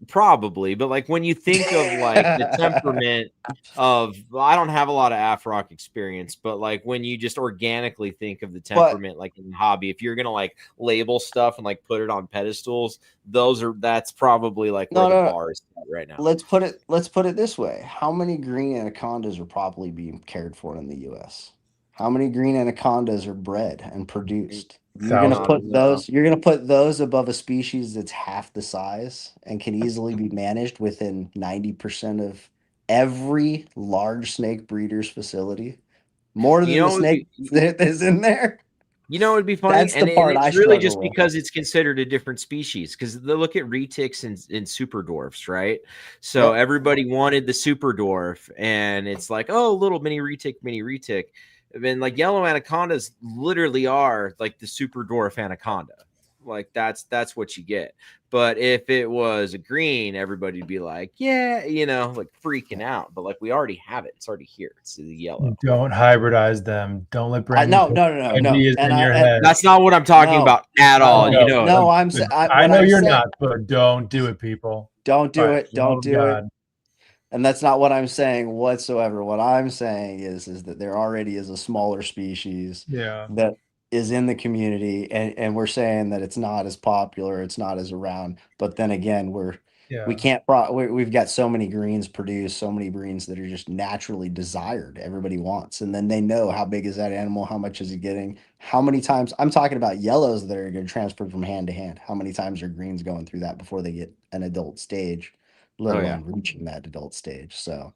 probably, but like when you think of like the temperament of, well, I don't have a lot of Afrock experience, but like when you just organically think of the temperament, like in the hobby, if you're gonna like label stuff and like put it on pedestals, that's probably like where the bar is at right now. Let's put it this way. How many green anacondas are properly being cared for in the US? How many green anacondas are bred and produced? You're gonna Thousands. put those above a species that's half the size and can easily be managed within 90% of every large snake breeder's facility. More You than the know, snake that is in there. You know, it'd be funny, That's the and part I it's really just struggle with. because it's considered a different species. Because they look at retics and super dwarfs, right? So Yep. everybody wanted the super dwarf, and it's like, oh, little mini retic, mini retic. And then like yellow anacondas literally are like the super dwarf anaconda. Like that's what you get. But if it was a green, everybody'd be like, yeah, you know, like freaking out. But like we already have it; it's already here. It's the yellow. Don't hybridize them. Don't let Brandon No, put no. ideas And in your I head. That's not what I'm talking No. about at I all. You know. know, no, I what know I'm you're saying, not, but don't do it, people. don't do By it. the love Don't of do it. God. And that's not what I'm saying whatsoever. What I'm saying is that there already is a smaller species Yeah. that is in the community, and we're saying that it's not as popular, it's not as around. But then again, we Yeah. can't we've got so many greens produced, so many greens that are just naturally desired, everybody wants. And then they know how big is that animal, how much is he getting, how many times. I'm talking about yellows that are going to transfer from hand to hand. How many times are greens going through that before they get an adult stage, let Oh, yeah. alone reaching that adult stage. So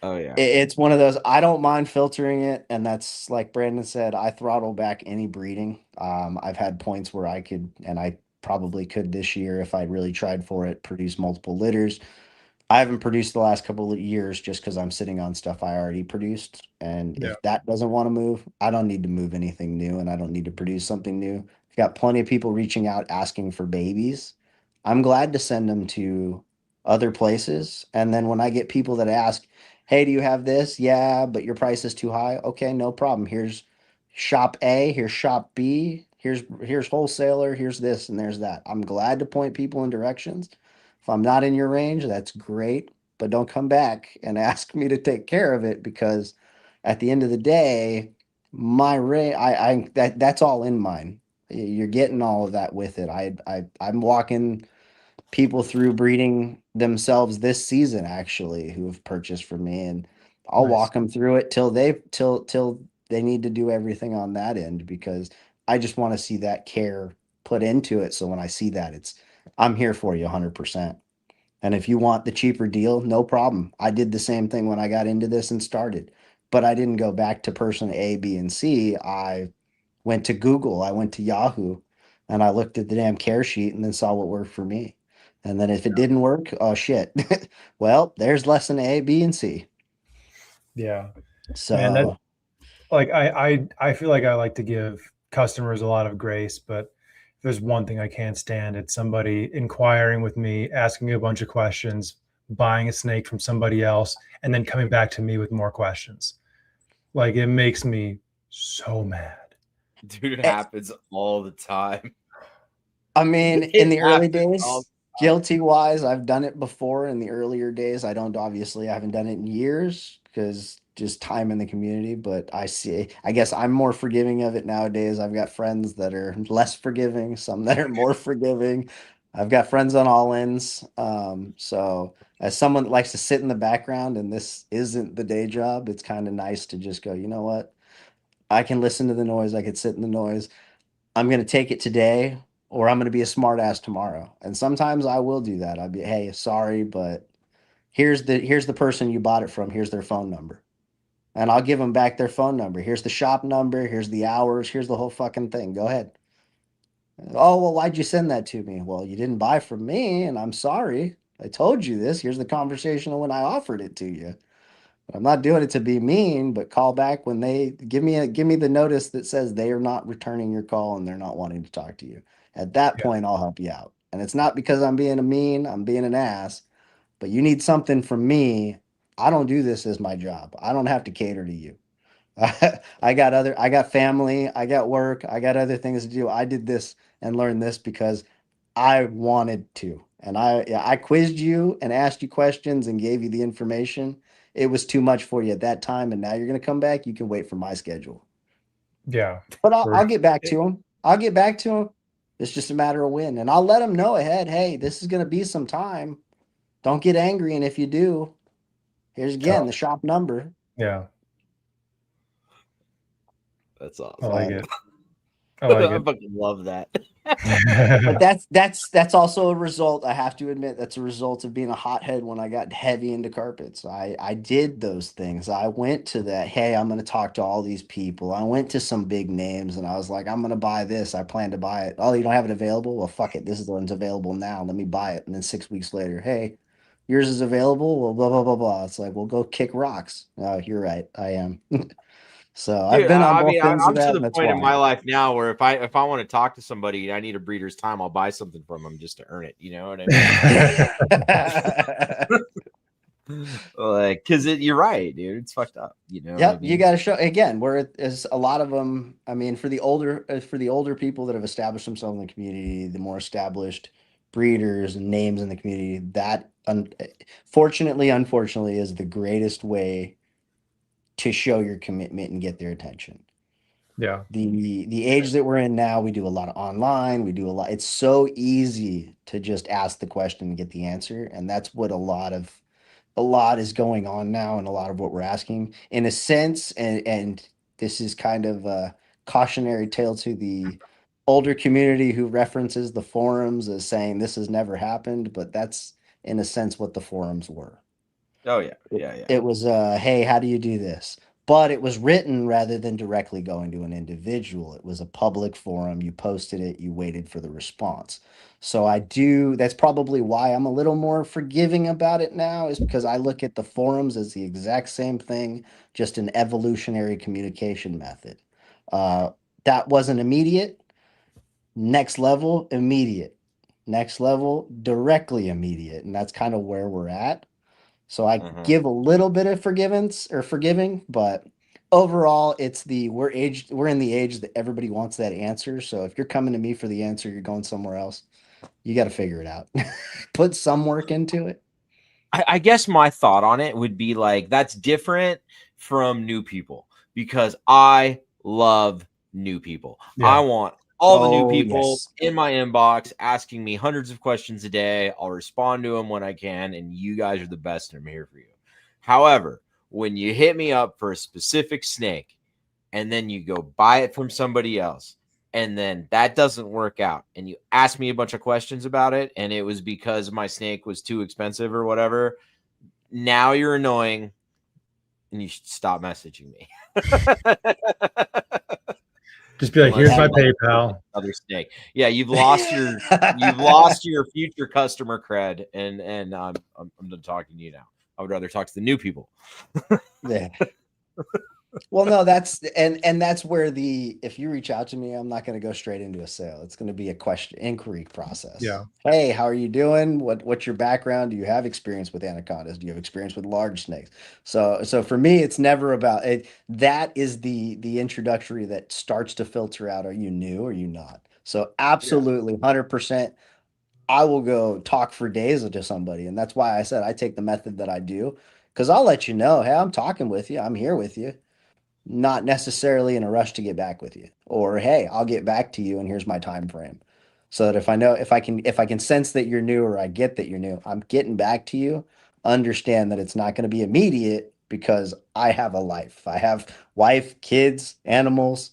Oh yeah. it's one of those. I don't mind filtering it, and that's like Brandon said. I throttle back any breeding. I've had points where I could, and I probably could this year if I really tried for it, produce multiple litters. I haven't produced the last couple of years just because I'm sitting on stuff I already produced. And Yeah. if that doesn't want to move, I don't need to move anything new, and I don't need to produce something new. I've got plenty of people reaching out asking for babies. I'm glad to send them to other places. And then when I get people that ask, hey, do you have this? Yeah, but your price is too high. Okay, no problem. Here's shop A, here's shop B, here's wholesaler, here's this and there's that. I'm glad to point people in directions. If I'm not in your range, that's great, but don't come back and ask me to take care of it, because at the end of the day, my rate, that's all in mine. You're getting all of that with it. I'm walking people through breeding themselves this season actually who have purchased from me, and I'll Nice. walk them through it till they need to do everything on that end, because I just want to see that care put into it. So when I see that, I'm here for you 100%. And if you want the cheaper deal, no problem. I did the same thing when I got into this and started, but I didn't go back to person A, B, and C. I went to Google, I went to Yahoo, and I looked at the damn care sheet and then saw what worked for me. And then if it didn't work, oh shit. Well, there's lesson A, B, and C. Yeah. Man, that So like I feel like I like to give customers a lot of grace, but if there's one thing I can't stand, it's somebody inquiring with me, asking me a bunch of questions, buying a snake from somebody else, and then coming back to me with more questions. Like it makes me so mad. Dude, it happens all the time. I mean, It in the early happens all days, guilty wise, I've done it before in the earlier days. I haven't done it in years because just time in the community, but I guess I'm more forgiving of it nowadays. I've got friends that are less forgiving, some that are more forgiving. I've got friends on all ends. So as someone that likes to sit in the background and this isn't the day job, it's kind of nice to just go, you know what? I can listen to the noise. I could sit in the noise. I'm going to take it today or I'm going to be a smart ass tomorrow. And sometimes I will do that. I'll be, hey, sorry, but here's the person you bought it from. Here's their phone number. And I'll give them back their phone number. Here's the shop number. Here's the hours. Here's the whole fucking thing. Go ahead. Oh, well, why'd you send that to me? Well, you didn't buy from me, and I'm sorry. I told you this. Here's the conversation when I offered it to you. But I'm not doing it to be mean, but call back when they give me the notice that says they are not returning your call and they're not wanting to talk to you. At that Yeah. point, I'll help you out. And it's not because I'm being I'm being an ass, but you need something from me. I don't do this as my job. I don't have to cater to you. I got family, I got work, I got other things to do. I did this and learned this because I wanted to. And I quizzed you and asked you questions and gave you the information. It was too much for you at that time. And now you're going to come back. You can wait for my schedule. Yeah. But For I'll get back to him. I'll get back to him. It's just a matter of when. And I'll let him know ahead. Hey, this is going to be some time. Don't get angry. And if you do, here's again the shop number. Yeah. That's I awesome. like it. I like I it. fucking love that. But that's also a result. I have to admit that's a result of being a hothead when I got heavy into carpets. I did those things. I went to that. Hey, I'm going to talk to all these people. I went to some big names and I was like, I'm going to buy this. I plan to buy it. Oh, you don't have it available? Well, fuck it. This is the one's available now. Let me buy it. And then 6 weeks later, hey, yours is available. Well, blah blah blah blah. It's like, well, go kick rocks. Oh, you're right. I am. So I've Dude, been on I both mean, ends of I'm to that, the and that's point in why. my life now where if I want to talk to somebody and I need a breeder's time, I'll buy something from them just to earn it. You know what I mean? Like, because you're right, dude. It's fucked up. You know what I Yep, you mean? got to show again. Where is a lot of them. I mean, for the older people that have established themselves in the community, the more established breeders and names in the community, that fortunately, unfortunately, is the greatest way to show your commitment and get their attention. Yeah. The age that we're in now, we do a lot of online. We do a lot. It's so easy to just ask the question and get the answer, and that's what a lot is going on now and a lot of what we're asking in a sense, and this is kind of a cautionary tale to the older community who references the forums as saying this has never happened, but that's in a sense what the forums were. Oh yeah, it, yeah, yeah. it was hey, how do you do this? But it was written rather than directly going to an individual. It was a public forum. You posted it, you waited for the response. So that's probably why I'm a little more forgiving about it now, is because I look at the forums as the exact same thing, just an evolutionary communication method. Uh, that wasn't immediate. Next level, immediate. Next level, directly immediate. And that's kind of where we're at. So I give a little bit of forgiving, but overall we're in the age that everybody wants that answer. So if you're coming to me for the answer, you're going somewhere else. You got to figure it out. Put some work into it. I guess my thought on it would be like that's different from new people because I love new people. Yeah. I want all the new Oh, people yes. in my inbox asking me hundreds of questions a day. I'll respond to them when I can, and you guys are the best, and I'm here for you. However, when you hit me up for a specific snake and then you go buy it from somebody else, and then that doesn't work out, and you ask me a bunch of questions about it, and it was because my snake was too expensive or whatever, now you're annoying and you should stop messaging me. Just be like, Unless here's my you like PayPal. another snake. Yeah, you've lost your future customer cred, and I'm done talking to you now. I would rather talk to the new people. Yeah. Well, no, that's where if you reach out to me, I'm not going to go straight into a sale. It's going to be a inquiry process. Yeah. Hey, how are you doing? What's your background? Do you have experience with anacondas? Do you have experience with large snakes? So for me, it's never about it. That is the introductory that starts to filter out, are you new or are you not? So absolutely 100%. I will go talk for days to somebody. And that's why I said I take the method that I do, because I'll let you know, hey, I'm talking with you. I'm here with you, not necessarily in a rush to get back with you, or hey, I'll get back to you and here's my time frame. so that if I can sense that you're new, or I get that you're new, I'm getting back to you. Understand that it's not going to be immediate because I have a life. I have wife, kids, animals,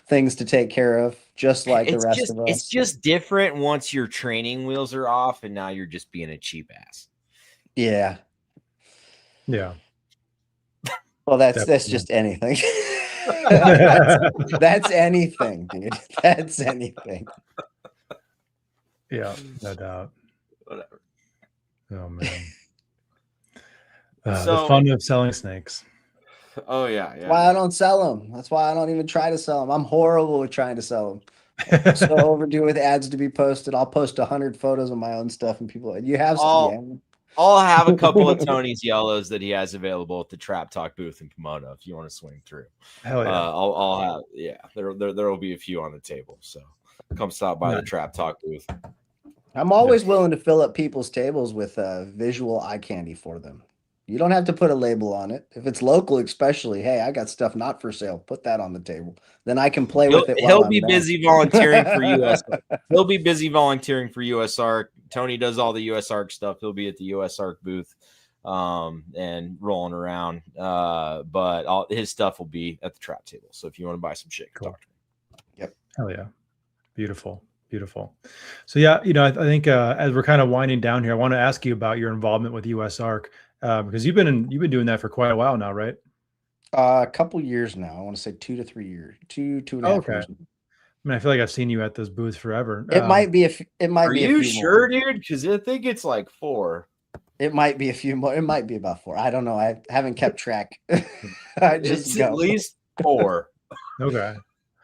things to take care of, just like the rest of It's us. just different once your training wheels are off and now you're just being a cheap ass. Yeah. Yeah. Well, that's Definitely. just anything. that's anything, dude. That's anything. Yeah, no doubt. Whatever. Oh man. So- The fun of selling snakes. Oh yeah, That's why I don't sell them. That's why I don't even try to sell them. I'm horrible with trying to sell them. So overdue with ads to be posted. I'll post 100 photos of my own stuff, and people are like, you have some. I'll have a couple of Tony's yellows that he has available at the Trap Talk booth in Pomona if you want to swing through. Hell yeah. I'll have there will be a few on the table. So come stop by the Trap Talk booth. I'm always willing to fill up people's tables with visual eye candy for them. You don't have to put a label on it. If it's local, especially, hey, I got stuff not for sale. Put that on the table. Then I can play with it. He'll be busy volunteering for USARC. He'll be busy volunteering for USARC. Tony does all the USARC stuff. He'll be at the USARC booth and rolling around. But his stuff will be at the trap table. So if you want to buy some shit, cool. Talk to me. Yep. Hell yeah. Beautiful. Beautiful. So yeah, I think as we're kind of winding down here, I want to ask you about your involvement with USARC because you've been doing that for quite a while now, right? A couple years now. I want to say 2 to 3 years, two and a half years. I mean, I feel like I've seen you at those booths forever. It might be. Are you sure, dude? Because I think it's like 4. It might be a few more. It might be about 4. I don't know. I haven't kept track. I just at least 4. Okay.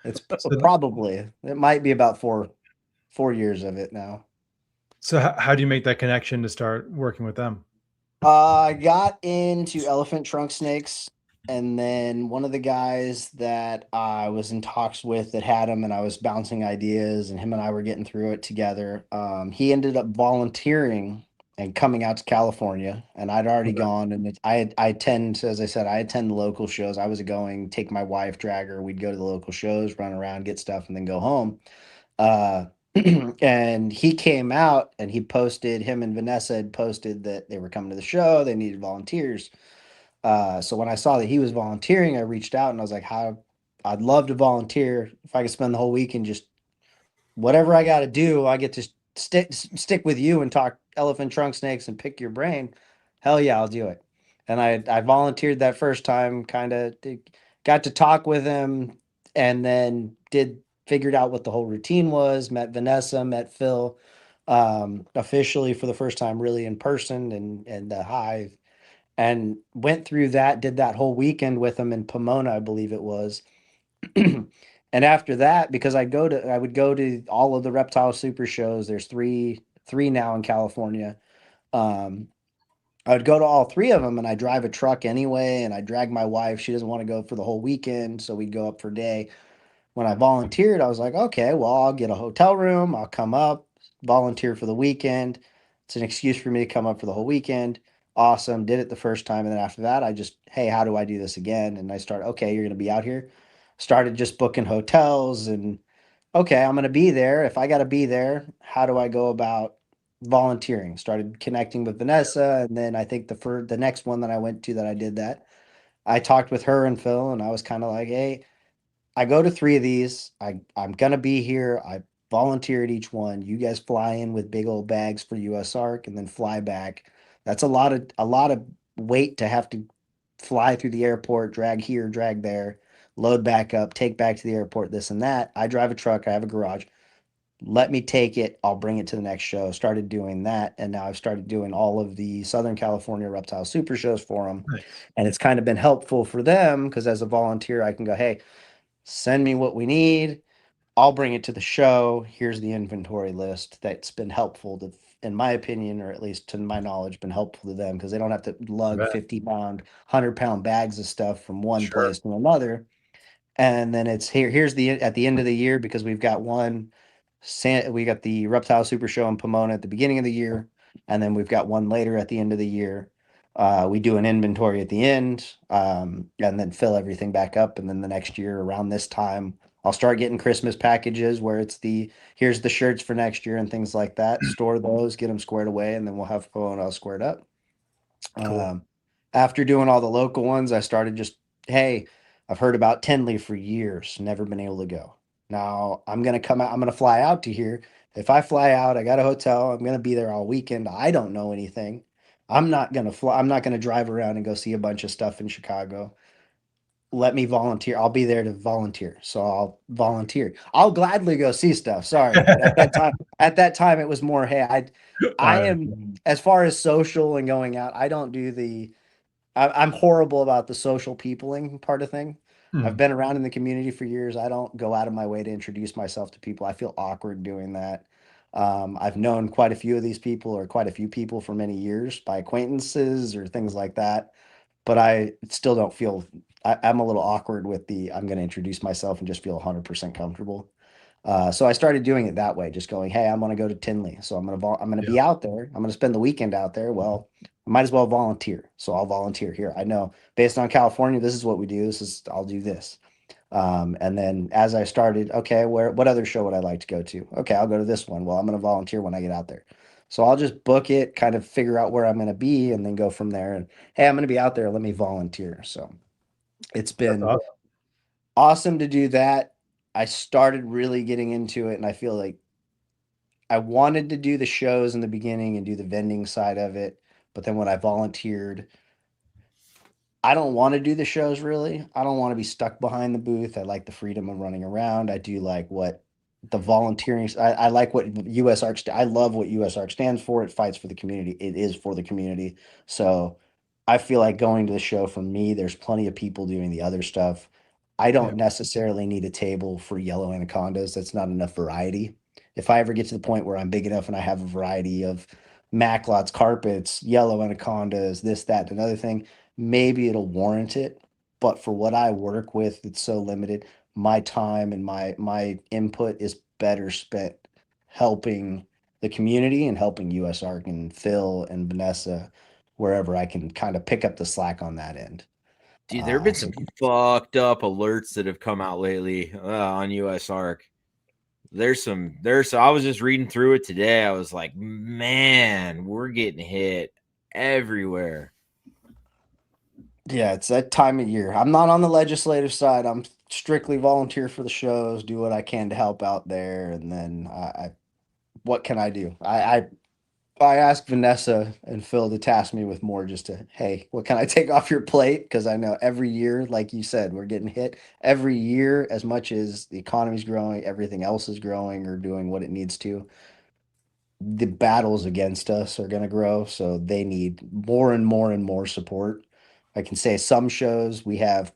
It's probably. It might be about 4 years of it now. So how do you make that connection to start working with them? I got into elephant trunk snakes, and then one of the guys that I was in talks with that had them, and I was bouncing ideas, and him and I were getting through it together. He ended up volunteering and coming out to California, and I'd already gone, and I attend, as I said, I attend the local shows. I was going, take my wife, drag her. We'd go to the local shows, run around, get stuff, and then go home. And he came out and him and Vanessa had posted that they were coming to the show. They needed volunteers. So when I saw that he was volunteering, I reached out and I was like, I'd love to volunteer. If I could spend the whole week and just whatever I got to do, I get to stick with you and talk elephant trunk snakes and pick your brain. Hell yeah, I'll do it. And I volunteered that first time, kind of got to talk with him, and then figured out what the whole routine was, met Vanessa, met Phil, officially for the first time, really in person, and the hive, and went through that, did that whole weekend with him in Pomona, I believe it was. And after that, because I would go to all of the reptile super shows. There's three now in California. I would go to all 3 of them, and I drive a truck anyway, and I drag my wife. She doesn't want to go for the whole weekend, so we'd go up for a day. When I volunteered, I was like, okay, well, I'll get a hotel room. I'll come up, volunteer for the weekend. It's an excuse for me to come up for the whole weekend. Awesome. Did it the first time. And then after that, hey, how do I do this again? And I started, okay, you're going to be out here. Started just booking hotels, and okay, I'm going to be there. If I got to be there, how do I go about volunteering? Started connecting with Vanessa. And then I think the next one that I went to that I did that, I talked with her and Phil, and I was kind of like, hey, I go to 3 of these. I'm going to be here. I volunteered each one. You guys fly in with big old bags for USARC and then fly back. That's a lot of weight to have to fly through the airport, drag here, drag there, load back up, take back to the airport, this and that. I drive a truck. I have a garage. Let me take it. I'll bring it to the next show. Started doing that. And now I've started doing all of the Southern California reptile super shows for them. Nice. And it's kind of been helpful for them because as a volunteer, I can go, hey, send me what we need. I'll bring it to the show. Here's the inventory list. That's been helpful in my opinion, or at least to my knowledge, been helpful to them because they don't have to lug 50-pound, 100-pound bags of stuff from one place to another. And then it's here's at the end of the year, because we've got we got the Reptile Super Show in Pomona at the beginning of the year, and then we've got one later at the end of the year. We do an inventory at the end, and then fill everything back up. And then the next year around this time, I'll start getting Christmas packages where it's here's the shirts for next year and things like that. Store those, get them squared away, and then we'll have phone all squared up. Cool. After doing all the local ones, I started just, hey, I've heard about Tinley for years, never been able to go. Now I'm going to come out, I'm going to fly out to here. If I fly out, I got a hotel, I'm going to be there all weekend. I don't know anything. I'm not going to fly, I'm not going to drive around and go see a bunch of stuff in Chicago. Let me volunteer. I'll be there to volunteer. So I'll volunteer. I'll gladly go see stuff. Sorry, but at that time it was more, hey, I am, as far as social and going out, I don't do I'm horrible about the social peopling part of thing. I've been around in the community for years. I don't go out of my way to introduce myself to people. I feel awkward doing that. I've known quite a few of these people or quite a few people for many years by acquaintances or things like that. But I still don't feel, I'm a little awkward with I'm going to introduce myself and just feel 100% comfortable. So I started doing it that way, just going, hey, I'm going to go to Tinley. So I'm going to be out there. I'm going to spend the weekend out there. Well, I might as well volunteer. So I'll volunteer here. I know based on California, this is what we do. I'll do this. And then as I started, okay, what other show would I like to go to? Okay, I'll go to this one. Well, I'm going to volunteer when I get out there. So I'll just book it, kind of figure out where I'm going to be and then go from there. And hey, I'm going to be out there. Let me volunteer. So it's been awesome to do that. I started really getting into it and I feel like I wanted to do the shows in the beginning and do the vending side of it. But then when I volunteered, I don't want to do the shows really. I don't want to be stuck behind the booth. I like the freedom of running around. I do like what the volunteering. I like what USARC. I love what USARC stands for. It fights for the community. It is for the community. So I feel like going to the show for me, there's plenty of people doing the other stuff. I don't necessarily need a table for yellow anacondas. That's not enough variety. If I ever get to the point where I'm big enough and I have a variety of Macklots, carpets, yellow anacondas, this, that, another thing, maybe it'll warrant it. But for what I work with, it's so limited. My time and my input is better spent helping the community and helping USARC and Phil and Vanessa wherever I can kind of pick up the slack on that end. Dude, there have been some fucked up alerts that have come out lately on USARC. I was just reading through it today. I was like, man, we're getting hit everywhere. Yeah, it's that time of year. I'm not on the legislative side. I'm strictly volunteer for the shows, do what I can to help out there. And then what can I do? I asked Vanessa and Phil to task me with more just to, hey, what can I take off your plate? Because I know every year, like you said, we're getting hit every year. As much as the economy's growing, everything else is growing or doing what it needs to. The battles against us are going to grow. So they need more and more and more support. I can say some shows we have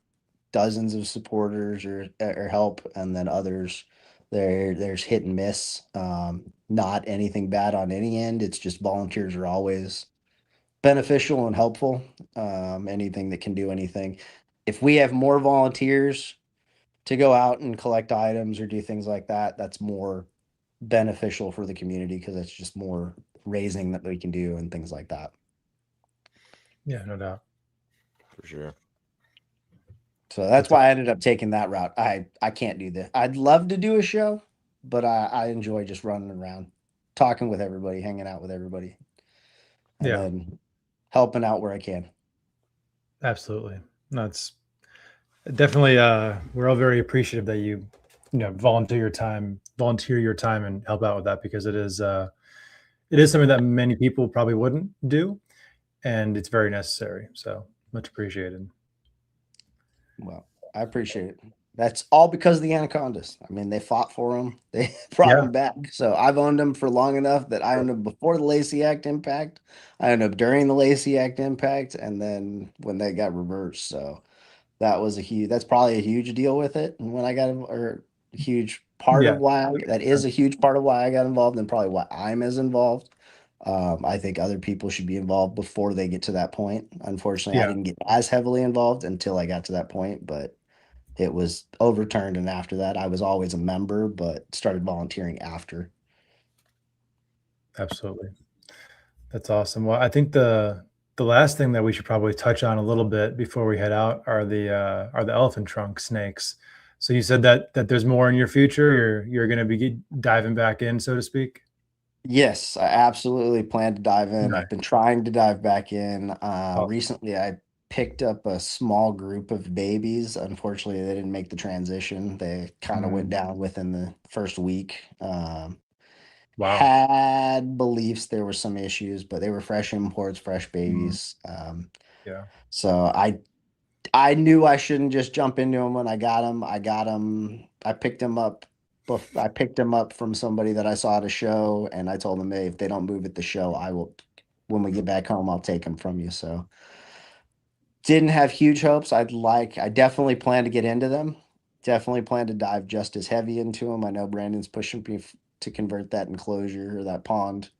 dozens of supporters or help, and then others there's hit and miss. Not anything bad on any end. It's just volunteers are always beneficial and helpful. Anything that can do anything. If we have more volunteers to go out and collect items or do things like that, that's more beneficial for the community because it's just more raising that we can do and things like that. Yeah, no doubt. For sure. So that's why I ended up taking that route. I can't do this. I'd love to do a show, but I enjoy just running around, talking with everybody, hanging out with everybody, and then helping out where I can. Absolutely. No, it's definitely we're all very appreciative that you volunteer your time and help out with that, because it is something that many people probably wouldn't do, and it's very necessary. So much appreciated. Well, I appreciate it. That's all because of the Anacondas. I mean, they fought for them. They brought them back. So I've owned them for long enough that I owned them before the Lacey Act impact. I owned them during the Lacey Act impact, and then when they got reversed. So that's probably a huge deal with it. And when I got, or a huge part of why that is a huge part of why I got involved, and probably why I'm as involved. I think other people should be involved before they get to that point. Unfortunately, I didn't get as heavily involved until I got to that point, but it was overturned. And after that, I was always a member, but started volunteering after. Absolutely. That's awesome. Well, I think the last thing that we should probably touch on a little bit before we head out are the elephant trunk snakes. So you said that there's more in your future, or you're going to be diving back in, so to speak? Yes, I absolutely plan to dive in. Okay. I've been trying to dive back in. Oh. Recently, I picked up a small group of babies. Unfortunately, they didn't make the transition. They kind of went down within the first week. Wow. Had beliefs there were some issues, but they were fresh imports, fresh babies. Yeah. So I knew I shouldn't just jump into them when I got them. I got them. I picked them up. I picked them up from somebody that I saw at a show, and I told them, hey, if they don't move at the show, I will. When we get back home, I'll take them from you. So didn't have huge hopes. I definitely plan to get into them. Definitely plan to dive just as heavy into them. I know Brandon's pushing me to convert that enclosure or that pond.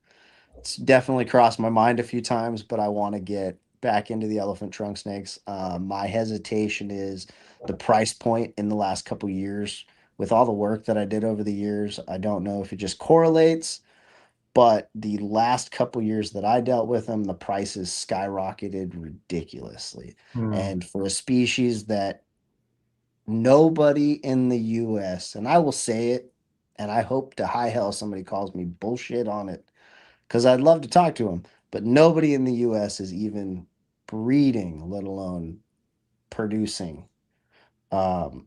It's definitely crossed my mind a few times, but I want to get back into the elephant trunk snakes. My hesitation is the price point in the last couple years. With all the work that I did over the years, I don't know if it just correlates, but the last couple years that I dealt with them, the prices skyrocketed ridiculously. And for a species that nobody in the US, and I will say it, and I hope to high hell somebody calls me bullshit on it, because I'd love to talk to them, but nobody in the US is even breeding, let alone producing. Um,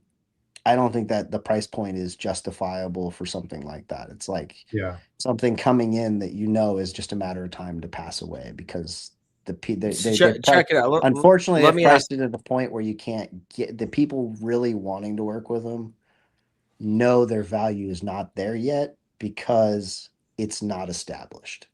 I don't think that the price point is justifiable for something like that. It's like Yeah. something coming in that is just a matter of time to pass away because Check it out. unfortunately Let they've me ask. priced it at the point where you can't get the people really wanting to work with them know their value is not there yet because it's not established.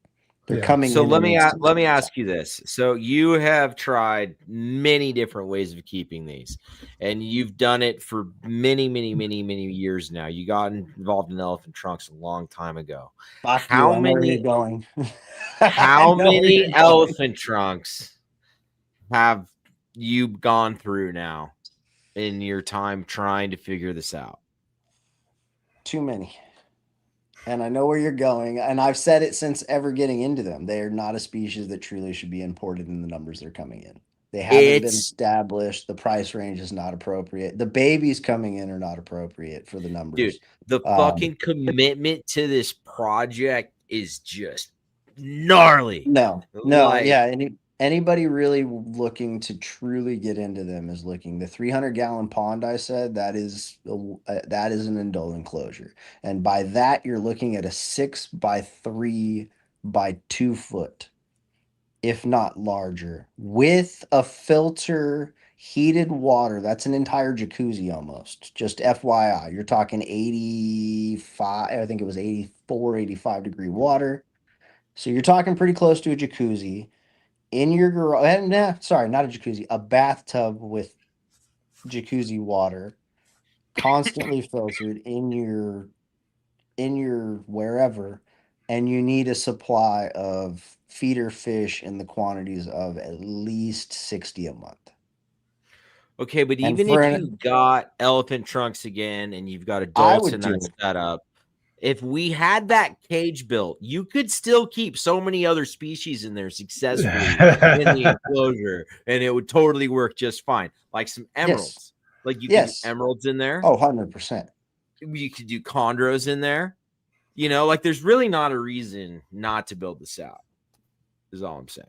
They're Yeah. coming So in and let me instantly. ask you this. So you have tried many different ways of keeping these, and you've done it for many, many, many, many years now. You got involved in elephant trunks a long time ago. Fuck you, How I know where you're many going. I how know where many you're going. elephant trunks have you gone through now in your time trying to figure this out? Too many. And I know where you're going. And I've said it since ever getting into them. They are not a species that truly should be imported in the numbers they're coming in. They haven't been It's established. The price range is not appropriate. The babies coming in are not appropriate for the dude, numbers. the fucking commitment to this project is just gnarly. No, Like, yeah. Anybody really looking to truly get into them is looking. The 300-gallon pond I said that is an indole enclosure, and by that you're looking at a 6 by 3 by 2 foot, if not larger, with a filter, heated water. That's an entire jacuzzi almost. Just FYI, you're talking 85. I think it was 84, 85-degree water. So you're talking pretty close to a jacuzzi in your garage. Nah, sorry, not a jacuzzi, a bathtub with jacuzzi water, constantly filtered in your wherever, and you need a supply of feeder fish in the quantities of at least 60 a month. okay, but And even for if an, you got elephant trunks again and you've got I adults would in do that it. setup, if we had that cage built, you could still keep so many other species in there successfully in the enclosure, and it would totally work just fine. Like some Yes. emeralds. Like you could do Yes. emeralds in there. Oh, 100%. You could do chondros in there. You know, like there's really not a reason not to build this out, is all I'm saying.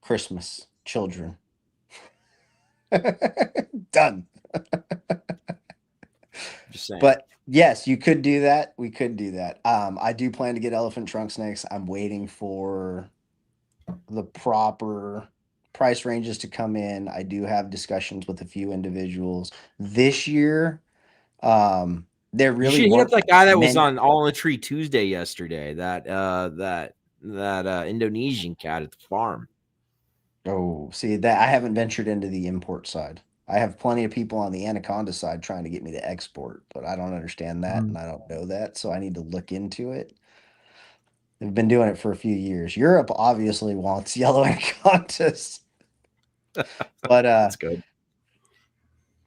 Christmas, children. Done. Just saying. But yes, you could do that. We could do that. I do plan to get elephant trunk snakes. I'm waiting for the proper price ranges to come in. I do have discussions with a few individuals this year. There You really should hit up weren't that guy that was many. on All in the Tree Tuesday yesterday. That Indonesian cat at the farm. Oh, see that I haven't ventured into the import side. I have plenty of people on the Anaconda side trying to get me to export, but I don't understand that and I don't know that, so I need to look into it. They've been doing it for a few years. Europe obviously wants yellow anacondas. But That's good.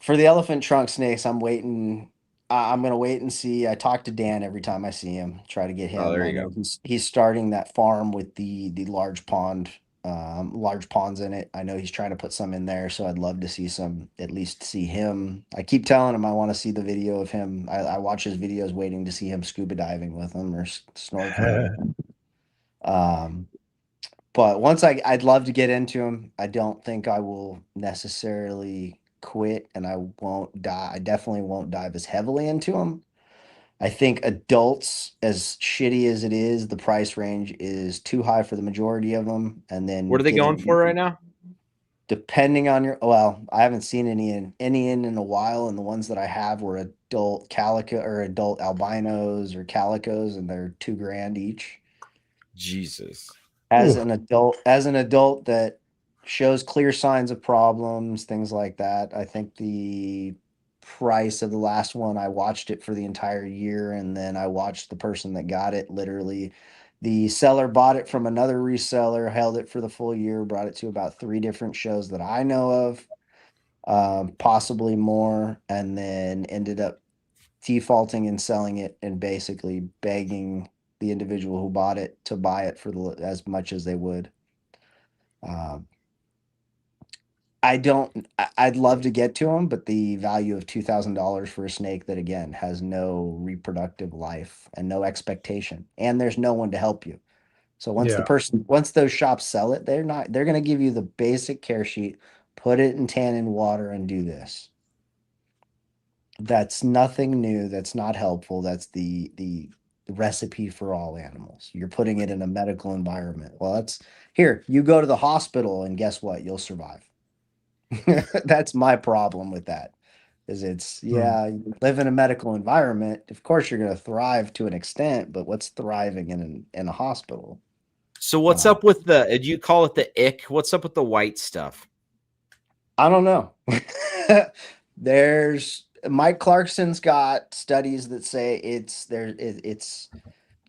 for the elephant trunk snakes, I'm waiting. I'm gonna wait and see. I talk to Dan every time I see him, try to get Oh, him. there I you know go. he's starting that farm with the large pond large ponds in it. I know he's trying to put some in there, so I'd love to see some, at least see him. I keep telling him I want to see the video of him. I watch his videos waiting to see him scuba diving with them or snorkeling. Um, but once I'd love to get into him. I don't think I will necessarily quit, and I won't die. I definitely won't dive as heavily into him. I think adults, as shitty as it is, the price range is too high for the majority of them. And then What are they going for right now? depending on your, well, I haven't seen any in a while, and the ones that I have were adult calico or adult albinos or calicos, and they're $2,000 each. Jesus. As Ooh. an adult that shows clear signs of problems, things like that. I think the price of the last one, I watched it for the entire year, and then I watched the person that got it. Literally, the seller bought it from another reseller, held it for the full year, brought it to about 3 different shows that I know of, possibly more, and then ended up defaulting and selling it and basically begging the individual who bought it to buy it for as much as they would. Um, I'd love to get to them, but the value of $2,000 for a snake that, again, has no reproductive life and no expectation, and there's no one to help you. So Yeah. once those shops sell it, they're going to give you the basic care sheet, put it in tannin water and do this. That's nothing new. That's not helpful. That's the recipe for all animals. You're putting it in a medical environment. Well, that's here. You go to the hospital, and guess what? You'll survive. That's my problem with that. Is you live in a medical environment. Of course, you're going to thrive to an extent, but what's thriving in a hospital? So what's up with do you call it the ick? What's up with the white stuff? I don't know. There's Mike Clarkson's got studies that say it's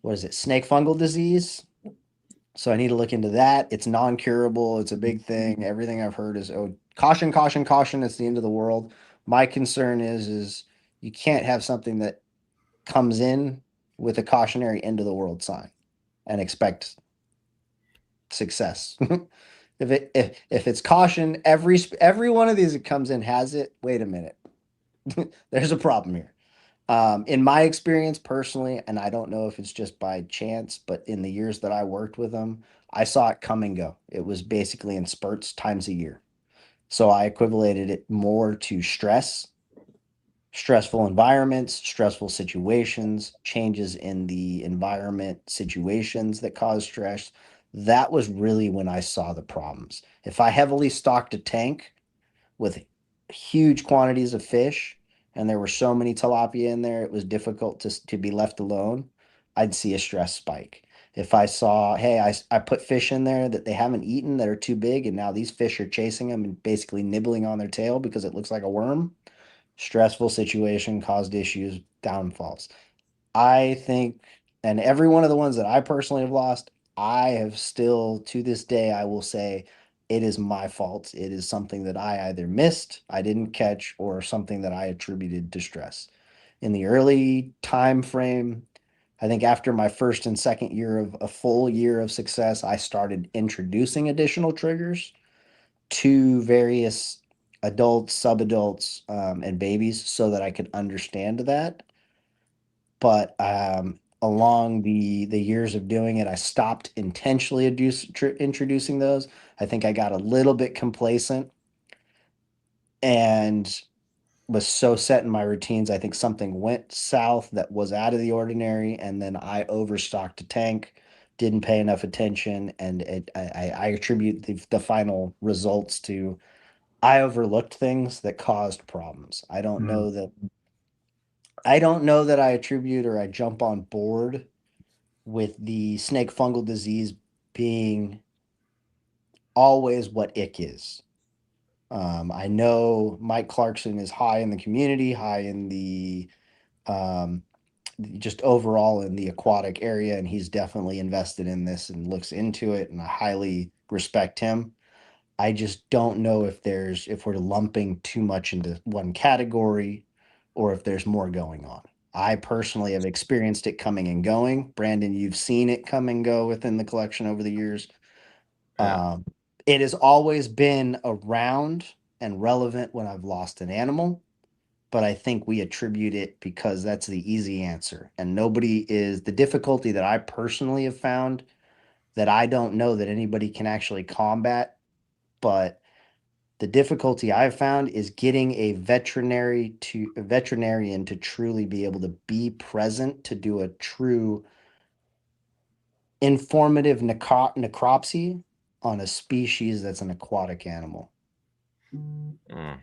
what is it, snake fungal disease. So I need to look into that. It's non-curable. It's a big thing. Everything I've heard is, oh, caution, caution, caution. It's the end of the world. My concern is you can't have something that comes in with a cautionary end of the world sign and expect success. If it's caution, every one of these that comes in has it. Wait a minute. There's a problem here. In my experience personally, and I don't know if it's just by chance, but in the years that I worked with them, I saw it come and go. It was basically in spurts times a year. So I equivalated it more to stressful environments, stressful situations, changes in the environment situations that cause stress. That was really when I saw the problems. If I heavily stocked a tank with huge quantities of fish and there were so many tilapia in there, it was difficult to be left alone, I'd see a stress spike. If I saw, hey, I put fish in there that they haven't eaten that are too big, and now these fish are chasing them and basically nibbling on their tail because it looks like a worm, stressful situation, caused issues, downfalls. I think, and every one of the ones that I personally have lost, I have still to this day, I will say it is my fault. It is something that I either missed, I didn't catch, or something that I attributed to stress. In the early time frame, I think after my first and second year of a full year of success, I started introducing additional triggers to various adults, subadults, and babies so that I could understand that. But along the years of doing it, I stopped intentionally introducing those. I think I got a little bit complacent and was so set in my routines. I think something went south that was out of the ordinary, and then I overstocked a tank, didn't pay enough attention, and I attribute the final results to I overlooked things that caused problems. I don't know that I attribute or I jump on board with the snake fungal disease being always what ick is. I know Mike Clarkson is high in the community, high in the um, just overall in the aquatic area, and he's definitely invested in this and looks into it, and I highly respect him. I just don't know if we're lumping too much into one category or if there's more going on. I personally have experienced it coming and going. Brandon, you've seen it come and go within the collection over the years. Yeah. It has always been around and relevant when I've lost an animal, but I think we attribute it because that's the easy answer. And nobody is the difficulty that I personally have found that I don't know that anybody can actually combat, but the difficulty I've found is getting a veterinarian to truly be able to be present to do a true informative necropsy on a species that's an aquatic animal. Mm.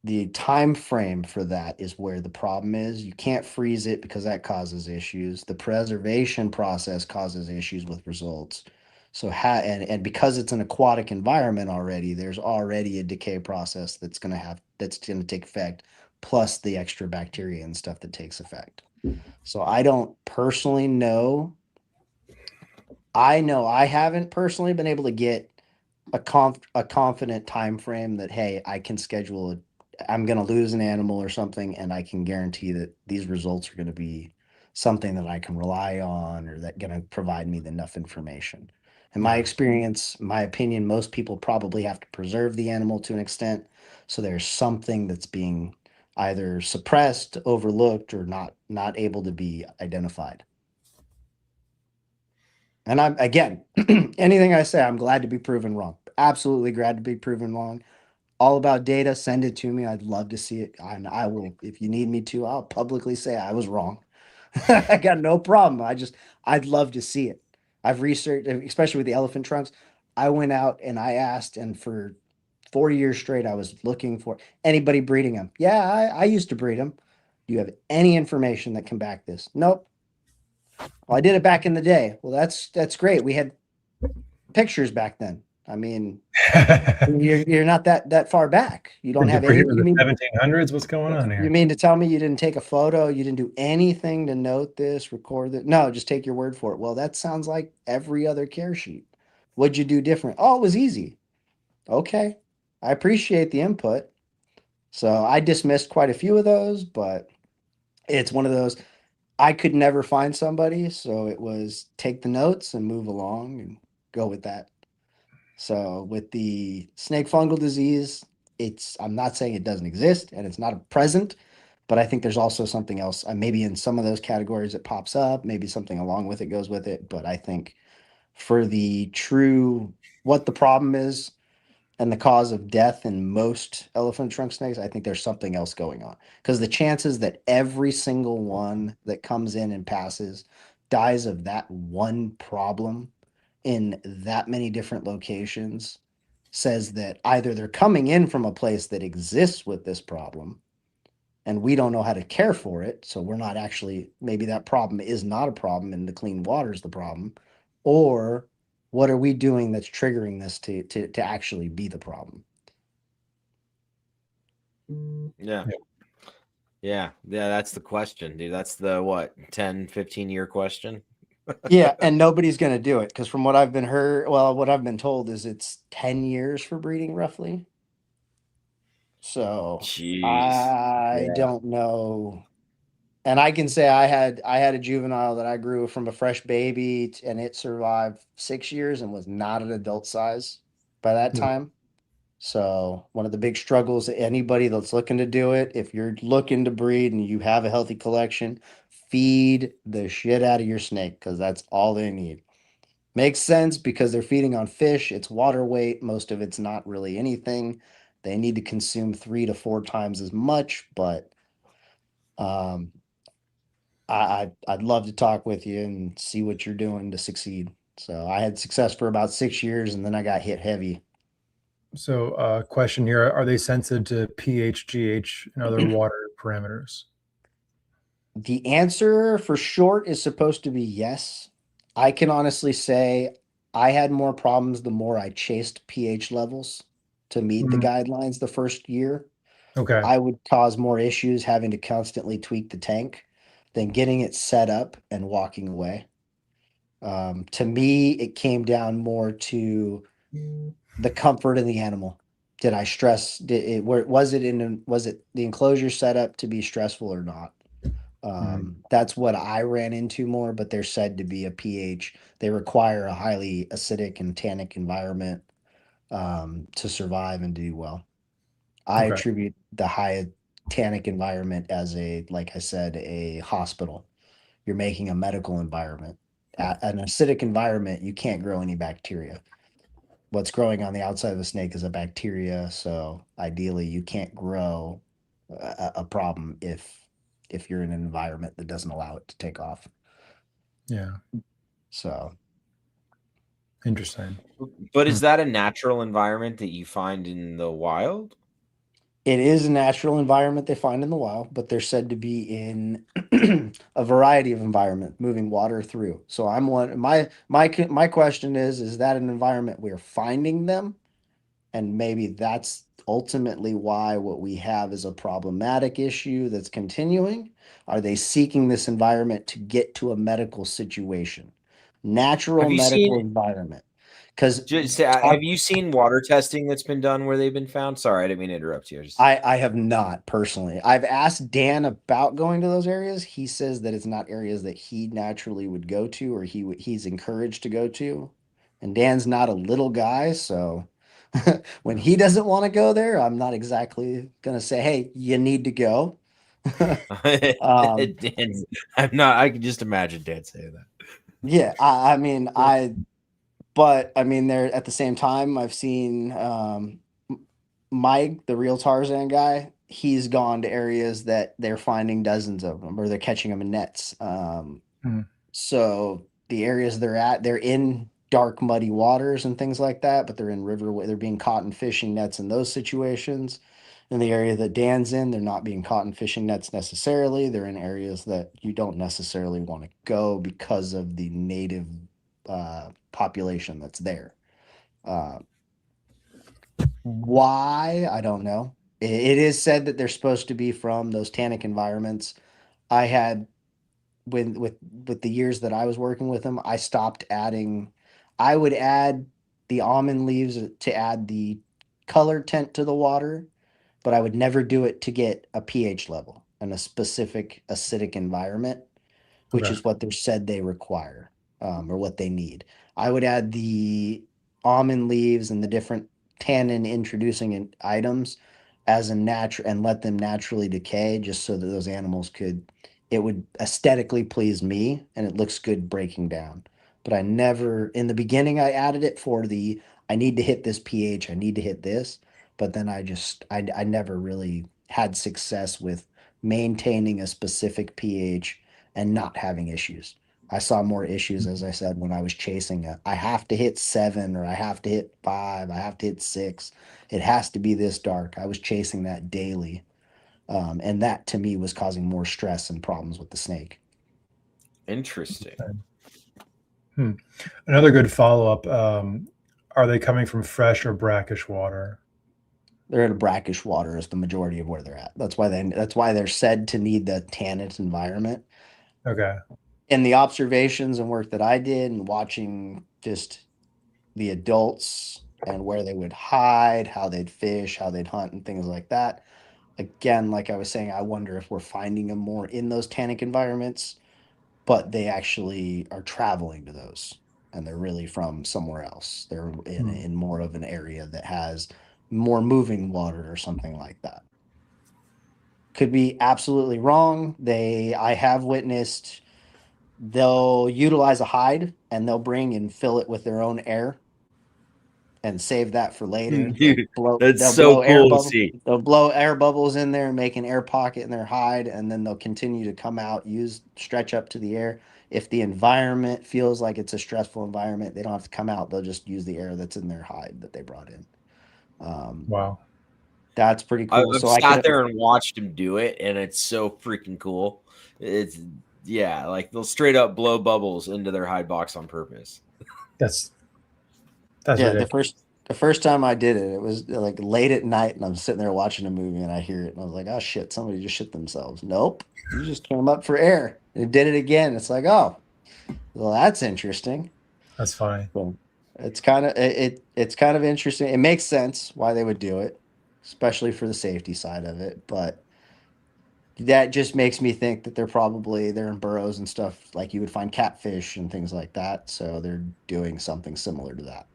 The time frame for that is where the problem is. You can't freeze it because that causes issues. The preservation process causes issues with results. So and because it's an aquatic environment already, there's already a decay process that's going to take effect, plus the extra bacteria and stuff that takes effect. So I don't personally know. I know I haven't personally been able to get a confident time frame that, hey, I can schedule it. I'm going to lose an animal or something, and I can guarantee that these results are going to be something that I can rely on, or that going to provide me enough information. In my experience, my opinion, most people probably have to preserve the animal to an extent, so there's something that's being either suppressed, overlooked, or not able to be identified. And I'm, again, anything I say, I'm glad to be proven wrong. Absolutely glad to be proven wrong. All about data, send it to me. I'd love to see it. And I will, if you need me to, I'll publicly say I was wrong. I got no problem. I'd love to see it. I've researched, especially with the elephant trunks. I went out and I asked, and for 4 years straight, I was looking for anybody breeding them. Yeah, I used to breed them. Do you have any information that can back this? Nope. Well, I did it back in the day. Well, that's great. We had pictures back then. I mean, you're not that far back. You don't Did you have breed any. it in You the mean 1700s? What's going on you here? mean to tell me you didn't take a photo? You didn't do anything to note this, record this? No, just take your word for it. Well, that sounds like every other care sheet. What'd you do different? Oh, it was easy. Okay, I appreciate the input. So I dismissed quite a few of those, but it's one of those. I could never find somebody, so it was take the notes and move along and go with that. So with the snake fungal disease, I'm not saying it doesn't exist and it's not a present, but I think there's also something else. Maybe in some of those categories it pops up, maybe something along with it goes with it. But I think for the true what the problem is and the cause of death in most elephant trunk snakes, I think there's something else going on. Because the chances that every single one that comes in and passes dies of that one problem in that many different locations says that either they're coming in from a place that exists with this problem and we don't know how to care for it. So we're not actually, maybe that problem is not a problem and the clean water is the problem. Or what are we doing that's triggering this to actually be the problem? Yeah. Yeah. Yeah. Yeah. That's the question, dude. That's the what, 10, 15-year question? Yeah, and nobody's going to do it because from what I've been heard, well, what I've been told is it's 10 years for breeding roughly. So Jeez. I Yeah. don't know. And I can say I had a juvenile that I grew from a fresh baby and it survived 6 years and was not an adult size by that Yeah. time. So one of the big struggles, anybody that's looking to do it, if you're looking to breed and you have a healthy collection, feed the shit out of your snake because that's all they need. Makes sense because they're feeding on fish. It's water weight. Most of it's not really anything. They need to consume 3 to 4 times as much, but um, I'd love to talk with you and see what you're doing to succeed. So I had success for about 6 years and then I got hit heavy. So, question here: are they sensitive to pH, GH, and other water parameters? The answer for short is supposed to be yes. I can honestly say I had more problems the more I chased pH levels to meet the Mm, guidelines the first year. okay. I would cause more issues having to constantly tweak the tank than getting it set up and walking away. To me, it came down more to the comfort of the animal. Did I stress? Did it? Where was it in? Was it the enclosure set up to be stressful or not? That's what I ran into more, but they're said to be a pH. They require a highly acidic and tannic environment to survive and do well. I Okay. attribute the high tannic environment as like I said, a hospital. You're making a medical environment. An acidic environment, you can't grow any bacteria. What's growing on the outside of the snake is a bacteria, so ideally you can't grow a problem if you're in an environment that doesn't allow it to take off. Yeah. So Interesting. But is that a natural environment that you find in the wild? it is a natural environment they find in the wild, but they're said to be in a variety of environments, moving water through. So I'm one. My question is that an environment we're finding them, and maybe that's ultimately why what we have is a problematic issue that's continuing. Are they seeking this environment to get to a medical situation, natural Have you medical seen environment? Because have you seen water testing that's been done where they've been found? Sorry, I didn't mean to interrupt you. I have not personally. I've asked Dan about going to those areas. He says that it's not areas that he naturally would go to or he's encouraged to go to. And Dan's not a little guy, so when he doesn't want to go there, I'm not exactly going to say, "Hey, you need to go." um, Dan, I'm not. I can just imagine Dan saying that. yeah, I mean, but I mean, there at the same time, I've seen Mike, the real Tarzan guy. He's gone to areas that they're finding dozens of them, or they're catching them in nets. Mm. So the areas they're at, they're in dark, muddy waters and things like that, but they're in river. They're being caught in fishing nets in those situations. In the area that Dan's in, they're not being caught in fishing nets necessarily. They're in areas that you don't necessarily want to go because of the native population that's there. Uh, why? I don't know. It is said that they're supposed to be from those tannic environments. I had when with the years that I was working with them, I stopped adding. I would add the almond leaves to add the color tint to the water, but I would never do it to get a pH level and a specific acidic environment, which Okay. is what they're said they require, or what they need. I would add the almond leaves and the different tannin introducing items as a natural and let them naturally decay just so that those animals could it would aesthetically please me and it looks good breaking down. But I never in the beginning I added it for the I need to hit this pH, I need to hit this, but then I never really had success with maintaining a specific pH and not having issues. I saw more issues, as I said, when I was chasing it. I have to hit 7 or I have to hit 5, I have to hit 6. It has to be this dark. I was chasing that daily. And that to me was causing more stress and problems with the snake. Interesting. Another good follow-up. Are they coming from fresh or brackish water? They're in a brackish water is the majority of where they're at. That's why they're said to need the tannate environment. Okay. In the observations and work that I did and watching just the adults and where they would hide, how they'd fish, how they'd hunt, and things like that. Again, like I was saying, I wonder if we're finding them more in those tannic environments, but they actually are traveling to those and they're really from somewhere else. They're in more of an area that has more moving water or something like that. Could be absolutely wrong. I have witnessed they'll utilize a hide and they'll bring and fill it with their own air and save that for later. Dude, that's so cool to see. They'll blow air bubbles in there, make an air pocket in their hide, and then they'll continue to come out, stretch up to the air. If the environment feels like it's a stressful environment, they don't have to come out. They'll just use the air that's in their hide that they brought in. Wow. That's pretty cool. I've So I sat could there and watched him do it, and it's so freaking cool. It's like they'll straight up blow bubbles into their hide box on purpose. That's yeah, ridiculous. the first time I did it, it was like late at night, and I'm sitting there watching a movie, and I hear it, and I was like, "Oh shit, somebody just shit themselves." Nope, you just came up for air. And it did it again. It's like, oh, well, that's interesting. That's funny. So it's kind of it's kind of interesting. It makes sense why they would do it, especially for the safety side of it. But that just makes me think that they're in burrows and stuff like you would find catfish and things like that. So they're doing something similar to that.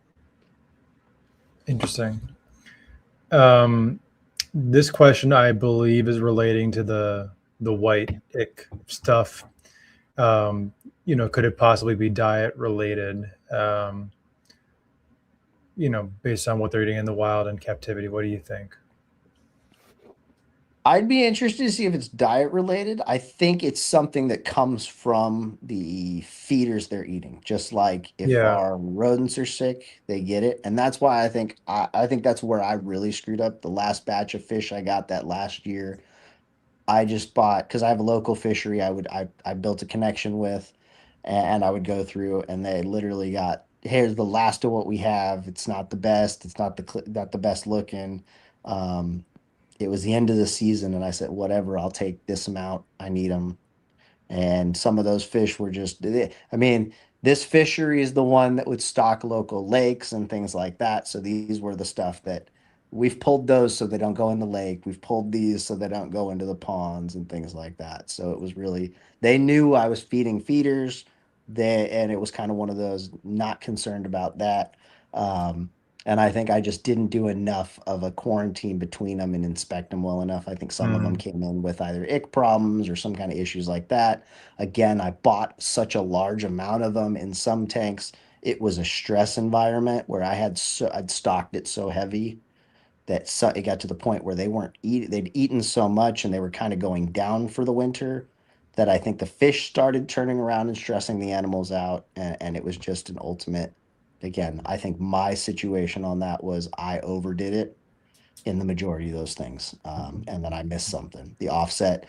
Interesting. This question, I believe, is relating to the white ick stuff. Could it possibly be diet related? Based on what they're eating in the wild and captivity. What do you think? I'd be interested to see if it's diet related. I think it's something that comes from the feeders they're eating. Just like if Yeah. our rodents are sick, they get it. And that's why I think that's where I really screwed up. The last batch of fish I got that last year, I just bought because I have a local fishery I built a connection with, and I would go through and they literally got, here's the last of what we have. It's not the best. It's not the best looking. Um, it was the end of the season, and I said, whatever, I'll take this amount. I need them. And some of those fish were just, I mean, this fishery is the one that would stock local lakes and things like that. So these were the stuff that we've pulled those so they don't go in the lake. We've pulled these so they don't go into the ponds and things like that. So it was really, they knew I was feeding feeders. And it was kind of one of those not concerned about that. And I think I just didn't do enough of a quarantine between them and inspect them well enough. I think some of them came in with either ick problems or some kind of issues like that. Again, I bought such a large amount of them in some tanks. It was a stress environment where I'd stocked it so heavy that it got to the point where they'd eaten so much and they were kind of going down for the winter that I think the fish started turning around and stressing the animals out. And it was just an ultimate, again, I think my situation on that was I overdid it in the majority of those things. And then I missed something. The offset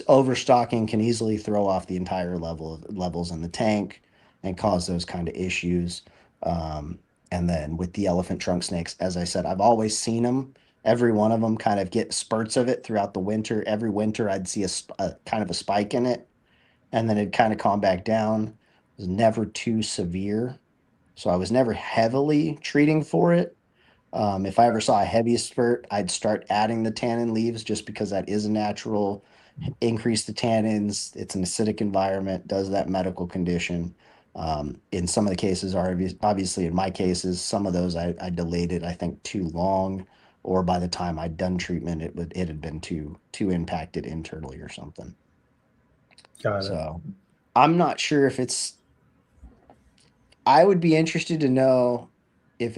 overstocking can easily throw off the entire levels in the tank and cause those kind of issues. And then with the elephant trunk snakes, as I said, I've always seen them. Every one of them kind of get spurts of it throughout the winter. Every winter, I'd see a kind of a spike in it, and then it'd kind of calm back down. It was never too severe, so I was never heavily treating for it. If I ever saw a heavy spurt, I'd start adding the tannin leaves just because that is a natural increase the tannins. It's an acidic environment, does that medical condition. In some of the cases, obviously in my cases, some of those I delayed it, I think, too long, or by the time I'd done treatment, it had been too impacted internally or something. Got it. So I'm not sure if I would be interested to know if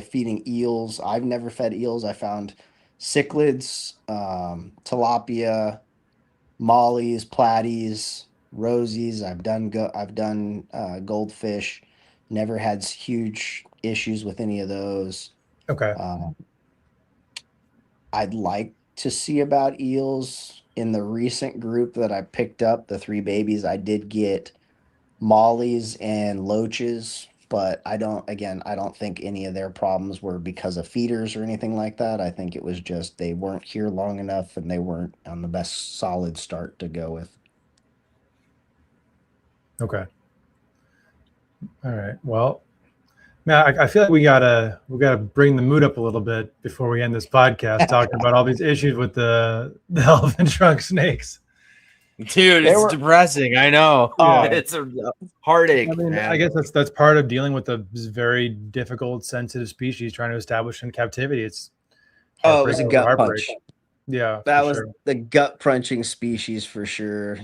feeding eels. I've never fed eels. I found cichlids, tilapia, mollies, platies, rosies. I've done goldfish. Never had huge issues with any of those. Okay. I'd like to see about eels. In the recent group that I picked up, the 3 babies, I did get mollies and loaches, but I don't think any of their problems were because of feeders or anything like that. I think it was just they weren't here long enough and they weren't on the best solid start to go with. Okay. All right. Well, man, I feel like we gotta bring the mood up a little bit before we end this podcast, talking about all these issues with the elephant trunk snakes. Dude, it's depressing. I know. Yeah. It's a heartache. I mean, man. I guess that's part of dealing with a very difficult, sensitive species trying to establish in captivity. It's it was a gut heartbreak. punch. Yeah, That was the gut punching species for sure.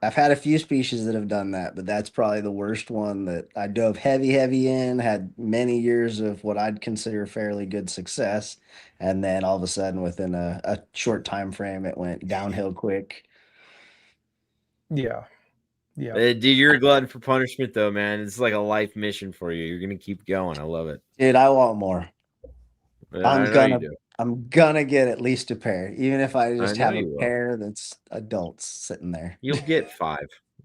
I've had a few species that have done that, but that's probably the worst one that I dove heavy in, had many years of what I'd consider fairly good success. And then all of a sudden within a short time frame, it went downhill quick. Yeah. Dude, you're a glutton for punishment though, man. It's like a life mission for you. You're going to keep going. I love it. Dude, I want more. I'm gonna get at least a pair, even if I just have a pair that's adults sitting there. You'll get 5.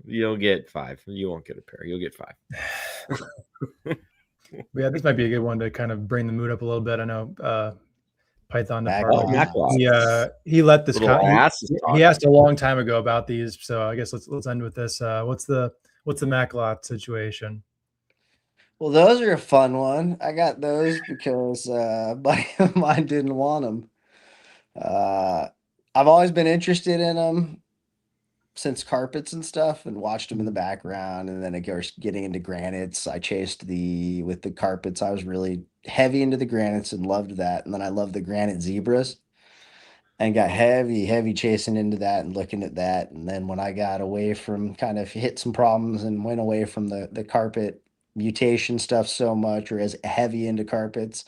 You'll get 5. You won't get a pair. You'll get 5. Yeah, this might be a good one to kind of bring the mood up a little bit. I know Python he let this he asked a long time ago about these, so I guess let's end with this. What's the Maclot situation? Well, those are a fun one. I got those because a buddy of mine didn't want them. I've always been interested in them since carpets and stuff, and watched them in the background. And then, of course, getting into granites, I chased with the carpets. I was really heavy into the granites and loved that. And then I loved the granite zebras and got heavy chasing into that and looking at that. And then when I got away from, kind of hit some problems and went away from the carpet mutation stuff so much, or as heavy into carpets,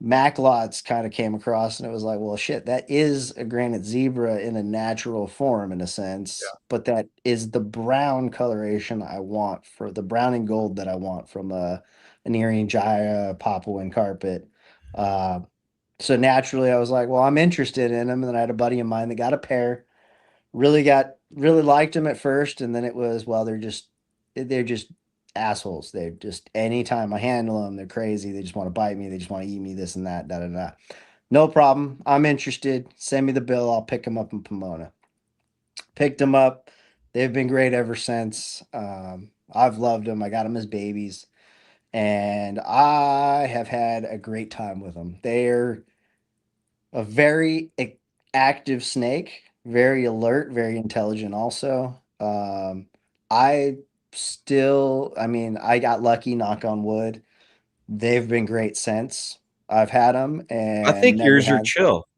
Mac lots kind of came across, and it was like, well, shit, that is a granite zebra in a natural form, in a sense, but that is the brown coloration I want, for the brown and gold that I want from an Irian Jaya Papuan carpet. Uh, so naturally, I was like, well, I'm interested in them. And then I had a buddy of mine that got a pair, really liked them at first, and then it was, well, they're just assholes. They just, anytime I handle them, they're crazy. They just want to bite me. They just want to eat me. This and that. Da da da. No problem. I'm interested. Send me the bill. I'll pick them up in Pomona. Picked them up. They've been great ever since. I've loved them. I got them as babies, and I have had a great time with them. They're a very active snake, very alert, very intelligent also. I mean, I got lucky, knock on wood. They've been great since I've had them, I and think yours are chill.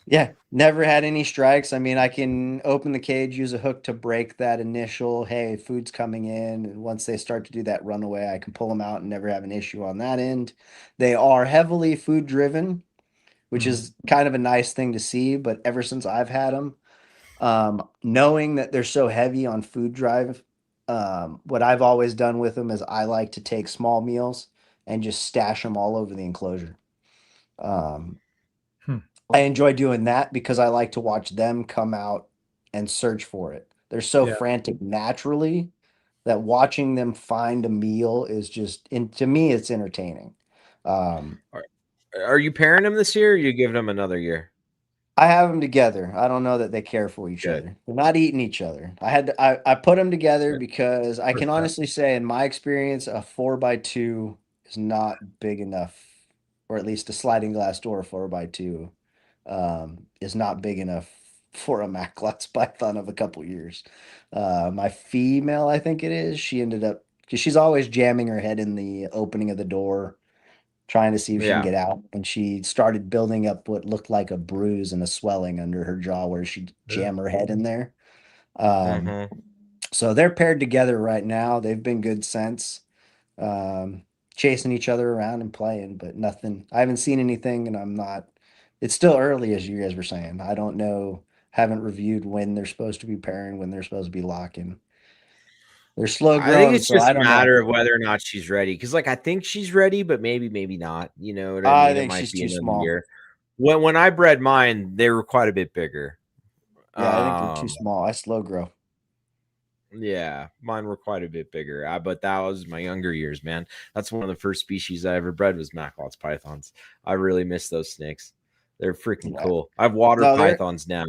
yeah, never had any strikes. I mean, I can open the cage, use a hook to break that initial, hey, food's coming in. And once they start to do that runaway, I can pull them out and never have an issue on that end. They are heavily food driven, which is kind of a nice thing to see. But ever since I've had them, knowing that they're so heavy on food drive, what I've always done with them is I like to take small meals and just stash them all over the enclosure. Um, Hmm. I enjoy doing that because I like to watch them come out and search for it. They're so Yeah. frantic naturally that watching them find a meal is just, and to me, it's entertaining. Um, Are you pairing them this year, or are you giving them another year? I have them together. I don't know that they care for each Good. other. They're not eating each other. I put them together Good. because I can Respect. honestly say, in my experience, a 4x2 is not big enough, or at least a sliding glass door 4x2 is not big enough for a Macklot's python of a couple years. My female, I think it is, she ended up, because she's always jamming her head in the opening of the door, trying to see if she can Yeah. get out. And she started building up what looked like a bruise and a swelling under her jaw where she'd jam her head in there. Mm-hmm. So they're paired together right now. They've been good since, um, chasing each other around and playing, but nothing. I haven't seen anything, and I'm not. It's still early, as you guys were saying. I don't know. Haven't reviewed when they're supposed to be pairing, when they're supposed to be locking. They're slow I think growing, it's so just I a don't know. matter of whether or not she's ready. Because, like, I think she's ready, but maybe not. You know what I I mean? It think might she's be too another small. year. When I bred mine, they were quite a bit bigger. Yeah, I think they're too small. I slow grow. Yeah, mine were quite a bit bigger. But that was my younger years, man. That's one of the first species I ever bred was Macklot's pythons. I really miss those snakes. They're freaking Yeah. cool. I have water No, they're pythons now.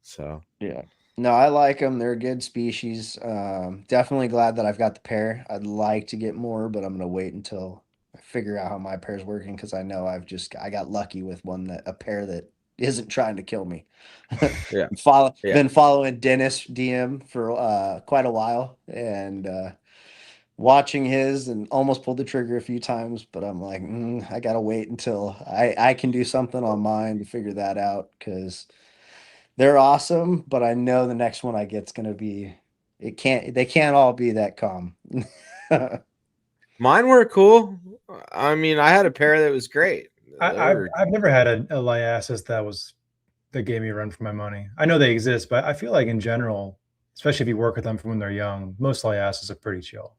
So yeah. No, I like them. They're a good species. Definitely glad that I've got the pair. I'd like to get more, but I'm gonna wait until I figure out how my pair's working, because I know I got lucky with a pair that isn't trying to kill me. yeah, yeah. Been following Dennis DM for quite a while, and watching his, and almost pulled the trigger a few times, but I'm like, I gotta wait until I can do something on mine to figure that out, because they're awesome, but I know the next one I get's gonna be. They can't all be that calm. Mine were cool. I mean, I had a pair that was great. They I've were never had a liasis that gave me a run for my money. I know they exist, but I feel like in general, especially if you work with them from when they're young, most liasis are pretty chill.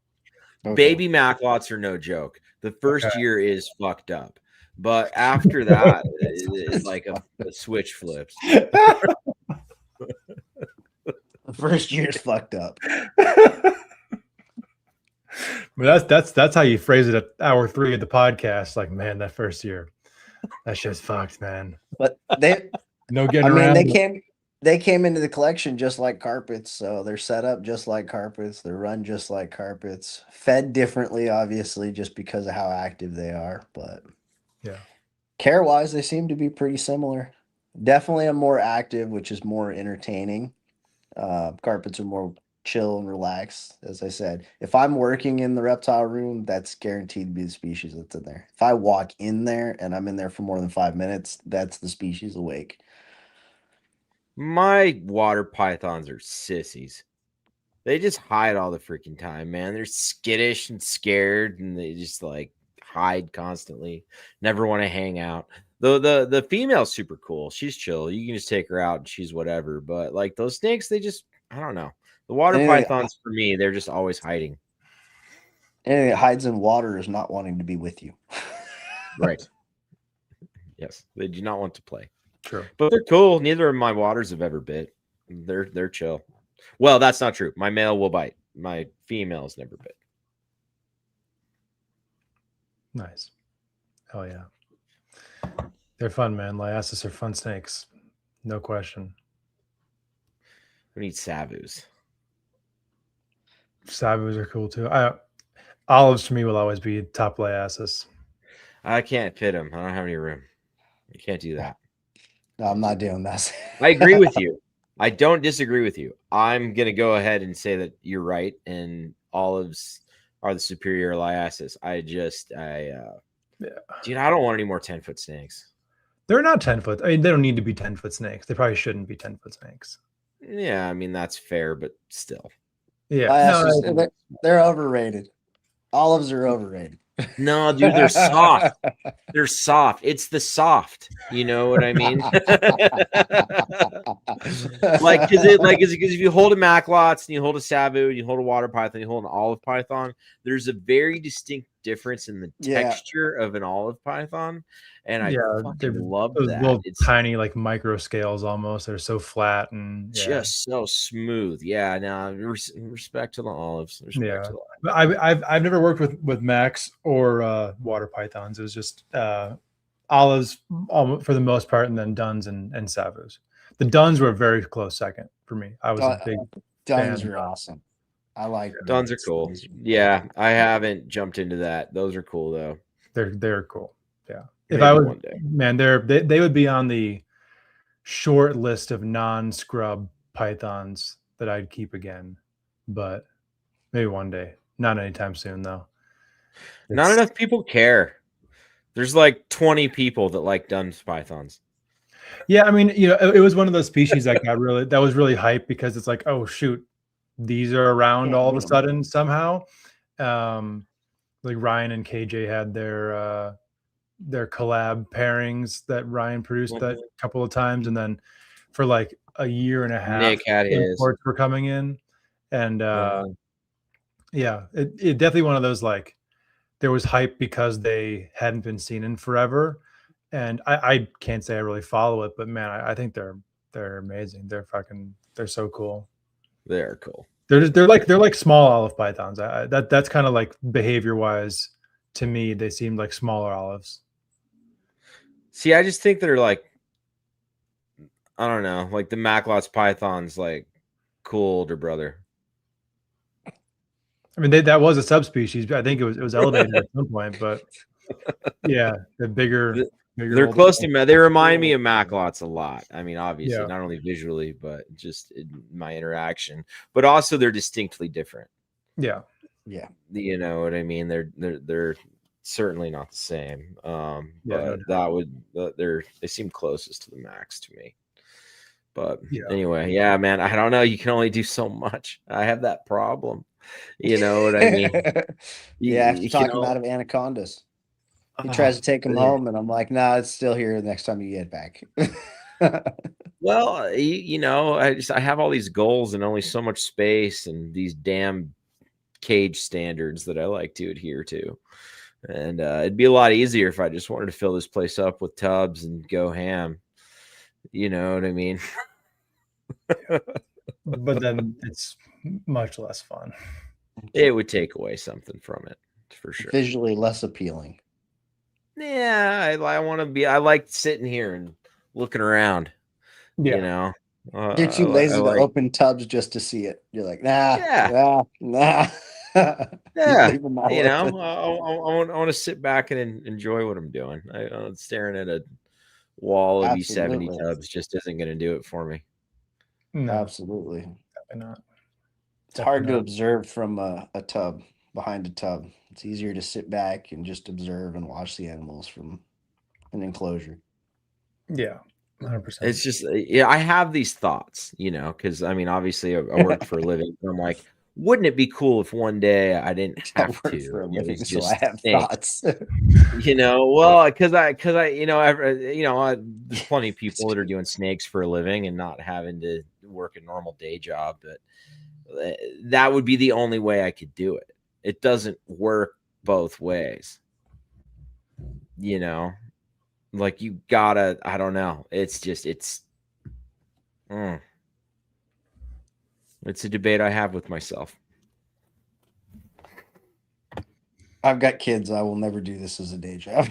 Okay. baby Macklots are no joke. The first Okay. year is fucked up, but after that, it's like a switch flips. The first year's fucked up. But that's how you phrase it at hour 3 of the podcast. Like, man, that first year, that shit's fucked, man. But they, No I getting mean, around. they came into the collection just like carpets, so they're set up just like carpets. They're run just like carpets. Fed differently, obviously, just because of how active they are. But Yeah. care wise, they seem to be pretty similar. Definitely a more active, which is more entertaining. Carpets are more chill and relaxed. As I said, if I'm working in the reptile room, that's guaranteed to be the species that's in there. If I walk in there and I'm in there for more than 5 minutes, that's the species awake. My water pythons are sissies. They just hide all the freaking time, man. They're skittish and scared, and they just like hide constantly. Never want to hang out. Though the female's super cool. She's chill. You can just take her out and she's whatever. But like those snakes, they just I don't know. The water Anything, pythons for me, they're just always hiding. anything that hides in water is not wanting to be with you. Right. Yes, they do not want to play. True. But they're cool. Neither of my waters have ever bit. They're chill. Well, that's not true. My male will bite. My female's never bit. Nice. Oh yeah. They're fun, man. Liasis are fun snakes. No question. We need savus. Sabus are cool too. Olives to me will always be top liasis. I can't fit them. I don't have any room. You can't do that. No, I'm not doing that. I agree with you. I don't disagree with you. I'm going to go ahead and say that you're right. And olives are the superior liasis. Dude, I don't want any more 10-foot snakes. They're not 10-foot. I mean, they don't need to be 10-foot snakes. They probably shouldn't be 10-foot snakes. Yeah, I mean, that's fair, but still. Yeah. They're overrated. Olives are overrated. No, dude, they're soft. They're soft. It's the soft. You know what I mean? Because if you hold a maclots and you hold a sabu and you hold a water python, you hold an olive python, there's a very distinct difference in the texture of an olive python, and I fucking love that. Little tiny, like micro scales almost. They're so flat and just so smooth. Yeah. Now, respect to the olives. Respect to the olives. I've never worked with Max or water pythons. It was just olives for the most part, and then duns and savus. The duns were a very close second for me. I was a big duns fan. are awesome. I like duns are cool. Yeah, I haven't jumped into that. Those are cool though. They're cool. Yeah. Maybe If I was one day. man, they would be on the short list of non-scrub pythons that I'd keep again, but maybe one day. Not anytime soon though. Not enough people care. There's like 20 people that like duns pythons. Yeah, I mean, it was one of those species that was really hyped because it's like, oh shoot, these are around all of a sudden somehow. Like Ryan and KJ had their collab pairings that Ryan produced that a couple of times, and then for like a year and a half, Nick had his. imports were coming in, and it definitely one of those, like, there was hype because they hadn't been seen in forever, and I can't say I really follow it, but man, I think they're amazing. They're so cool. They're cool. They're like small olive pythons. That's kind of like behavior wise to me. They seem like smaller olives. See, I just think they're like, I don't know, like the Maclots pythons, like cool older brother. I mean, that was a subspecies. I think it was elevated at some point, but yeah, the bigger. They're close to me. They remind me of Maclots a lot. I mean, obviously, not only visually, but just in my interaction. But also, they're distinctly different. Yeah. You know what I mean? They're certainly not the same. But they seem closest to the Max to me. But anyway, yeah, man. I don't know. You can only do so much. I have that problem. You know what I mean? You have to talk him out of Anacondas. He tries to take him home, and I'm like, nah, it's still here next time you get back. Well, I have all these goals and only so much space and these damn cage standards that I like to adhere to. And it'd be a lot easier if I just wanted to fill this place up with tubs and go ham. You know what I mean? But then it's much less fun. It would take away something from it, for sure. Visually less appealing. Yeah, I want to be. I like sitting here and looking around. Yeah. You know, you're too lazy to open tubs just to see it. You're like, nah. Yeah. You know, I want to sit back and enjoy what I'm doing. I'm staring at a Wallaby 70 Absolutely. tubs just isn't going to do it for me. No, Absolutely. definitely not. It's hard to Definitely observe from a tub, behind a tub. It's easier to sit back and just observe and watch the animals from an enclosure. not. Yeah, 100%. It's just, yeah, I have these thoughts, you know, because I mean, obviously I work for a living. And I'm like, wouldn't it be cool if one day I didn't I have work to? for a and it living, was so just I have snakes, thoughts. you know, well, because I, you know, there's plenty of people that are doing snakes for a living and not having to work a normal day job, but that would be the only way I could do it. It doesn't work both ways, you know, like you gotta, I don't know. It's just, it's a debate I have with myself. I've got kids. I will never do this as a day job.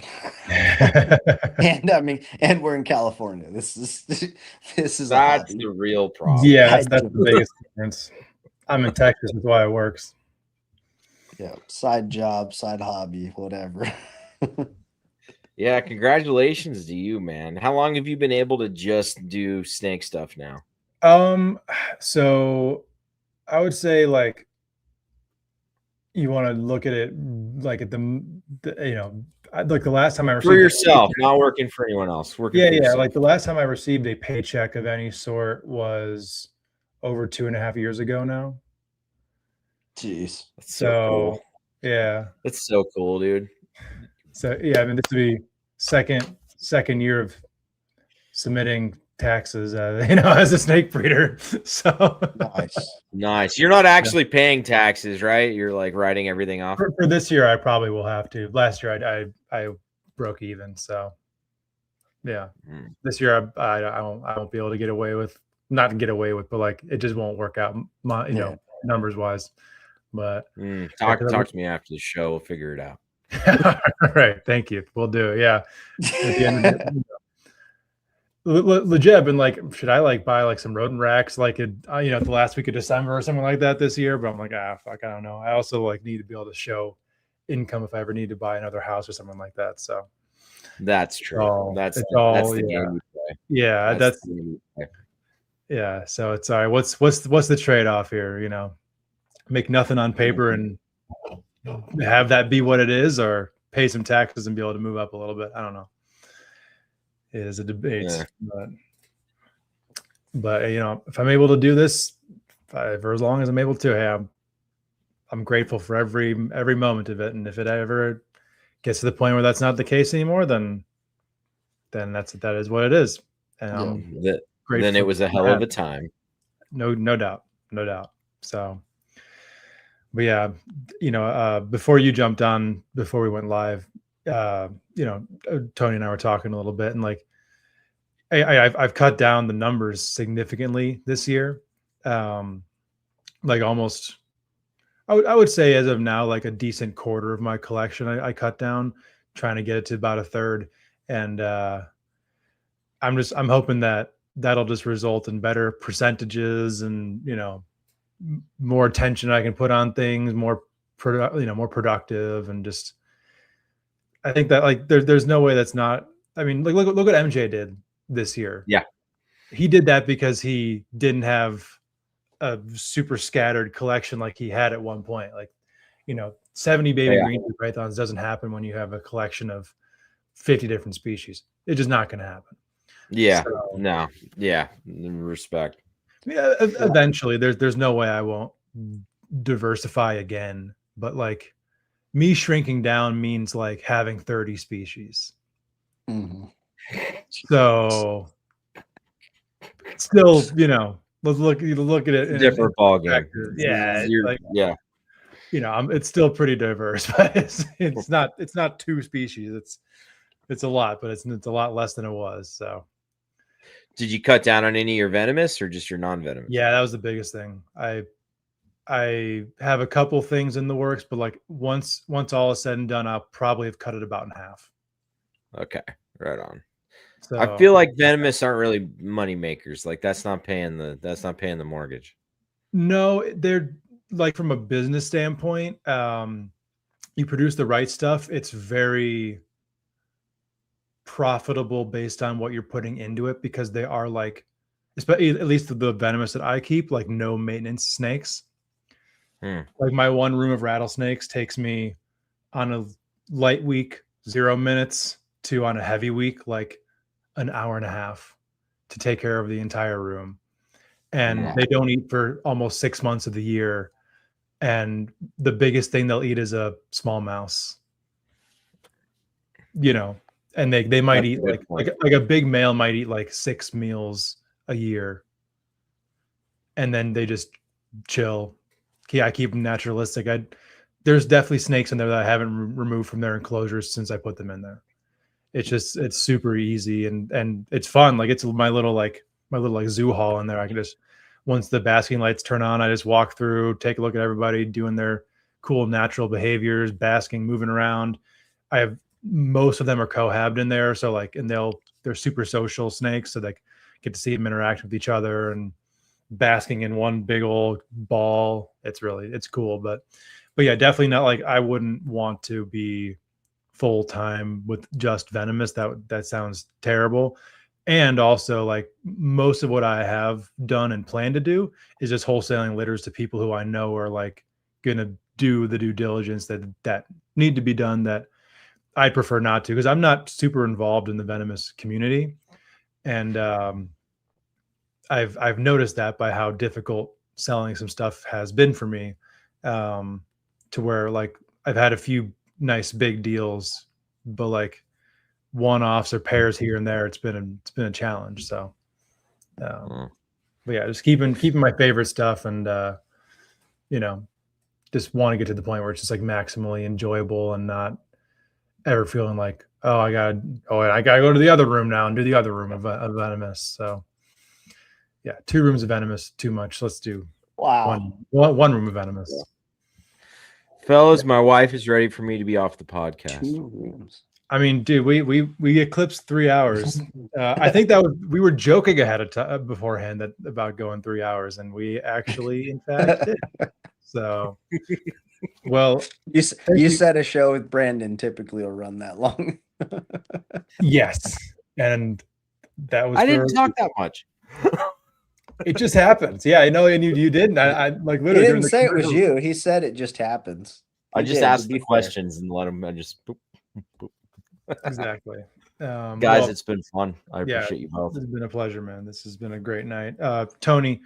And I mean, and we're in California. This is a That's hobby. the real problem. Yeah, I that's the do. biggest difference. I'm in Texas, that's why it works. Yeah, side job, side hobby, whatever. Yeah, congratulations to you, man. How long have you been able to just do snake stuff now? So I would say like you want to look at it like at the you know, like the last time I received For yourself, not working for anyone else. Working for yourself. like the last time I received a paycheck of any sort was over 2.5 years ago now. Jeez. That's so cool. Yeah. That's so cool, dude. So yeah, I mean, this would be second year of submitting taxes, you know, as a snake breeder. So Nice. You're not actually paying taxes, right? You're like writing everything off. For this year, I probably will have to. Last year, I broke even. So yeah, this year I won't be able to get away with, not to get away with, but like it just won't work out, you know, numbers wise. But talk to me after the show. We'll figure it out. All right, thank you. We'll do it. Yeah. At the end of the, legit, I've been like, should I like buy like some rodent racks like it, you know, the last week of December or something like that this year? But I'm like, fuck, I don't know. I also like need to be able to show income if I ever need to buy another house or something like that. So that's true. That's the game you play. Yeah, that's yeah. So it's all right. What's the trade-off here? You know, make nothing on paper and have that be what it is, or pay some taxes and be able to move up a little bit. I don't know. It is a debate, but you know, if I'm able to do this for as long as I'm able to, hey, I'm grateful for every moment of it. And if it ever gets to the point where that's not the case anymore, then that is what it is. And then it was a hell of a time. No doubt. So, but yeah, you know, before you jumped on, before we went live, you know, Tony and I were talking a little bit, and like, I've cut down the numbers significantly this year. Like almost, I would say as of now, like a decent quarter of my collection, I cut down, trying to get it to about a third. And I'm hoping that that'll just result in better percentages and, you know, more attention I can put on things, more productive, and just, I think that like there's no way that's not, I mean, look what MJ did this year. Yeah. He did that because he didn't have a super scattered collection like he had at one point. Like, you know, 70 baby green pythons doesn't happen when you have a collection of 50 different species. It's just not going to happen. Yeah. So, no. Yeah. Respect. Yeah. Eventually there's no way I won't diversify again, but like me shrinking down means like having 30 species. Mm-hmm. So still, you know, let's look at it in different ball game. Yeah, like, yeah. You know, it's still pretty diverse, but it's not 2 species. It's a lot, but it's a lot less than it was. So, did you cut down on any of your venomous or just your non-venomous? Yeah, that was the biggest thing. I have a couple things in the works, but like once all is said and done, I'll probably have cut it about in half. Okay, right on. So, I feel like venomous aren't really money makers. Like that's not paying the mortgage. No, they're like, from a business standpoint, you produce the right stuff. It's very profitable based on what you're putting into it, because they are like, especially at least the venomous that I keep, like no maintenance snakes. Like my one room of rattlesnakes takes me on a light week 0 minutes to on a heavy week like an hour and a half to take care of the entire room. And they don't eat for almost 6 months of the year. And the biggest thing they'll eat is a small mouse, you know, and they might eat like a big male might eat like 6 meals a year. And then they just chill. Yeah, I keep them naturalistic. There's definitely snakes in there that I haven't removed from their enclosures since I put them in there. It's super easy and it's fun. Like it's my little zoo hall in there. I can just, once the basking lights turn on, I just walk through, take a look at everybody doing their cool natural behaviors, basking, moving around. I have, most of them are cohabbed in there. So like, and they're super social snakes. So they get to see them interact with each other and basking in one big old ball. It's cool. But yeah, definitely not like, I wouldn't want to be full time with just venomous. That sounds terrible. And also, like, most of what I have done and plan to do is just wholesaling litters to people who I know are like gonna do the due diligence that need to be done, that I'd prefer not to, because I'm not super involved in the venomous community. And I've noticed that by how difficult selling some stuff has been for me, to where like I've had a few nice big deals, but like one-offs or pairs here and there, it's been a challenge. So but yeah, just keeping my favorite stuff, and just want to get to the point where it's just like maximally enjoyable and not ever feeling like, I gotta go to the other room now and do the other room of venomous. So yeah, 2 rooms of venomous too much. Let's do one room of venomous. Fellas, my wife is ready for me to be off the podcast. 2 rooms. I mean, dude, we eclipsed 3 hours. I think we were joking ahead of time beforehand about going 3 hours, and we actually, in fact, did. So, well, you said a show with Brandon typically will run that long. Yes, and that was. I didn't talk that much. It just happens. Yeah, I know, and you didn't. I like literally. He didn't say it was you. He said it just happens. I just asked the questions and let him. I just. Boop, boop. Exactly. Guys, it's been fun. I appreciate you both. It's been a pleasure, man. This has been a great night. Tony,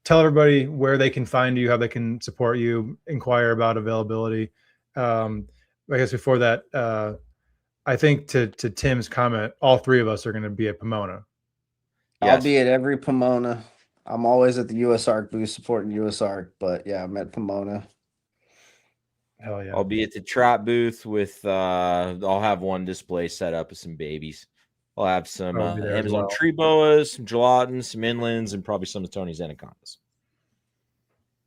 tell everybody where they can find you, how they can support you, inquire about availability. I guess before that, I think to Tim's comment, all 3 of us are going to be at Pomona. Yes. I'll be at every Pomona. I'm always at the USARC booth supporting USARC, but yeah, I'm at Pomona. Hell yeah. I'll be at the trap booth with I'll have one display set up with some babies. I'll have some Amazon tree boas, some gelatins, some inlands, and probably some of Tony's anacondas.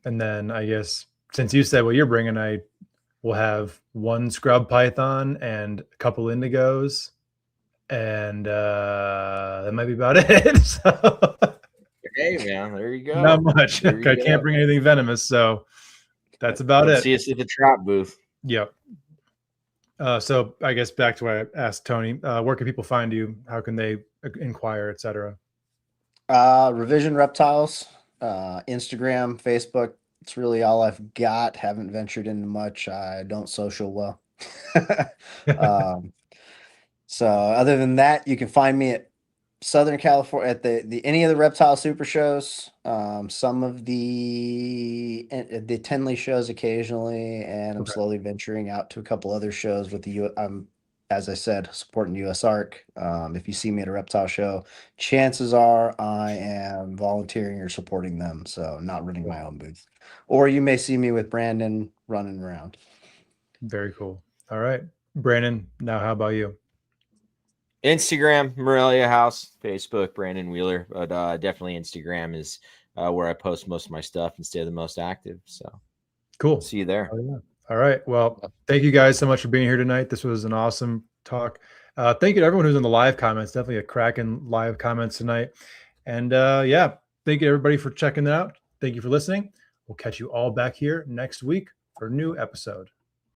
And then I guess since you said what you're bringing, I will have 1 scrub python and a couple indigos, and that might be about it. So, hey man, there you go. Not much. I can't bring anything venomous, so that's about it. See us at the trap booth. Yep. So I guess back to what I asked Tony, where can people find you? How can they inquire, etc.? Revision Reptiles, Instagram, Facebook. It's really all I've got. Haven't ventured into much. I don't social well. So other than that, you can find me at Southern California at the any of the reptile super shows, some of the Tenley shows occasionally, and I'm slowly venturing out to a couple other shows with I'm, as I said, supporting USARC. If you see me at a reptile show, chances are I am volunteering or supporting them, so not running my own booth. Or you may see me with Brandon running around. Very cool. All right, Brandon, now how about you? Instagram, Morelia House, Facebook, Brandon Wheeler, but definitely Instagram is where I post most of my stuff and stay the most active. So cool. See you there. Oh, yeah. All right. Well, thank you guys so much for being here tonight. This was an awesome talk. Thank you to everyone who's in the live comments. Definitely a cracking live comments tonight. And yeah, thank you everybody for checking it out. Thank you for listening. We'll catch you all back here next week for a new episode.